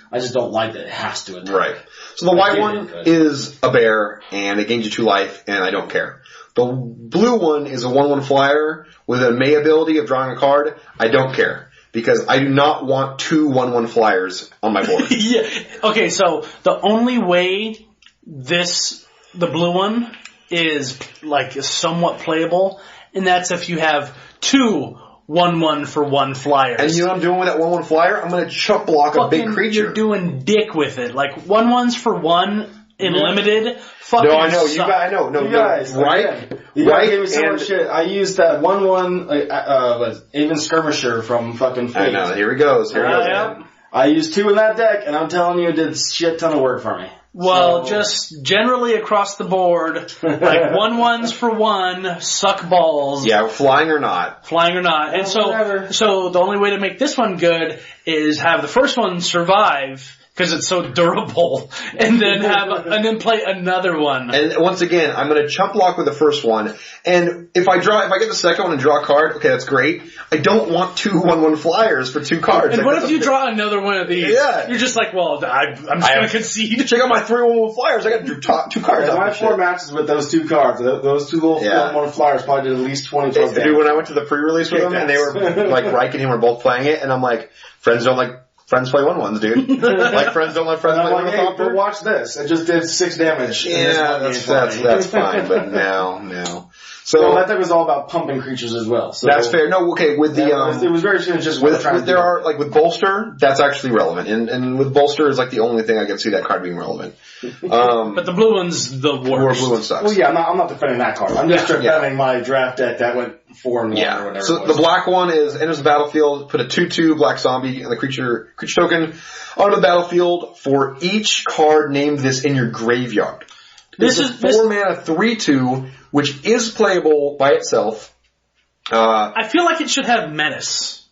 I just don't like that it has to attack. Right. So the white one is a bear, and it gains you 2 life, and I don't care. The blue one is a 1/1 flyer with a May ability of drawing a card. I don't care, because I do not want 2 1/1 flyers on my board. Yeah. Okay, so the only way the blue one is like somewhat playable, and that's if you have 2 1/1 for 1 flyers. And you know what I'm doing with that 1/1 flyer? I'm going to chump block a big creature. You're doing dick with it. Like 1/1s for 1 in limited. Fucking no, I know. suck. You guys, right? You guys gave me so much shit. I used that 1/1 Aven Skirmisher from fucking Fate. I know. Here he goes. I used 2 in that deck, and I'm telling you, it did shit ton of work for me. Well, just generally across the board, like 1/1s for 1, suck balls. Yeah, flying or not. And so the only way to make this one good is have the first one survive, because it's so durable, and then play another one. And once again, I'm going to chump block with the first one, and if I get the second one and draw a card, okay, that's great. I don't want 2 1/1 flyers for 2 cards. And what if you draw another one of these? Yeah. You're just like, well, I'm just going to concede. Check out my 3 1/1 flyers. I got to draw 2 cards. My 4 matches with those 2 cards. Those 2 little 1/1 flyers probably did at least 20 plus damage. Dude, when I went to the pre-release with them, and they were like Ryke and him were both playing it, and I'm like, friends play 1/1s, dude. Like friends don't let friends play 1/1. But watch this. It just did 6 damage. Yeah, that's fine. But no. So that deck was all about pumping creatures as well. So that's fair. No, okay. With the it was very synergistic. With bolster, that's actually relevant, and with bolster is like the only thing I can see that card being relevant. But the blue one's the worst. Blue one sucks. Well, yeah, I'm not defending that card. I'm just defending my draft deck that went 4-1 or whatever. So the black one enters the battlefield, put a 2/2 black zombie and the creature token onto the battlefield for each card named this in your graveyard. This is 4 mana 3/2 which is playable by itself. I feel like it should have menace.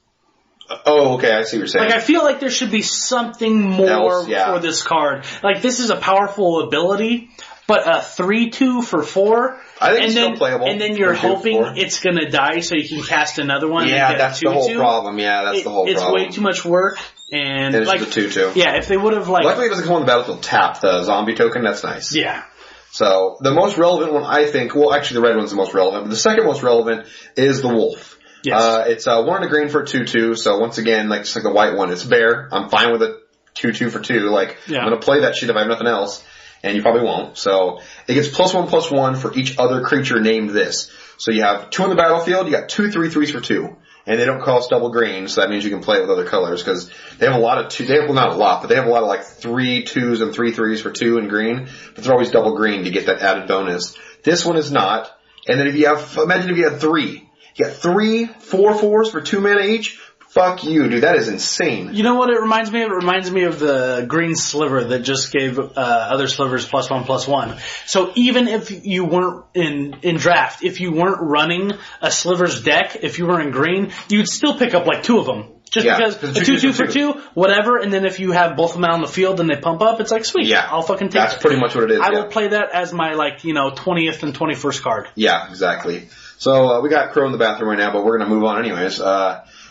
Oh, okay, I see what you're saying. Like, I feel like there should be something more for this card. Like, this is a powerful ability, but a 3/2 for 4. I think it's still playable. And then you're hoping it's going to die so you can cast another one. Yeah, and get that's the whole problem. Yeah, that's the whole problem. It's way too much work. And it's like the 2/2. Yeah, if they would have like. Luckily, it doesn't come on the battlefield tapped. The zombie token, that's nice. Yeah. So the most relevant one, I think. Well, actually, the red one's the most relevant. But the second most relevant is the wolf. Yes. It's 1 and a green for a 2/2. So once again, like just like the white one, it's bear. I'm fine with a 2/2 for 2. Like I'm gonna play that shit if I have nothing else, and you probably won't. So it gets +1/+1 for each other creature named this. So you have 2 on the battlefield. You got 2 3/3s for 2. And they don't cost double green, so that means you can play it with other colors, because they have a lot of well, not a lot, but they have a lot of like 3 2s and 3 3s for 2 in green, but they're always double green to get that added bonus. This one is not. And then imagine if you had 3. You got 3 4/4s for 2 mana each. Fuck you, dude. That is insane. You know what it reminds me of? It reminds me of the green sliver that just gave other slivers +1/+1. So even if you weren't in draft, if you weren't running a slivers deck, if you were in green, you'd still pick up like 2 of them. Just because a 2/2 for 2, whatever, and then if you have both of them out on the field and they pump up, it's like, sweet, I'll fucking take it. That's pretty much what it is. I will play that as my 20th and 21st card. Yeah, exactly. So we got Crow in the bathroom right now, but we're going to move on anyways.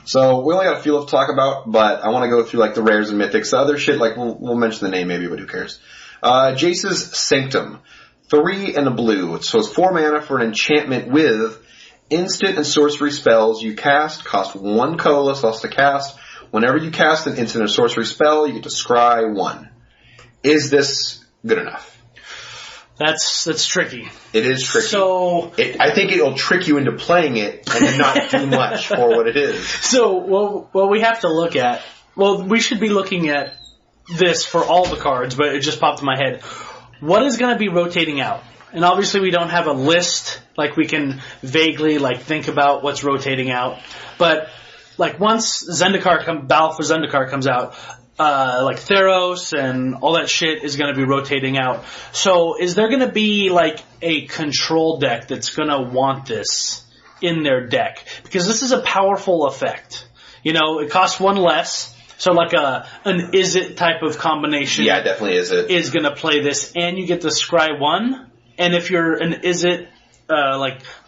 So we only got a few left to talk about, but I want to go through like the rares and mythics. The other shit, like we'll mention the name maybe, but who cares? Jace's Sanctum. 3 and a blue. So it's 4 mana for an enchantment with instant and sorcery spells you cast cost 1 colorless less to cast. Whenever you cast an instant or sorcery spell, you get to scry 1. Is this good enough? That's tricky. It is tricky. So I think it'll trick you into playing it and then not do much for what it is. So well, we have to look at. Well, we should be looking at this for all the cards, but it just popped in my head. What is going to be rotating out? And obviously, we don't have a list. Like we can vaguely think about what's rotating out, but once Battle for Zendikar comes out. Theros and all that shit is going to be rotating out. So is there going to be a control deck that's going to want this in their deck? Because this is a powerful effect. It costs 1 less. So an is it type of combination. Yeah, definitely is it. Is going to play this, and you get the scry 1. And if you're an is it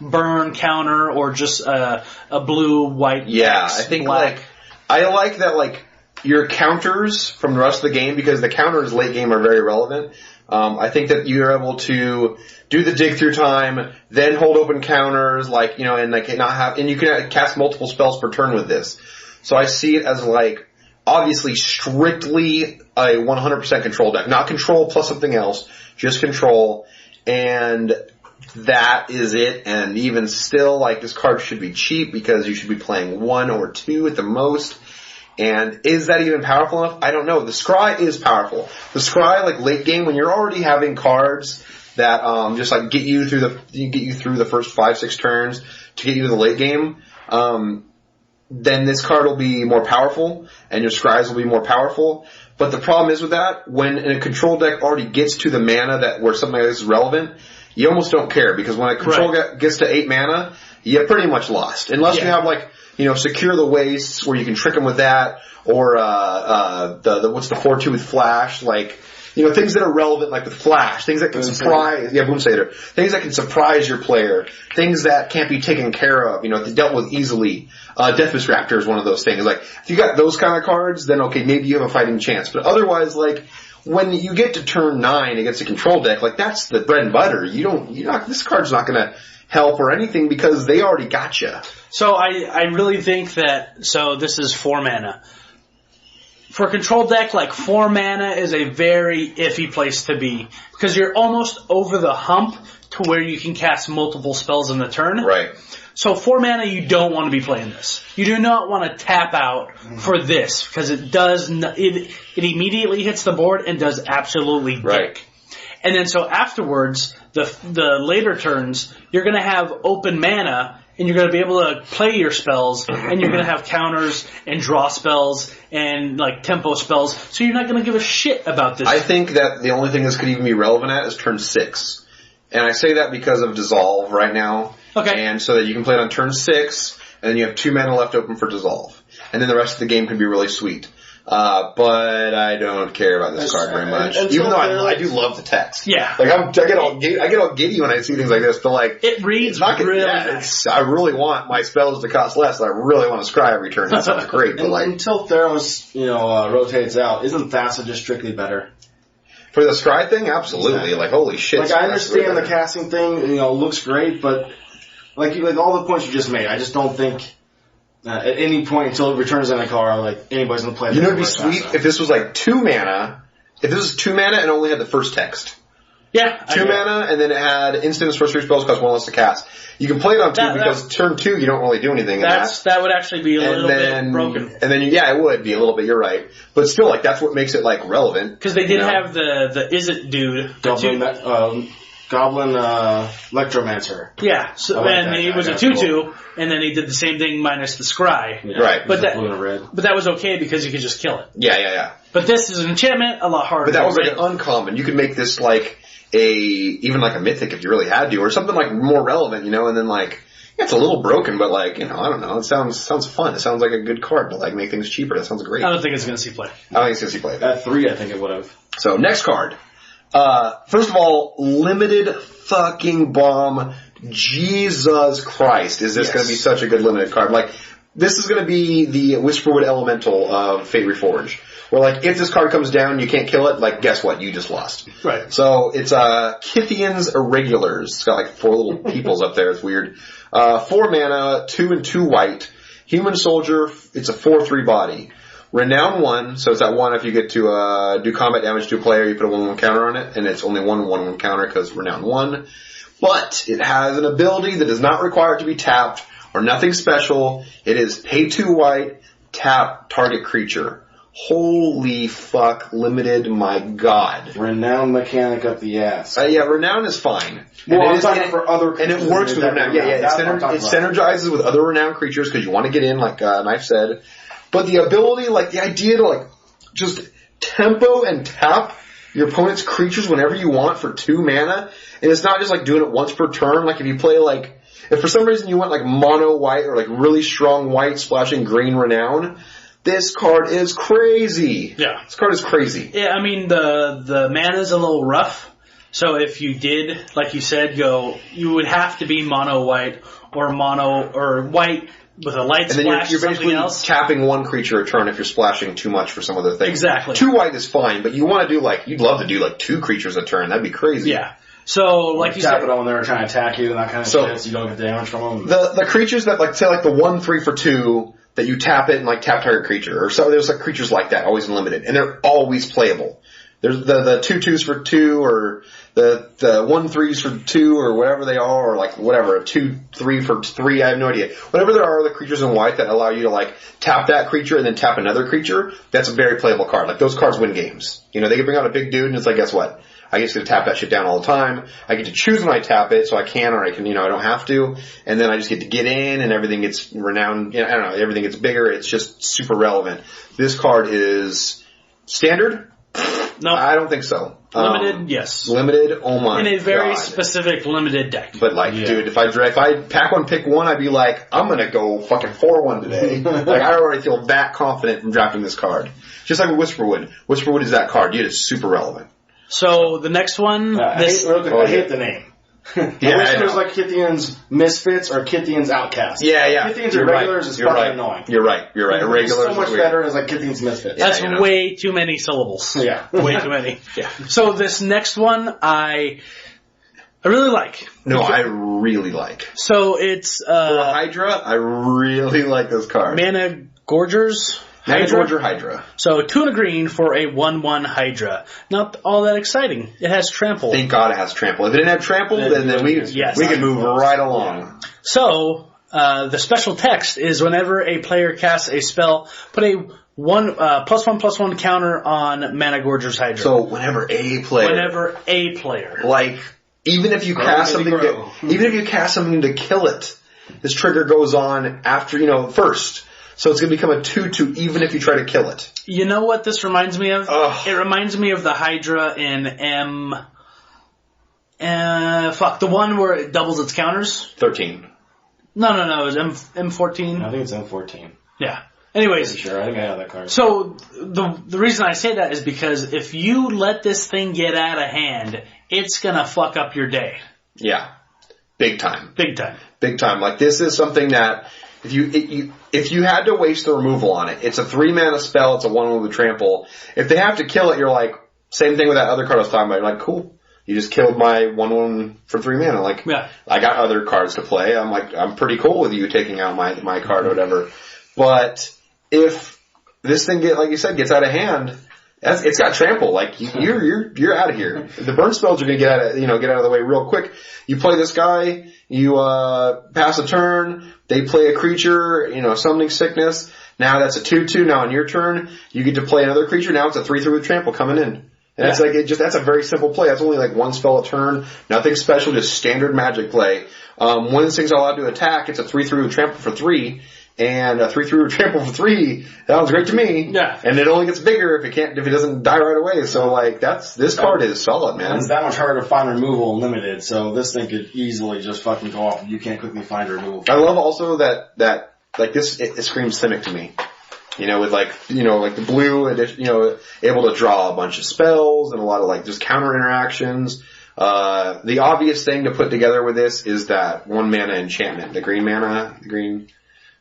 burn counter or just a blue white. Yeah, X, I think black. I like that your counters from the rest of the game, because the counters late game are very relevant. I think that you're able to do the dig through time, then hold open counters, and you can cast multiple spells per turn with this. So I see it as obviously strictly a 100% control deck, not control plus something else, just control, and that is it. And even still, this card should be cheap because you should be playing 1 or 2 at the most. And is that even powerful enough? I don't know. The scry is powerful. The scry, late game, when you're already having cards that just get you through the first 5-6 turns to get you to the late game, then this card will be more powerful, and your scries will be more powerful. But the problem is with that, when a control deck already gets to the mana where something like this is relevant, you almost don't care, because when a control gets to 8 mana, you pretty much lost. Unless you have Secure the Wastes, where you can trick them with that, or what's the 4/2 with Flash, things that are relevant, with Flash, things that can surprise, Boomsater, things that can surprise your player, things that can't be taken care of, dealt with easily. Deathwish Raptor is one of those things. If you got those kind of cards, then okay, maybe you have a fighting chance. But otherwise, when you get to turn 9 against a control deck, that's the bread and butter. This card's not gonna help or anything because they already got you. So I really think that, this is 4 mana. For a control deck, 4 mana is a very iffy place to be. Because you're almost over the hump to where you can cast multiple spells in the turn. Right. So 4 mana, you don't want to be playing this. You do not want to tap out for this, because it does, it immediately hits the board and does absolutely dick. Right. And then afterwards, the later turns, you're going to have open mana, and you're going to be able to play your spells, and you're going to have counters and draw spells and tempo spells. So you're not going to give a shit about this. I think that the only thing this could even be relevant at is turn 6. And I say that because of Dissolve right now. Okay. And so that you can play it on turn 6, and then you have 2 mana left open for Dissolve. And then the rest of the game can be really sweet. But I don't care about this card very much. Even though I do love the text. Yeah. Like I get all giddy when I see things like this, but like it reads really nice. I really want my spells to cost less. I really want to scry every turn. That sounds great. But like until Theros, rotates out, isn't Thassa just strictly better? For the scry thing, absolutely. Like holy shit. Like I understand the casting thing, looks great, but like all the points you just made, I just don't think. At any point until it returns in a car, like anybody's gonna play. It'd be sweet if this was like 2 mana. If this was 2 mana and only had the first text. Yeah. 2 mana and then it had instant and sorcery spells cost 1 less to cast. You can play it on 2 because turn 2 you don't really do anything. That would actually be a little bit broken. And then it would be a little bit. You're right, but still, like that's what makes it like relevant. Because they did have the is it dude Goblin Electromancer. Yeah, so and it was a 2/2, and then he did the same thing minus the scry. Yeah. Right, but that was okay because you could just kill it. Yeah. But this is an enchantment, a lot harder. But that was like an uncommon. You could make this like even like a mythic if you really had to, or something like more relevant, and then like it's a little broken, but like I don't know. It sounds fun. It sounds like a good card to like make things cheaper. That sounds great. I don't think it's going to see play. I don't think it's going to see play. At 3, I think it would have. So next card. First of all, limited fucking bomb. Jesus Christ, is this going to be such a good limited card? Like, this is going to be the Whisperwood Elemental of Fate Reforged. Where, like, if this card comes down and you can't kill it, like, guess what? You just lost. Right. So, it's, Kithian's Irregulars. It's got, like, 4 little peoples up there. It's weird. 4 mana, 2 and 2 white. Human Soldier, it's a 4/3 body. Renown 1, so it's that 1 if you get to do combat damage to a player, you put a 1/1 counter on it, and it's only 1/1 counter because Renown 1. But it has an ability that does not require it to be tapped, or nothing special. It is pay 2 white, tap target creature. Holy fuck, limited, my god. Renown mechanic up the ass. Yeah, Renown is fine. Well, I'm talking for other creatures. And it works with Renown. Yeah, it synergizes with other Renown creatures because you want to get in, like Knife said. But the ability, like the idea to like just tempo and tap your opponent's creatures whenever you want for 2 mana, and it's not just like doing it once per turn. Like if you play like, if for some reason you want like mono white or like really strong white splashing green Renown, this card is crazy. Yeah. This card is crazy. Yeah, I mean the mana's a little rough. So if you did, like you said, you would have to be mono white or white with a light splash. And then you're basically else. tapping 1 creature a turn if you're splashing too much for some other thing. Exactly. 2 white is fine, but you want to do like, you'd love to do like 2 creatures a turn. That'd be crazy. Yeah. So, like you tap said, it on there trying to attack you and that kind of shit, so you don't get damage from them. The creatures that like, say like the 1/3 for 2, that you tap it and like tap target creature, or so there's like creatures like that, always unlimited, and they're always playable. There's the 2/2s for 2, or the 1/3s for 2, or whatever they are, or like whatever, 2/3 for 3, I have no idea. Whatever there are the creatures in white that allow you to like tap that creature and then tap another creature, that's a very playable card. Like those cards win games. They can bring out a big dude and it's like, guess what? I just get to tap that shit down all the time. I get to choose when I tap it, so I can or I can, I don't have to. And then I just get to get in and everything gets renowned, I don't know, everything gets bigger. It's just super relevant. This card is standard? No. I don't think so. Limited, yes. Limited, oh my god. In a very specific limited deck. But like, dude, if I pack 1, pick 1, I'd be like, I'm gonna go fucking 4/1 today. Like, I already feel that confident in drafting this card. Just like with Whisperwood. Whisperwood is that card. Dude, it's super relevant. So, the next one... I hate the name. I wish it was like Kithian's Misfits or Kithian's Outcasts. Yeah. Kithian's Irregulars is fucking annoying. You're right. Irregulars so much better as like Kithian's Misfits. That's way too many syllables. Yeah. Way too many. Yeah. So this next one, I really like. No, I really like. So it's... For a Hydra, I really like this card. Mana Gorgers... Hydra. So 2 and a green for a 1/1 Hydra. Not all that exciting. It has trample. Thank God it has trample. If it didn't have trample, then we could move right along. So the special text is whenever a player casts a spell, put a +1/+1 counter on Mana Gorger's Hydra. So whenever a player, like even if you cast something to kill it, this trigger goes on after first. So it's going to become a 2/2 even if you try to kill it. You know what this reminds me of? Ugh. It reminds me of the Hydra in The one where it doubles its counters? 13. No, it was M14. I think it's M14. Yeah. Anyways. Pretty sure. I think I have that card. So, the reason I say that is because if you let this thing get out of hand, it's gonna fuck up your day. Yeah. Big time. Big time. Big time. Like, this is something that, if you had to waste the removal on it, it's a 3-mana spell, it's a 1/1 with trample. If they have to kill it, you're like, same thing with that other card I was talking about, you're like, cool. You just killed my 1/1 for 3 mana. Like, yeah. I got other cards to play. I'm like, I'm pretty cool with you taking out my card or whatever. But if this thing like you said, gets out of hand, it's got trample. Like, you're out of here. The burn spells are gonna get out of the way real quick. You play this guy, you pass a turn, they play a creature, summoning sickness. Now that's a 2/2. Now on your turn, you get to play another creature. Now it's a 3/3 with trample coming in. And it's like, that's a very simple play. That's only like one spell a turn. Nothing special, just standard Magic play. When this thing's allowed to attack, it's a 3/3 with trample for 3. And a 3/3 with trample for 3. That was great to me. Yeah. And it only gets bigger if it doesn't die right away. So like, this card is solid, man. It's that much harder to find removal and limited, so this thing could easily just fucking go off. You can't quickly find removal. I love also that like this, it screams Simic to me. With like the blue, able to draw a bunch of spells and a lot of like just counter interactions. The obvious thing to put together with this is that 1-mana enchantment, the green.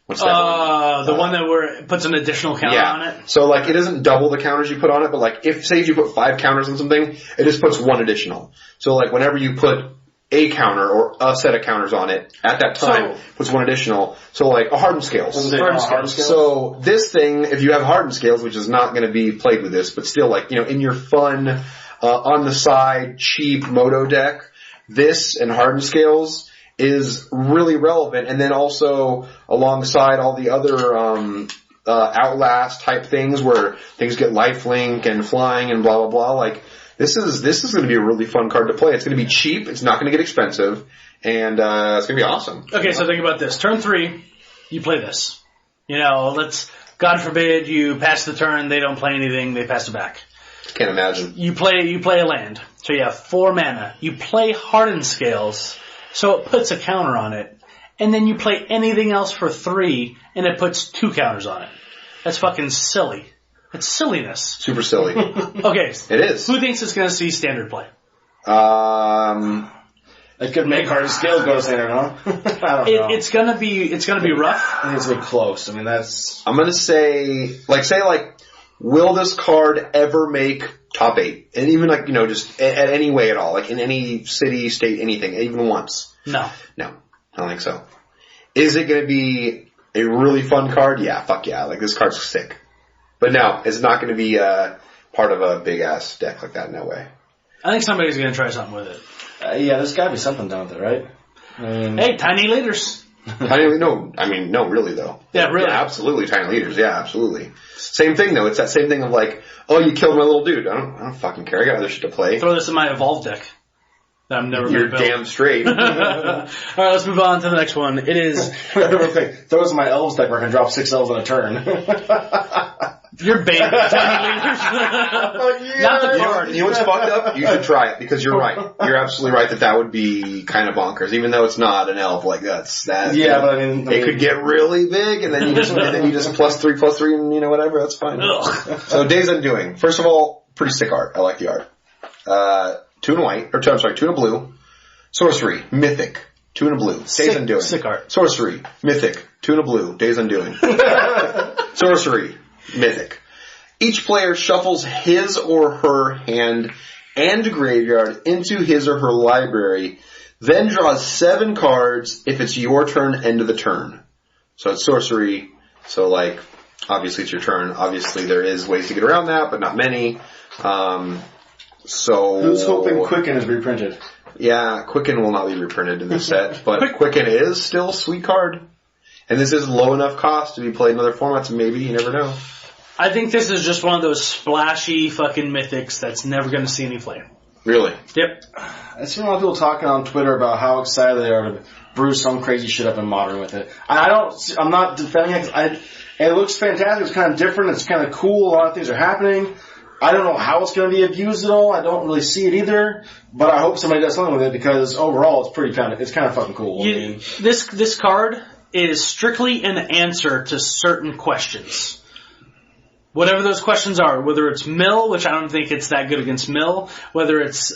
What's that one? The one that puts an additional counter on it? So like, it doesn't double the counters you put on it, but like, if you put 5 counters on something, it just puts 1 additional. So like, whenever you put a counter or a set of counters on it, at that time, puts 1 additional. So like, a Hardened Scales. Hardened Scales. So this thing, if you have Hardened Scales, which is not going to be played with this, but still like, in your fun, on the side, cheap Moto deck, this and Hardened Scales is really relevant. And then also alongside all the other Outlast type things where things get lifelink and flying and blah blah blah. Like, this is going to be a really fun card to play. It's going to be cheap. It's not going to get expensive, and it's going to be awesome. Okay, so think about this. Turn 3, you play this. God forbid you pass the turn, they don't play anything, they pass it back. Can't imagine. You play a land, so you have 4 mana. You play Hardened Scales, so it puts a counter on it, and then you play anything else for 3, and it puts 2 counters on it. That's fucking silly. It's silliness. Super silly. Okay. It is. Who thinks it's going to see standard play? It could make Hardened Scales go to standard, huh? I don't know. It's gonna be rough. I think it's really close. I mean, I'm gonna say, will this card ever make top 8? And even just at any way at all, like in any city, state, anything, even once? No, I don't think so. Is it gonna be a really fun card? Yeah, fuck yeah. Like, this card's sick. But no, it's not gonna be part of a big ass deck like that. No way. I think somebody's gonna try something with it. Yeah, there's gotta be something down there, right? Hey, tiny leaders. No, really though. Yeah, really. Yeah, absolutely, tiny leaders. Yeah, absolutely. Same thing though. It's that same thing of like, oh, you killed my little dude. I don't fucking care. I got other shit to play. Throw this in my Evolve deck. That I'm never You're gonna build. damn straight. All right, let's move on to the next one. It is. Real quick, throw this in my elves deck where I can drop 6 elves in a turn. You're bait. Tiny leaders. Not the card. You know what's fucked up? You should try it, because you're right. You're absolutely right that would be kind of bonkers, even though it's not an elf. Like, that. Yeah, but I mean, it could get really big, and then you just +3/+3, and whatever. That's fine. So Days Undoing. First of all, pretty sick art. I like the art. 2 and white, 2 and blue. Sorcery, Mythic. 2 and a blue. Days Undoing. Sick art. Sorcery, Mythic. 2 and a blue. Days Undoing. Sorcery, Mythic. Each player shuffles his or her hand and graveyard into his or her library, then draws 7 cards if it's your turn, end of the turn. So it's sorcery. So obviously it's your turn. Obviously there is ways to get around that, but not many. So who's hoping Quicken is reprinted? Yeah, Quicken will not be reprinted in this set, but Quicken is still a sweet card. And this is low enough cost to be played in other formats, maybe, you never know. I think this is just one of those splashy fucking mythics that's never going to see any play. Really? Yep. I've seen a lot of people talking on Twitter about how excited they are to brew some crazy shit up in Modern with it. I'm not defending it. It looks fantastic. It's kind of different. It's kind of cool. A lot of things are happening. I don't know how it's going to be abused at all. I don't really see it either, but I hope somebody does something with it because overall it's kind of fucking cool. This card is strictly an answer to certain questions. Whatever those questions are, whether it's mill, which I don't think it's that good against mill, whether it's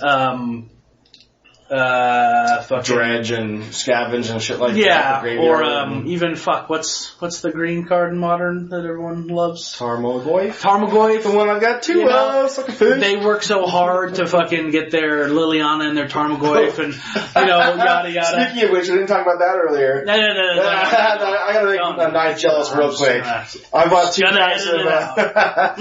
dredge and scavenge and shit like that. Yeah, or even what's the green card in Modern that everyone loves? Tarmogoyf. The one I've got two of. Suck a fish. They work so hard to fucking get their Liliana and their Tarmogoyf and yada yada. Speaking of which, we didn't talk about that earlier. No. I gotta make a nice jealous real quick. I bought 2 packs of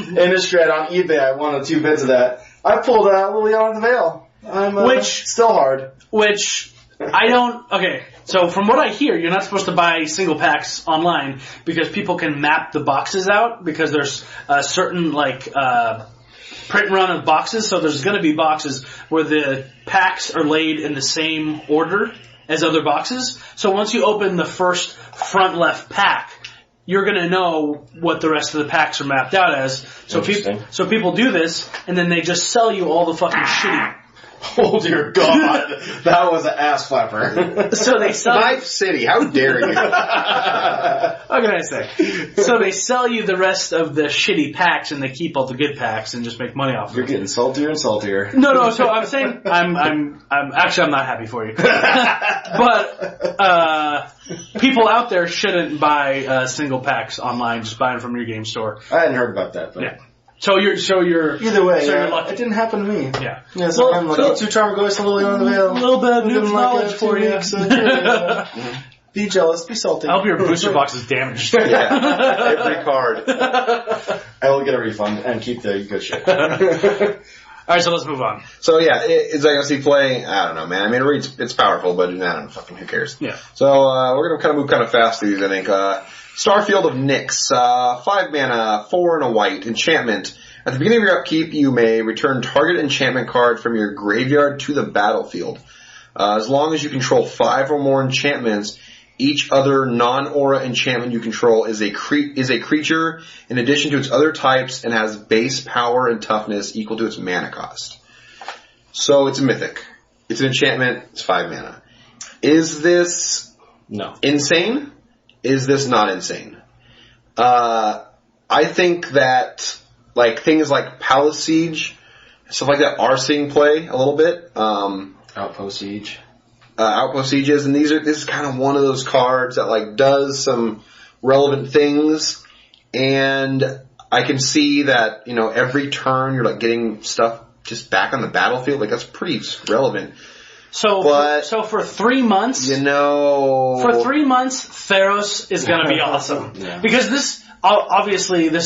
Innistrad on eBay. I wanted 2 bits of that. I pulled Liliana the Veil. Which still hard. Which I don't. Okay, so from what I hear, you're not supposed to buy single packs online because people can map the boxes out because there's a certain print run of boxes. So there's going to be boxes where the packs are laid in the same order as other boxes. So once you open the first front left pack, you're going to know what the rest of the packs are mapped out as. So people do this, and then they just sell you all the fucking shitty. Oh dear God, that was an ass flapper. So they sell Knife City. How dare you? What can I say? So they sell you the rest of the shitty packs, and they keep all the good packs and just make money off. You're getting saltier and saltier. No. So I'm saying I'm not happy for you. But people out there shouldn't buy single packs online. Just buy them from your game store. I hadn't heard about that. But. Yeah. So you're either way. So you're lucky. It didn't happen to me. Yeah. Yeah. So I'm lucky. 2 Tarmogoyfs, a Liliana the Veil. A little bit of noob knowledge for you. Be jealous. Be salty. I hope your booster box is damaged. Yeah. Every card. I will get a refund and keep the good shit. Alright, so let's move on. So yeah, is Legacy play? I don't know, man. I mean, it's powerful, but I don't know, fucking who cares? Yeah. So we're gonna kind of move kind of fast through these, I think. Starfield of Nyx, 5 mana, 4 and a white, enchantment. At the beginning of your upkeep, you may return target enchantment card from your graveyard to the battlefield. As long as you control 5 or more enchantments, each other non-aura enchantment you control is a creature in addition to its other types and has base power and toughness equal to its mana cost. So it's a mythic. It's an enchantment. It's 5 mana. Is this insane? Is this not insane? I think that things like Palace Siege, stuff like that are seeing play a little bit. Outpost Siege. Outpost Sieges, and this is kind of one of those cards that does some relevant things, and I can see that, every turn you're getting stuff just back on the battlefield. That's pretty relevant. So for 3 months, for 3 months, Theros is going to be awesome. Yeah. Because this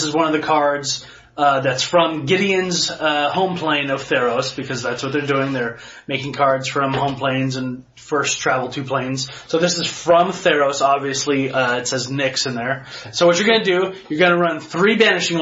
is one of the cards that's from Gideon's home plane of Theros, because that's what they're doing. They're making cards from home planes and first travel to planes. So this is from Theros, obviously. It says Nyx in there. So what you're going to do, you're going to run 4 Banishing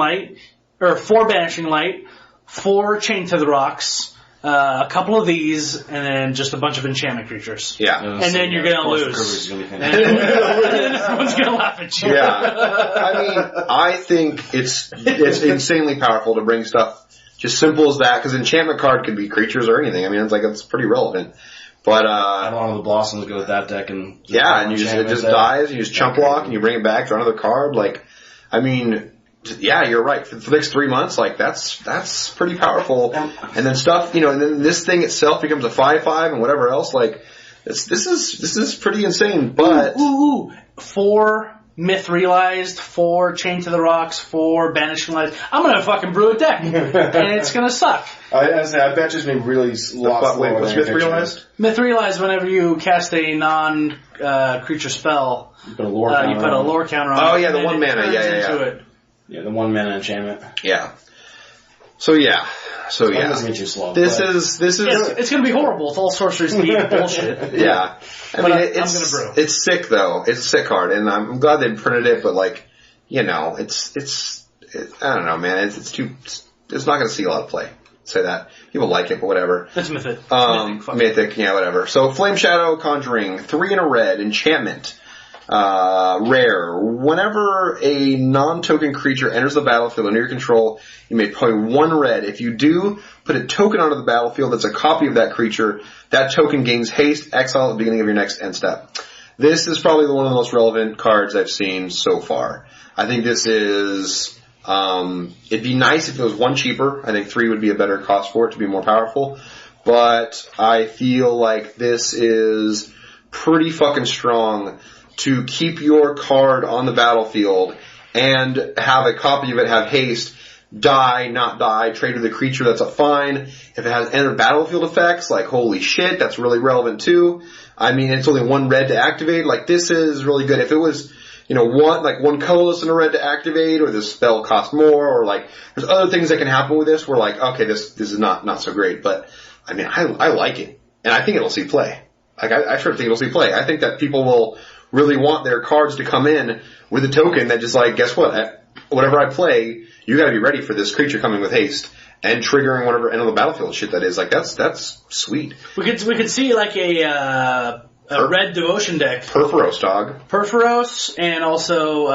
Light, 4 Chain to the Rocks, a couple of these, and then just a bunch of enchantment creatures. Yeah. And then you're going to lose. And then everyone's going to laugh at you. Yeah. I mean, I think it's insanely powerful to bring stuff just simple as that, because enchantment card could be creatures or anything. I mean, it's pretty relevant. But, a lot of the blossoms go with that deck and... Yeah, and it just dies, and you just chump block, and you bring it back, draw another card. Yeah, you're right. For the next 3 months, that's pretty powerful. And then stuff, and then this thing itself becomes a 5/5 and whatever else. This is pretty insane. But 4 Myth Realized, 4 Chain to the Rocks, 4 Banishing Lights. I'm gonna fucking brew a deck, and it's gonna suck. I bet you's been really lost. Wait, what's Myth Realized? Myth Realized, whenever you cast a non-creature spell, you put a lore counter on. Oh yeah, the 1 mana. Yeah. Yeah, the 1 mana enchantment. Yeah. So yeah. Doesn't get you slow. This is. It's going to be horrible if all sorceries be bullshit. Yeah. I mean, I'm going to brew. It's sick though. It's a sick card, and I'm glad they printed it. But it's I don't know, man. It's not going to see a lot of play. Say that people like it, but whatever. It's mythic. Mythic, yeah, whatever. So Flame Shadow Conjuring, 3 and a red enchantment. Rare. Whenever a non-token creature enters the battlefield under your control, you may pay 1 red. If you do, put a token onto the battlefield that's a copy of that creature. That token gains haste, exile at the beginning of your next end step. This is probably one of the most relevant cards I've seen so far. I think this is, it'd be nice if it was 1 cheaper. I think 3 would be a better cost for it to be more powerful. But I feel like this is pretty fucking strong to keep your card on the battlefield and have a copy of it have haste, die, not die, trade with a creature, that's a fine. If it has enter battlefield effects, like holy shit, that's really relevant too. I mean, it's only 1 red to activate, like this is really good. If it was, one colorless and a red to activate, or this spell costs more, or like, there's other things that can happen with this where like, okay, this is not so great, but I mean, I like it. And I think it'll see play. Like, I sure think it'll see play. I think that people will really want their cards to come in with a token that just like, guess what? Whatever I play, you gotta be ready for this creature coming with haste and triggering whatever end of the battlefield shit that is. Like, that's sweet. We could see like a red devotion deck. Perforos, dog. Perforos, and also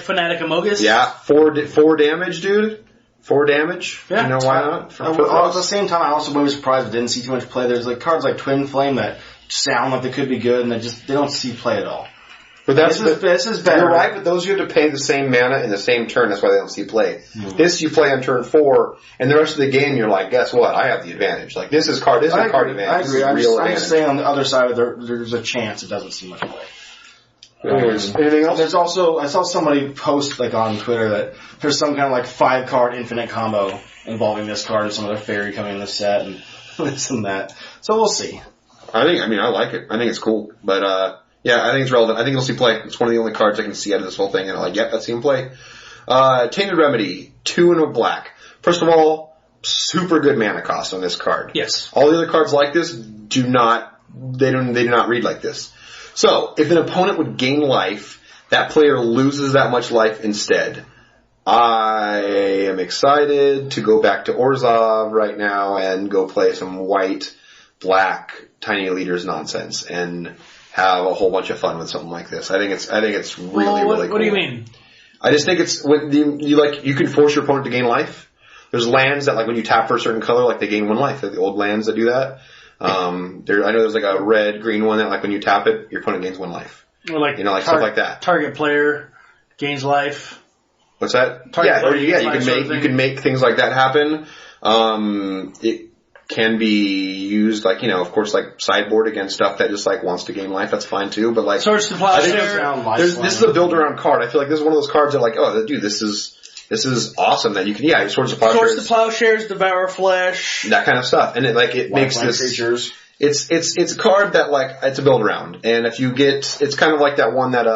Fanatic Amogus. Yeah, 4 damage, dude. 4 damage. Yeah. You know why not? At the same time, I also was surprised I didn't see too much play. There's like cards like Twin Flame that sound like they could be good, and they don't see play at all. But this is better. You're right, but those you have to pay the same mana in the same turn. That's why they don't see play. Mm-hmm. This you play on turn 4, and the rest of the game you're like, guess what? I have the advantage. Like this is card advantage. I agree. I'm just saying on the other side, there's a chance it doesn't see much play. Anyways, anything else? There's also, I saw somebody post like on Twitter that there's some kind of like 5-card infinite combo involving this card and some other fairy coming in the set and this and that. So we'll see. I like it. I think it's cool. But, yeah, I think it's relevant. I think you'll see play. It's one of the only cards I can see out of this whole thing, and I'm like, yep, I've seen play. Tainted Remedy, 2 and a black. First of all, super good mana cost on this card. Yes. All the other cards like this do not read like this. So, if an opponent would gain life, that player loses that much life instead. I am excited to go back to Orzhov right now and go play some white, black, tiny leaders nonsense and have a whole bunch of fun with something like this. I think it's really, really cool. What do you mean? I just think it's when you can force your opponent to gain life. There's lands that like when you tap for a certain color, like they gain 1 life. Like the old lands that do that. I know there's like a red green one that like when you tap it, your opponent gains 1 life. Or like stuff like that. Target player gains life. What's that? You can make things like that happen. It can be used like, of course, like sideboard against stuff that just like wants to gain life. That's fine too. But like, Swords to Plowshare. This is a build around card. I feel like this is one of those cards that like, oh, dude, this is awesome that you can, Swords to Plowshares, Devour Flesh, that kind of stuff, and it makes this creatures. It's a card that like it's a build around, and if you get, it's kind of like that one that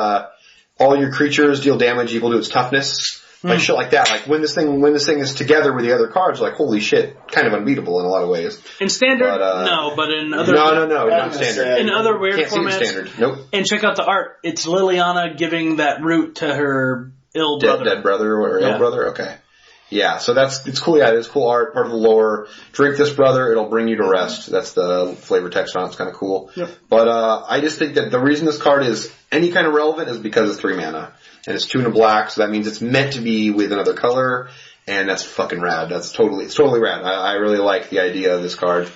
all your creatures deal damage equal to its toughness. Like shit like that. Like when this thing is together with the other cards, like holy shit, kind of unbeatable in a lot of ways. In standard, no, but in other no, not standard. In other weird Can't formats, see the standard. Nope. And check out the art. It's Liliana giving that root to her ill brother. Dead brother or ill brother. Okay. Yeah, so it's cool. Yeah, it's cool art, part of the lore. Drink this, brother. It'll bring you to rest. That's the flavor text on it. It's kind of cool. Yep. But I just think that the reason this card is any kind of relevant is because it's 3 mana. And it's 2 and a black, so that means it's meant to be with another color, and that's fucking rad. It's totally rad. I really like the idea of this card.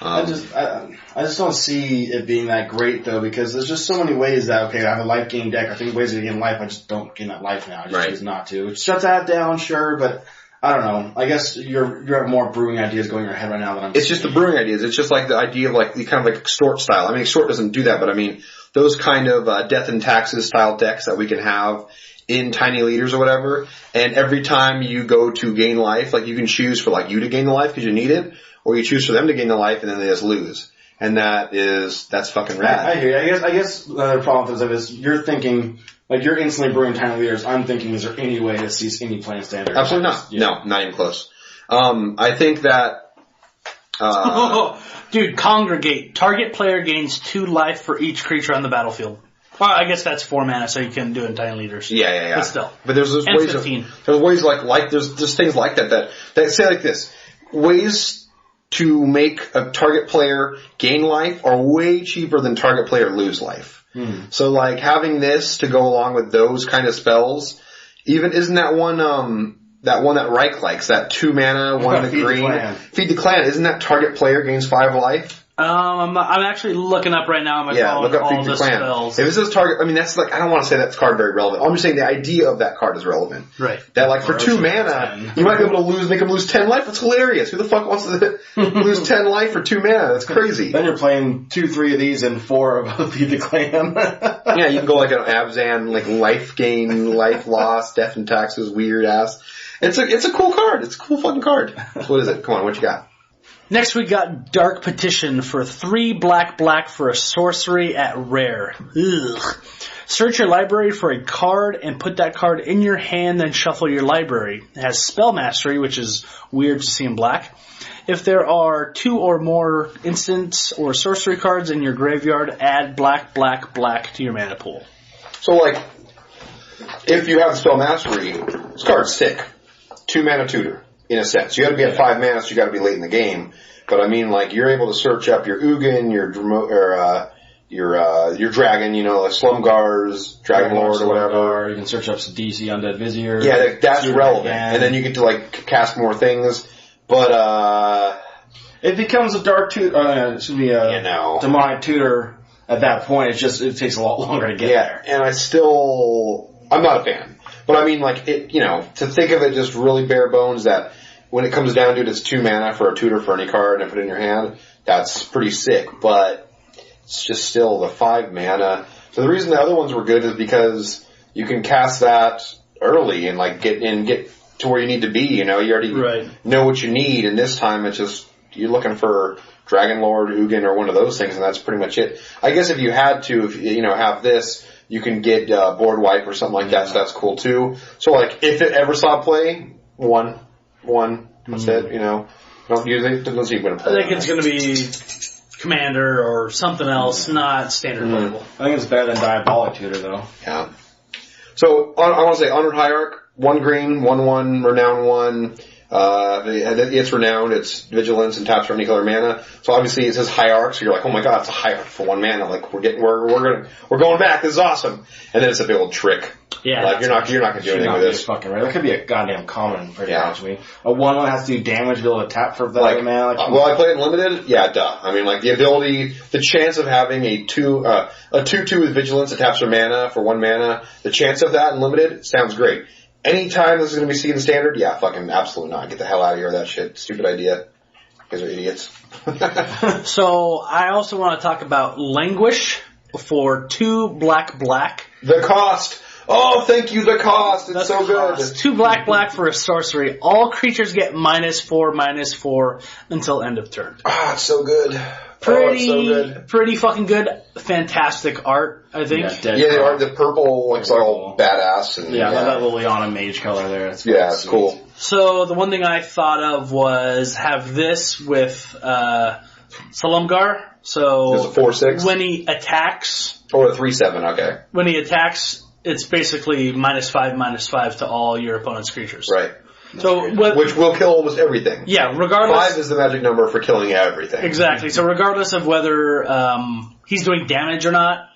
I just don't see it being that great though, because there's just so many ways that, I have a life gain deck, I think ways to gain life, I just don't gain that life now. I just choose not to. It shuts that down, sure, but I don't know. I guess you have more brewing ideas going in your head right now than I'm It's just the brewing ideas. It's just like the idea of like the kind of like Extort style. I mean, Extort doesn't do that, but I mean, those kind of Death and Taxes style decks that we can have in Tiny Leaders or whatever, and every time you go to gain life, like you can choose for like you to gain the life because you need it, or you choose for them to gain the life and then they just lose. And that's fucking rad. I hear you. I guess the other problem with this is you're thinking, like you're instantly brewing Tiny Leaders. I'm thinking, is there any way to see any playing standard? Absolutely not. Yeah. No, not even close. I think that, dude, Congregate. Target player gains 2 life for each creature on the battlefield. Well, I guess that's 4 mana, so you can do it in Tiny Leaders. Yeah. But still. But there's those ways there's ways like there's things like that say like this. Ways to make a target player gain life are way cheaper than target player lose life. So like having this to go along with those kind of spells, even isn't that one that Ryke likes, that 2 mana, 1 in the green. Feed the Clan. Isn't that target player gains 5 life? I'm actually looking up right now on my phone look up all Feed the the Clan. spells. If it says target, I mean that's like, I don't want to say that card very relevant. I'm just saying the idea of that card is relevant. Right. That like for 2 mana, you might be able to make them lose 10 life. That's hilarious. Who the fuck wants to lose 10 life for 2 mana? That's crazy. Then you're playing 2, 3 of these and 4 of Feed the Clan. Yeah, you can go like an Abzan, like life gain, life loss, death and taxes, weird ass. It's a cool card. It's a cool fucking card. So what is it? Come on, what you got? Next we got Dark Petition for 3 black for a sorcery at rare. Ugh. Search your library for a card and put that card in your hand, then shuffle your library. It has Spell Mastery, which is weird to see in black. If there are 2 or more instant or sorcery cards in your graveyard, add black to your mana pool. So like, if you have Spell Mastery, this card's sick. 2 mana tutor, in a sense. You gotta be at 5 mana, so you gotta be late in the game. But I mean, like, you're able to search up your Ugin, your dragon, like Slumgar's, Dragon Lord or whatever. You can search up some DC Undead Vizier. Yeah, that's relevant. And then you get to, like, cast more things. But, it becomes a dark tutor, demonic tutor at that point. It takes a lot longer to get there. And I'm not a fan. But I mean, like, to think of it just really bare bones that when it comes down to it, it's 2 mana for a tutor for any card and put it in your hand, that's pretty sick. But it's just still the 5 mana. So the reason the other ones were good is because you can cast that early and, like, get to where you need to be, You already know what you need, and this time it's just, you're looking for Dragon Lord, Ugin, or one of those things, and that's pretty much it. I guess if you had to, have this, you can get board wipe or something like that, so that's cool too. So like, if it ever saw play, one, that's it, Don't use it, doesn't seem going to play. I think it's going to be Commander or something else, not standard playable. I think it's better than Diabolic Tutor though. Yeah. So, I want to say Honored Hierarch, 1 green, 1/1, Renown 1, it's renowned, it's vigilance and taps for any color mana. So obviously it says Hierarch, so you're like, oh my god, it's a Hierarch for 1 mana. Like we're going back. This is awesome. And then it's a big old trick. Yeah. Like you're not gonna do anything with this. Fucking right. That could be a goddamn common pretty much. I mean, a 1/1 has to do damage, be able to tap for that mana. I play it in limited. Yeah, duh. I mean, like the chance of having a 2/2 with vigilance that taps for mana for 1 mana, the chance of that in limited sounds great. Anytime this is going to be seen in standard, yeah, fucking absolutely not. Get the hell out of here with that shit. Stupid idea. You guys are idiots. So, I also want to talk about Languish for 2 black. The cost! Oh, thank you, the cost! It's so good. 2 black for a sorcery. All creatures get -4/-4 until end of turn. Ah, it's so good. Pretty fucking good. Fantastic art, I think. The purple looks all badass. And, that Liliana mage color there. It's cool. So the one thing I thought of was have this with Salumgar. So there's a 4/6 when he attacks. Or a 3/7. Okay. When he attacks, it's basically -5/-5 to all your opponent's creatures. Right. So which will kill almost everything. Yeah, regardless. 5 is the magic number for killing everything. Exactly. So regardless of whether he's doing damage or not,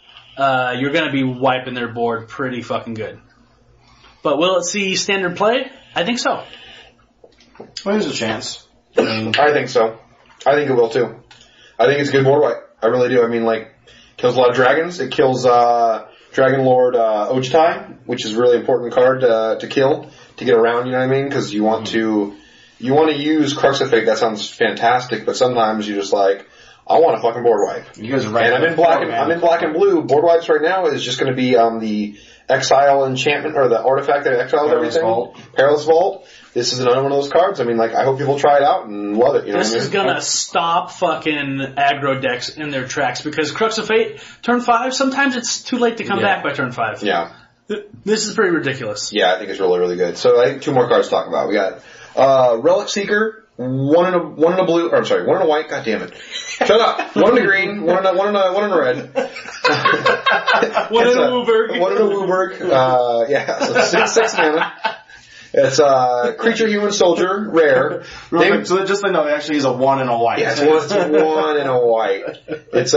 you're going to be wiping their board pretty fucking good. But will it see standard play? I think so. Well, there's a chance. I think so. I think it will too. I think it's a good board wipe. I really do. I mean, like, kills a lot of dragons. It kills Dragon Lord Ojutai, which is a really important card to kill. To get around, you know what I mean? Because you want to use Crux of Fate. That sounds fantastic, but sometimes you're just like, I want a fucking board wipe. You guys are right. And I'm in black and blue. Board wipes right now is just going to be the Exile enchantment or the artifact that exiles everything. Perilous Vault. This is another one of those cards. I mean, like, I hope people try it out and love it. This is gonna stop fucking aggro decks in their tracks because Crux of Fate, turn 5, sometimes it's too late to come back by turn 5. Yeah. This is pretty ridiculous. Yeah, I think it's really, really good. So I think 2 more cards to talk about. We got Relic Seeker, one in a white. God damn it! Shut up. 1 in a green, one in a red. One in a Wooburg. One in a Wooburg. So 6 mana. It's creature, human, soldier, rare. So just so they know, actually he's a 1 and a white. Yeah, it's 1 and a white. It's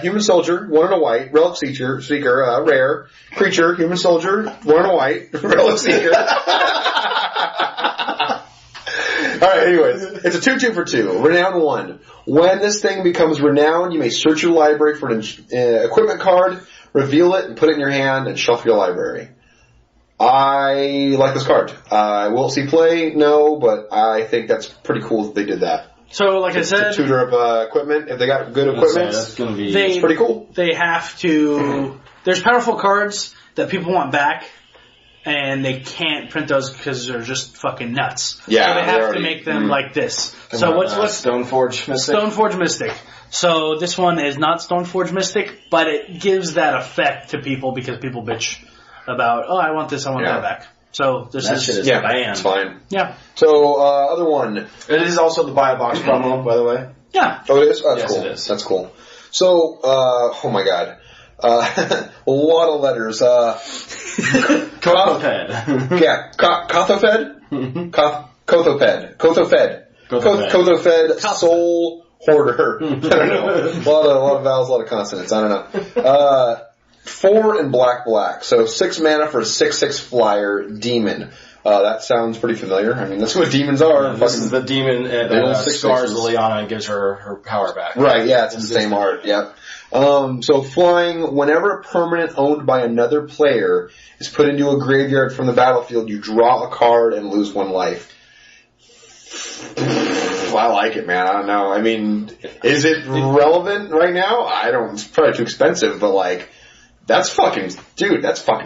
human soldier, 1 and a white, relic seeker, rare. Creature, human soldier, 1 and a white, relic seeker. Alright, anyways. It's a 2/2 for 2. Renown 1. When this thing becomes renowned, you may search your library for an equipment card, reveal it, and put it in your hand, and shuffle your library. I like this card. Will it see play? No, but I think that's pretty cool that they did that. So, like I said, to tutor up equipment. If they got good equipment, that's gonna be. It's pretty cool. They have to. There's powerful cards that people want back, and they can't print those because they're just fucking nuts. Yeah, so they have to make them like this. So what's Stoneforge Mystic? Stoneforge Mystic. So this one is not Stoneforge Mystic, but it gives that effect to people because people bitch about, oh, I want this, I want that back. So this That shit is banned. It's fine. Yeah. So other one. It is also the buy a box promo, by the way. Yeah. Oh, it is. That's Yes, cool. it is. That's cool. So oh my god, a lot of letters. Kothoped. Yeah, Kothoped? Kothoped. Kothoped Soul Hoarder. I don't know. A lot of vowels, a lot of consonants. I don't know. 4 and black. So 6 mana for a 6/6 flyer demon. That sounds pretty familiar. I mean, that's what demons are. This is the demon that scars Liliana and gives her power back. Right, yeah, it's the same art, yep. So flying, whenever a permanent owned by another player is put into a graveyard from the battlefield, you draw a card and lose 1 life. I like it, man. I don't know. I mean, is it relevant right now? It's probably too expensive, but like, that's fucking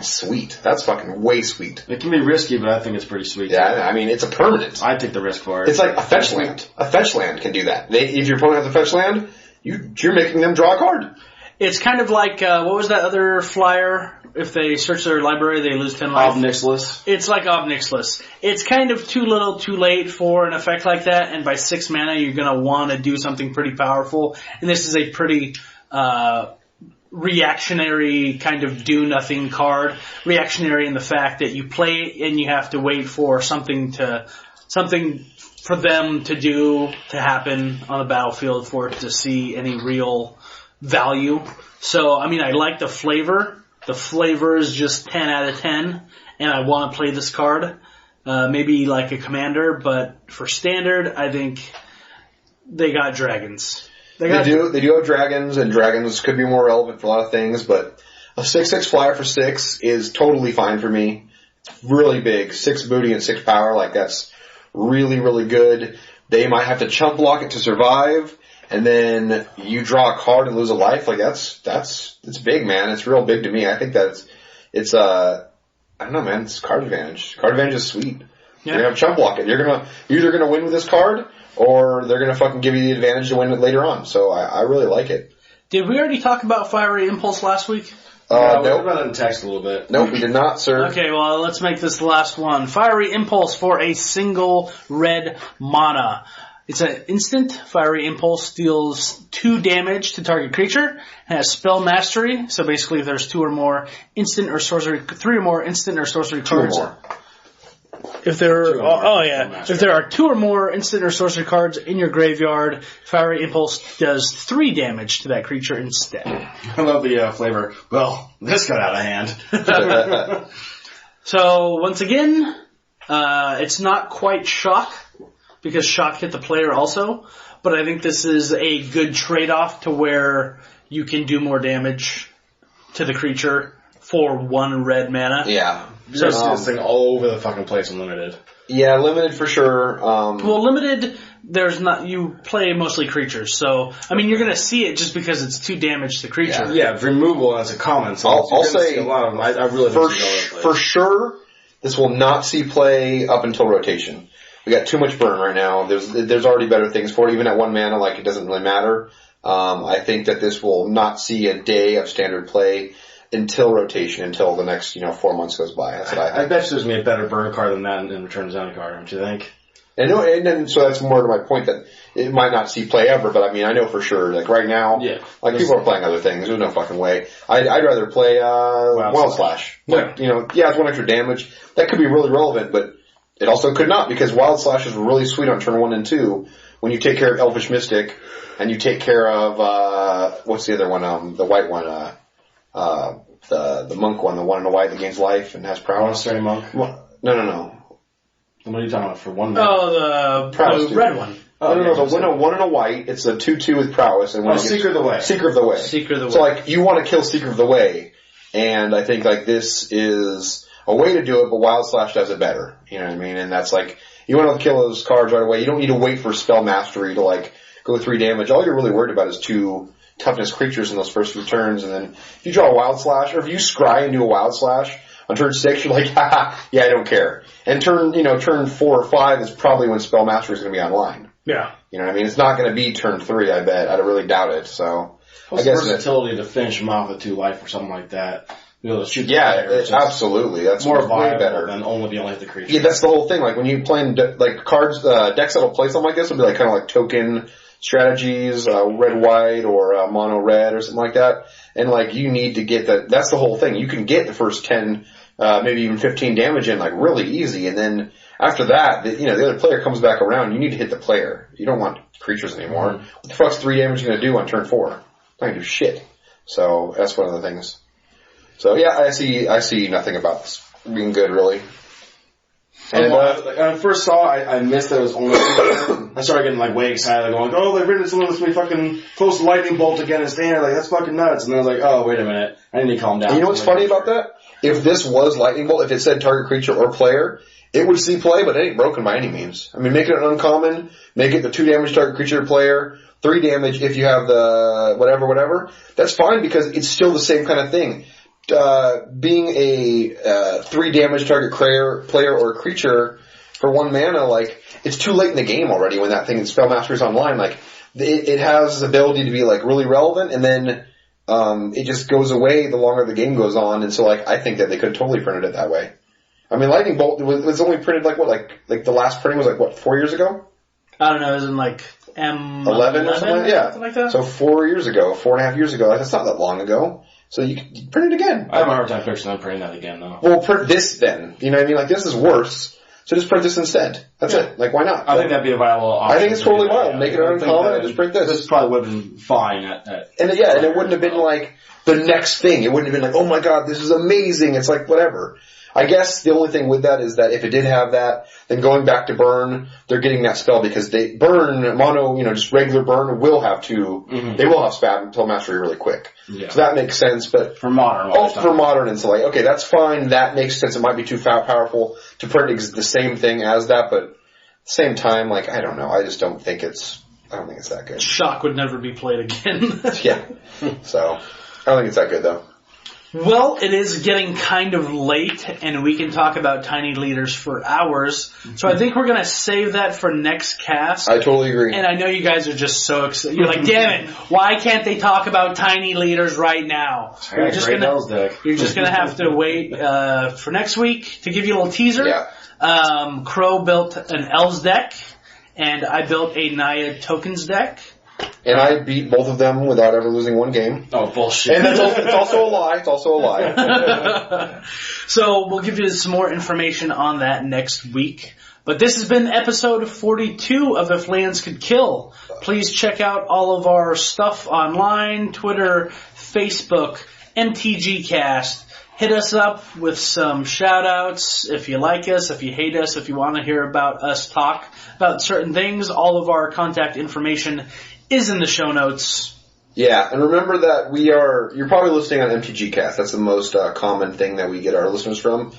sweet. That's fucking way sweet. It can be risky, but I think it's pretty sweet. Yeah, I mean, it's a permanent. I'd take the risk for it. It's like a fetch land. A fetch land can do that. If your opponent has a fetch land, you're making them draw a card. It's kind of like, what was that other flyer? If they search their library, they lose 10 life. Obnixilus. It's like Obnixilus. It's kind of too little too late for an effect like that, and by 6 mana you're going to want to do something pretty powerful. And this is a pretty reactionary kind of do-nothing card. Reactionary in the fact that you play it and you have to wait for something for them to do, to happen on the battlefield for it to see any real value. So, I mean, I like the flavor. The flavor is just 10 out of 10, and I want to play this card. Maybe like a commander, but for standard, I think they got dragons. They do have dragons, and dragons could be more relevant for a lot of things, but a 6/6 flyer for 6 is totally fine for me. It's really big. 6 booty and 6 power, like that's really, really good. They might have to chump block it to survive, and then you draw a card and lose a life. Like it's big, man. It's real big to me. I think that it's I don't know, man. It's card advantage. Card advantage is sweet. Yeah. You're gonna have chump block it. You're either gonna win with this card, or they're gonna fucking give you the advantage to win it later on. So I really like it. Did we already talk about Fiery Impulse last week? We talked about it in text a little bit. Nope, we did not, sir. Okay, well, let's make this the last one. Fiery Impulse for a single red mana. It's an instant. Fiery Impulse deals 2 damage to target creature. It has spell mastery. So basically, if there's 3 or more instant or sorcery cards. 2 or more. If there are 2 or more instant or sorcery cards in your graveyard, Fiery Impulse does 3 damage to that creature instead. I love the flavor. Well, this got out of hand. So once again, it's not quite shock, because shock hit the player also, but I think this is a good trade-off to where you can do more damage to the creature for 1 red mana. Yeah. You're gonna see this thing all over the fucking place in Limited. Yeah, Limited for sure. Well, Limited, you play mostly creatures, so, I mean, you're gonna see it just because it's 2 damage to the creature. Yeah, removal as a common, so I'll say, see a lot of them. I really think for sure, this will not see play up until rotation. We got too much burn right now. There's already better things for it. Even at 1 mana, like, it doesn't really matter. I think that this will not see a day of standard play until rotation, until the next 4 months goes by. That's what I think. I bet you there's going to be a better burn card than that in Return to Zone card, don't you think? And then, so that's more to my point that it might not see play ever, but I mean, I know for sure, like right now, like people are playing other things. There's no fucking way. I'd rather play, Wild Slash. Like, it's 1 extra damage. That could be really relevant, but It also could not, because Wild Slash is really sweet on turn 1 and 2 when you take care of Elvish Mystic and you take care of, what's the other one, the white one, the monk one, the one in the white that gains life and has prowess. Monastery Monk? No. What are you talking about for 1 minute? Oh, the red one. No, one in a white. It's a 2/2 with prowess. And Seeker of the Way. Seeker of the Way. Seeker of the Way. So, like, you want to kill Seeker of the Way, and I think, like, this is a way to do it, but Wild Slash does it better. You know what I mean? And that's, like, you want to kill those cards right away. You don't need to wait for Spell Mastery to, like, go 3 damage. All you're really worried about is 2 toughness creatures in those first few turns, and then if you draw a Wild Slash, or if you scry and do a Wild Slash on turn 6, you're like, haha, yeah, I don't care. And turn 4 or 5 is probably when Spell Mastery is going to be online. Yeah. You know what I mean? It's not going to be turn 3, I bet. I really doubt it, so. What's the versatility to finish him off with 2 life or something like that? Be able to shoot the player, absolutely. That's more way viable better than only being able to hit the creature. Yeah, that's the whole thing. Like, when you play cards, decks that'll play something like this will be like kind of like token strategies, red-white or mono-red or something like that. And, like, you need to get that. That's the whole thing. You can get the first 10, maybe even 15 damage in, like, really easy. And then after that, the other player comes back around. You need to hit the player. You don't want creatures anymore. Mm-hmm. What the fuck's 3 damage going to do on turn 4? Not going to do shit. So that's one of the things. So yeah, I see nothing about this being good, really. And when I first saw it, I missed that it was only I started getting, like, way excited, going, oh, they've written someone that's going to be fucking close to Lightning Bolt again in standard. Like, that's fucking nuts. And then I was like, oh, wait a minute. I need to calm down. And you know what's funny about that? If this was Lightning Bolt, if it said target creature or player, it would see play, but it ain't broken by any means. I mean, make it an uncommon, make it the 2 damage target creature or player, 3 damage if you have the whatever. That's fine, because it's still the same kind of thing. Being a 3 damage target player or creature for 1 mana, like, it's too late in the game already when that thing in Spellmaster's online. Like, it has the ability to be, like, really relevant, and then it just goes away the longer the game goes on. And so, like, I think that they could have totally printed it that way. I mean, Lightning Bolt was only printed like the last printing was 4 years ago? I don't know, it was in like M11 or something? Yeah. Something like that? So 4.5 years ago. That's not that long ago. So you can print it again. I have a hard time fixing them printing that again, though. Well, print this then. You know what I mean? Like, this is worse. So just print this instead. That's it. Like, why not? I think that'd be a viable option. I think it's totally viable. Make it uncommon and just print this. This probably would have been fine and it wouldn't have been like the next thing. It wouldn't have been like, oh my god, this is amazing. It's like, whatever. I guess the only thing with that is that if it did have that, then going back to burn, they're getting that spell because they burn mono, just regular burn will have 2. Mm-hmm. They will have spell mastery really quick. Yeah. So that makes sense. But for modern, and so like, okay, that's fine. That makes sense. It might be too powerful to print the same thing as that, but at the same time, like, I don't know. I don't think it's that good. Shock would never be played again. Yeah. So I don't think it's that good though. Well, it is getting kind of late, and we can talk about tiny leaders for hours. So I think we're going to save that for next cast. I totally agree. And I know you guys are just so excited. You're like, damn it, why can't they talk about tiny leaders right now? You're just going to have to wait for next week to give you a little teaser. Yeah. Crow built an Elves deck, and I built a Naya Tokens deck. And I beat both of them without ever losing 1 game. Oh, bullshit. And it's also a lie. It's also a lie. So we'll give you some more information on that next week. But this has been episode 42 of If Lands Could Kill. Please check out all of our stuff online, Twitter, Facebook, MTG Cast. Hit us up with some shout-outs if you like us, if you hate us, if you want to hear about us talk about certain things. All of our contact information is in the show notes. Yeah, and remember that you're probably listening on MTG Cast. That's the most common thing that we get our listeners from.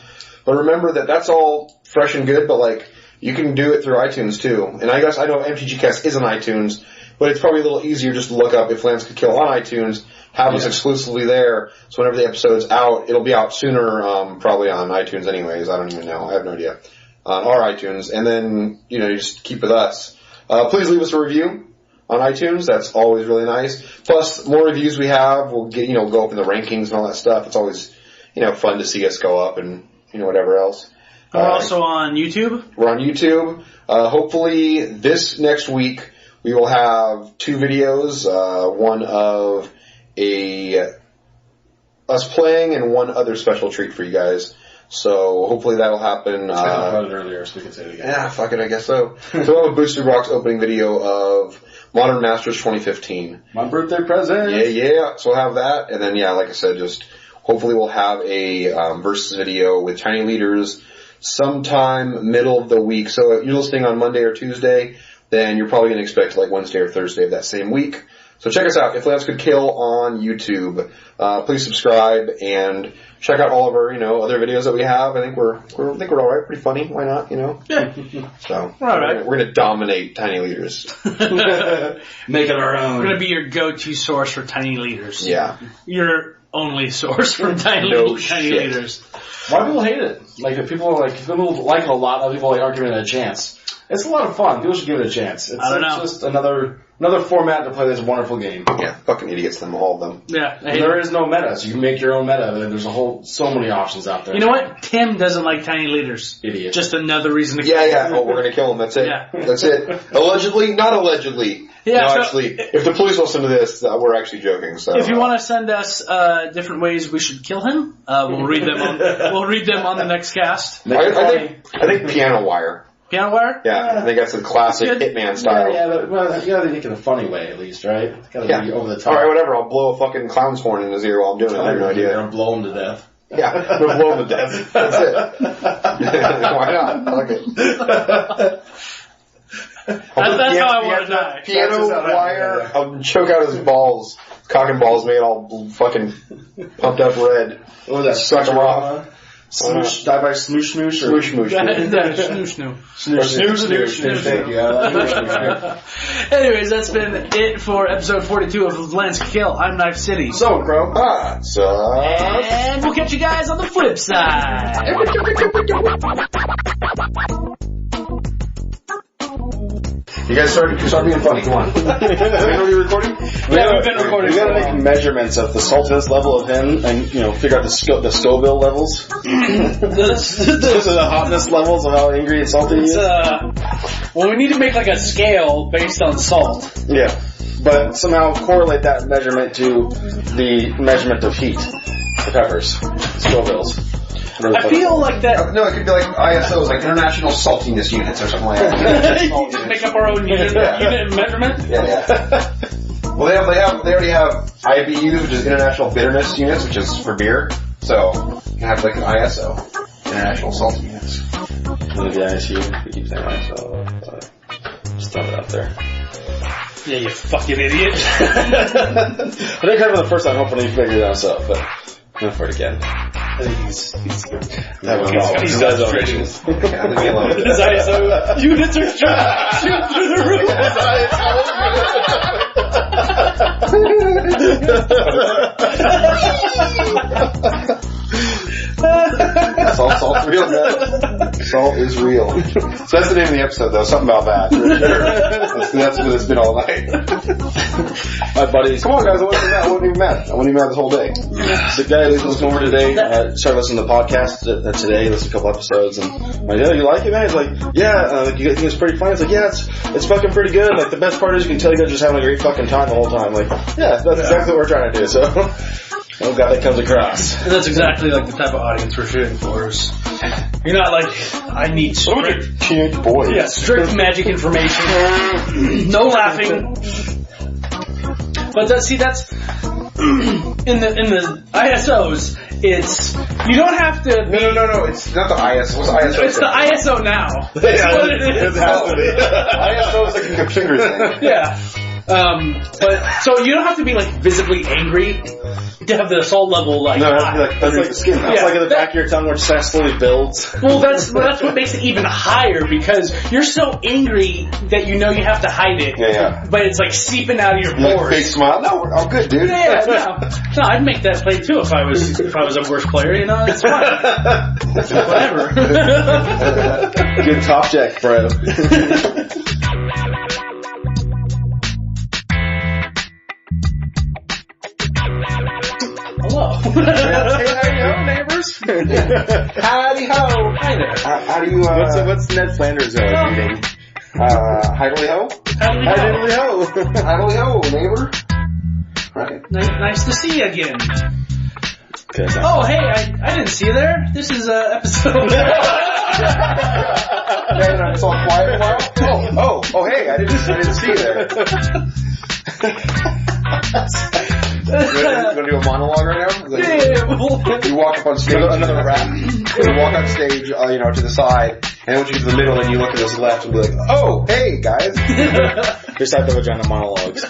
But remember that that's all fresh and good, but like, you can do it through iTunes too. And I guess I know MTG Cast is on iTunes, but it's probably a little easier just to look up If Lands Could Kill on iTunes, have us exclusively there, so whenever the episode's out, it'll be out sooner, probably on iTunes anyways. I don't even know. I have no idea. On our iTunes. And then, you just keep with us. Please leave us a review on iTunes. That's always really nice. Plus, more reviews we have will get, go up in the rankings and all that stuff. It's always, fun to see us go up and, whatever else. We're also on YouTube. We're on YouTube. Hopefully this next week we will have 2 videos. One of us playing and one other special treat for you guys. So hopefully that'll happen. I talked about it earlier, so we can say it again. Yeah, fuck it, I guess so. So we'll have a booster box opening video of Modern Masters 2015. My birthday present. Yeah. So we'll have that, and then like I said, just hopefully we'll have a versus video with Tiny Leaders sometime middle of the week. So if you're listening on Monday or Tuesday, then you're probably going to expect like Wednesday or Thursday of that same week. So check us out, If Lance Could Kill on YouTube. Please subscribe and check out all of our, other videos that we have. I think we're all right, pretty funny. Why not? Yeah. So All right. we're going to dominate Tiny Leaders. Make it our own. We're gonna be your go-to source for Tiny Leaders. Yeah. Your only source for tiny shit. leaders. Why do people hate it? Like, if people like it a lot, other people aren't giving it a chance. It's a lot of fun. People should give it a chance. It's I don't know. just another format to play this wonderful game. Yeah, fucking idiots, all of them. Yeah. There is no meta, so you can make your own meta. There's so many options out there. You know what? Tim doesn't like tiny leaders. Idiot. Just another reason to kill Yeah. Oh, we're gonna kill him. That's it. Yeah. That's it. Allegedly, not allegedly. Yeah, No, so- actually, if the police listen to this, we're actually joking. So If you want to send us different ways we should kill him, we'll read them on the next cast. I think piano wire. Piano wire? Yeah, I think that's a classic Good. Hitman style. Yeah, but you gotta make it a funny way at least, right? It's gotta be over the top. All right, whatever. I'll blow a fucking clown's horn in his ear while I'm doing it. I have no You're idea. gonna blow him to death. Yeah, I'm gonna blow him to death. That's it. Why not? Fuck it. That's how I want to die. Piano wire. I'll choke out his balls. Cock and balls made all fucking pumped up red. What was that? Suck him off. Smoosh, die by smoosh smoosh or Smoosh smoosh. snoosh. Thank you. I like snoosh. Anyways, that's been it for episode 42 of Lance Kill. I'm Knife City. So, bro. And we'll catch you guys on the flip side. You guys start being funny. Come on. Are we recording? Yeah, we've been recording. We gotta make measurements of the saltiness level of him, and figure out the Scoville levels. Those are the hotness levels of how angry and salty he is. Well, we need to make like a scale based on salt. Yeah, but somehow correlate that measurement to the measurement of heat. The peppers, Scovilles. I feel like that. No, it could be like ISOs, like International Saltiness Units or something like that. Just make up our own unit measurement. Yeah. Well, they already have IBUs, which is International Bitterness Units, which is for beer. So you can have like an ISO, International Salt Units. Maybe ISU. We keep saying ISO. Just throw it out there. Yeah, you fucking idiot. I didn't cover the first time, hoping he figured it out himself, but I'm for it again. I think he's He's got his own issues. Leave me alone. his ISO units are shooting through the roof. Salt's real, man. Salt is real. So that's the name of the episode, though. Something about that. For sure. That's what it's been all night. My buddies. Come on, guys. I wasn't even mad. I wasn't even mad this whole day. The guy who's listening over today started listening to the podcast today, listened to a couple episodes, and I'm like, you like it, man? He's like, yeah, you think it's pretty funny? It's like, yeah, it's fucking pretty good. Like, the best part is you can tell you guys just having a great fucking time the whole time. Like, yeah, that's exactly what we're trying to do, so I'm glad that comes across. And that's exactly like the type of audience we're shooting for. You're not like, I need strict Teenage boys. Yeah, strict magic information. No laughing. But that's in the ISOs, it's you don't have to. No. It's not the ISO. What's the ISO? It's the ISO now. That's what it is. It has to be. ISO is like a computer thing. Yeah. But so you don't have to be like visibly angry to have the salt level like. No, it has to be like under the skin. It's like in the back of your tongue where it just slowly builds. Well, that's what makes it even higher because you're so angry that you know you have to hide it. Yeah. But it's like seeping out of your Like pores. fake smile. No, we're all good, dude. Yeah, no, I'd make that play too if I was a worse player. You know, it's fine. Whatever. Good top check, bro. Hello. Hey, how you neighbors? Howdy ho. Hi there. How do you, What's Ned Flanders reading? Hidely ho? Howdy ho. Hidely ho, neighbor. Right. Nice to see you again. Oh, hey, I didn't see you there. This is episode. And it's all quiet a while. Oh, hey, I didn't see you there. You want to do a monologue right now? Like, you walk up on stage. Another rap. You walk on stage, to the side, and once you get to the middle, and you look at this left and be like, oh, hey, guys. Beside the vagina monologues.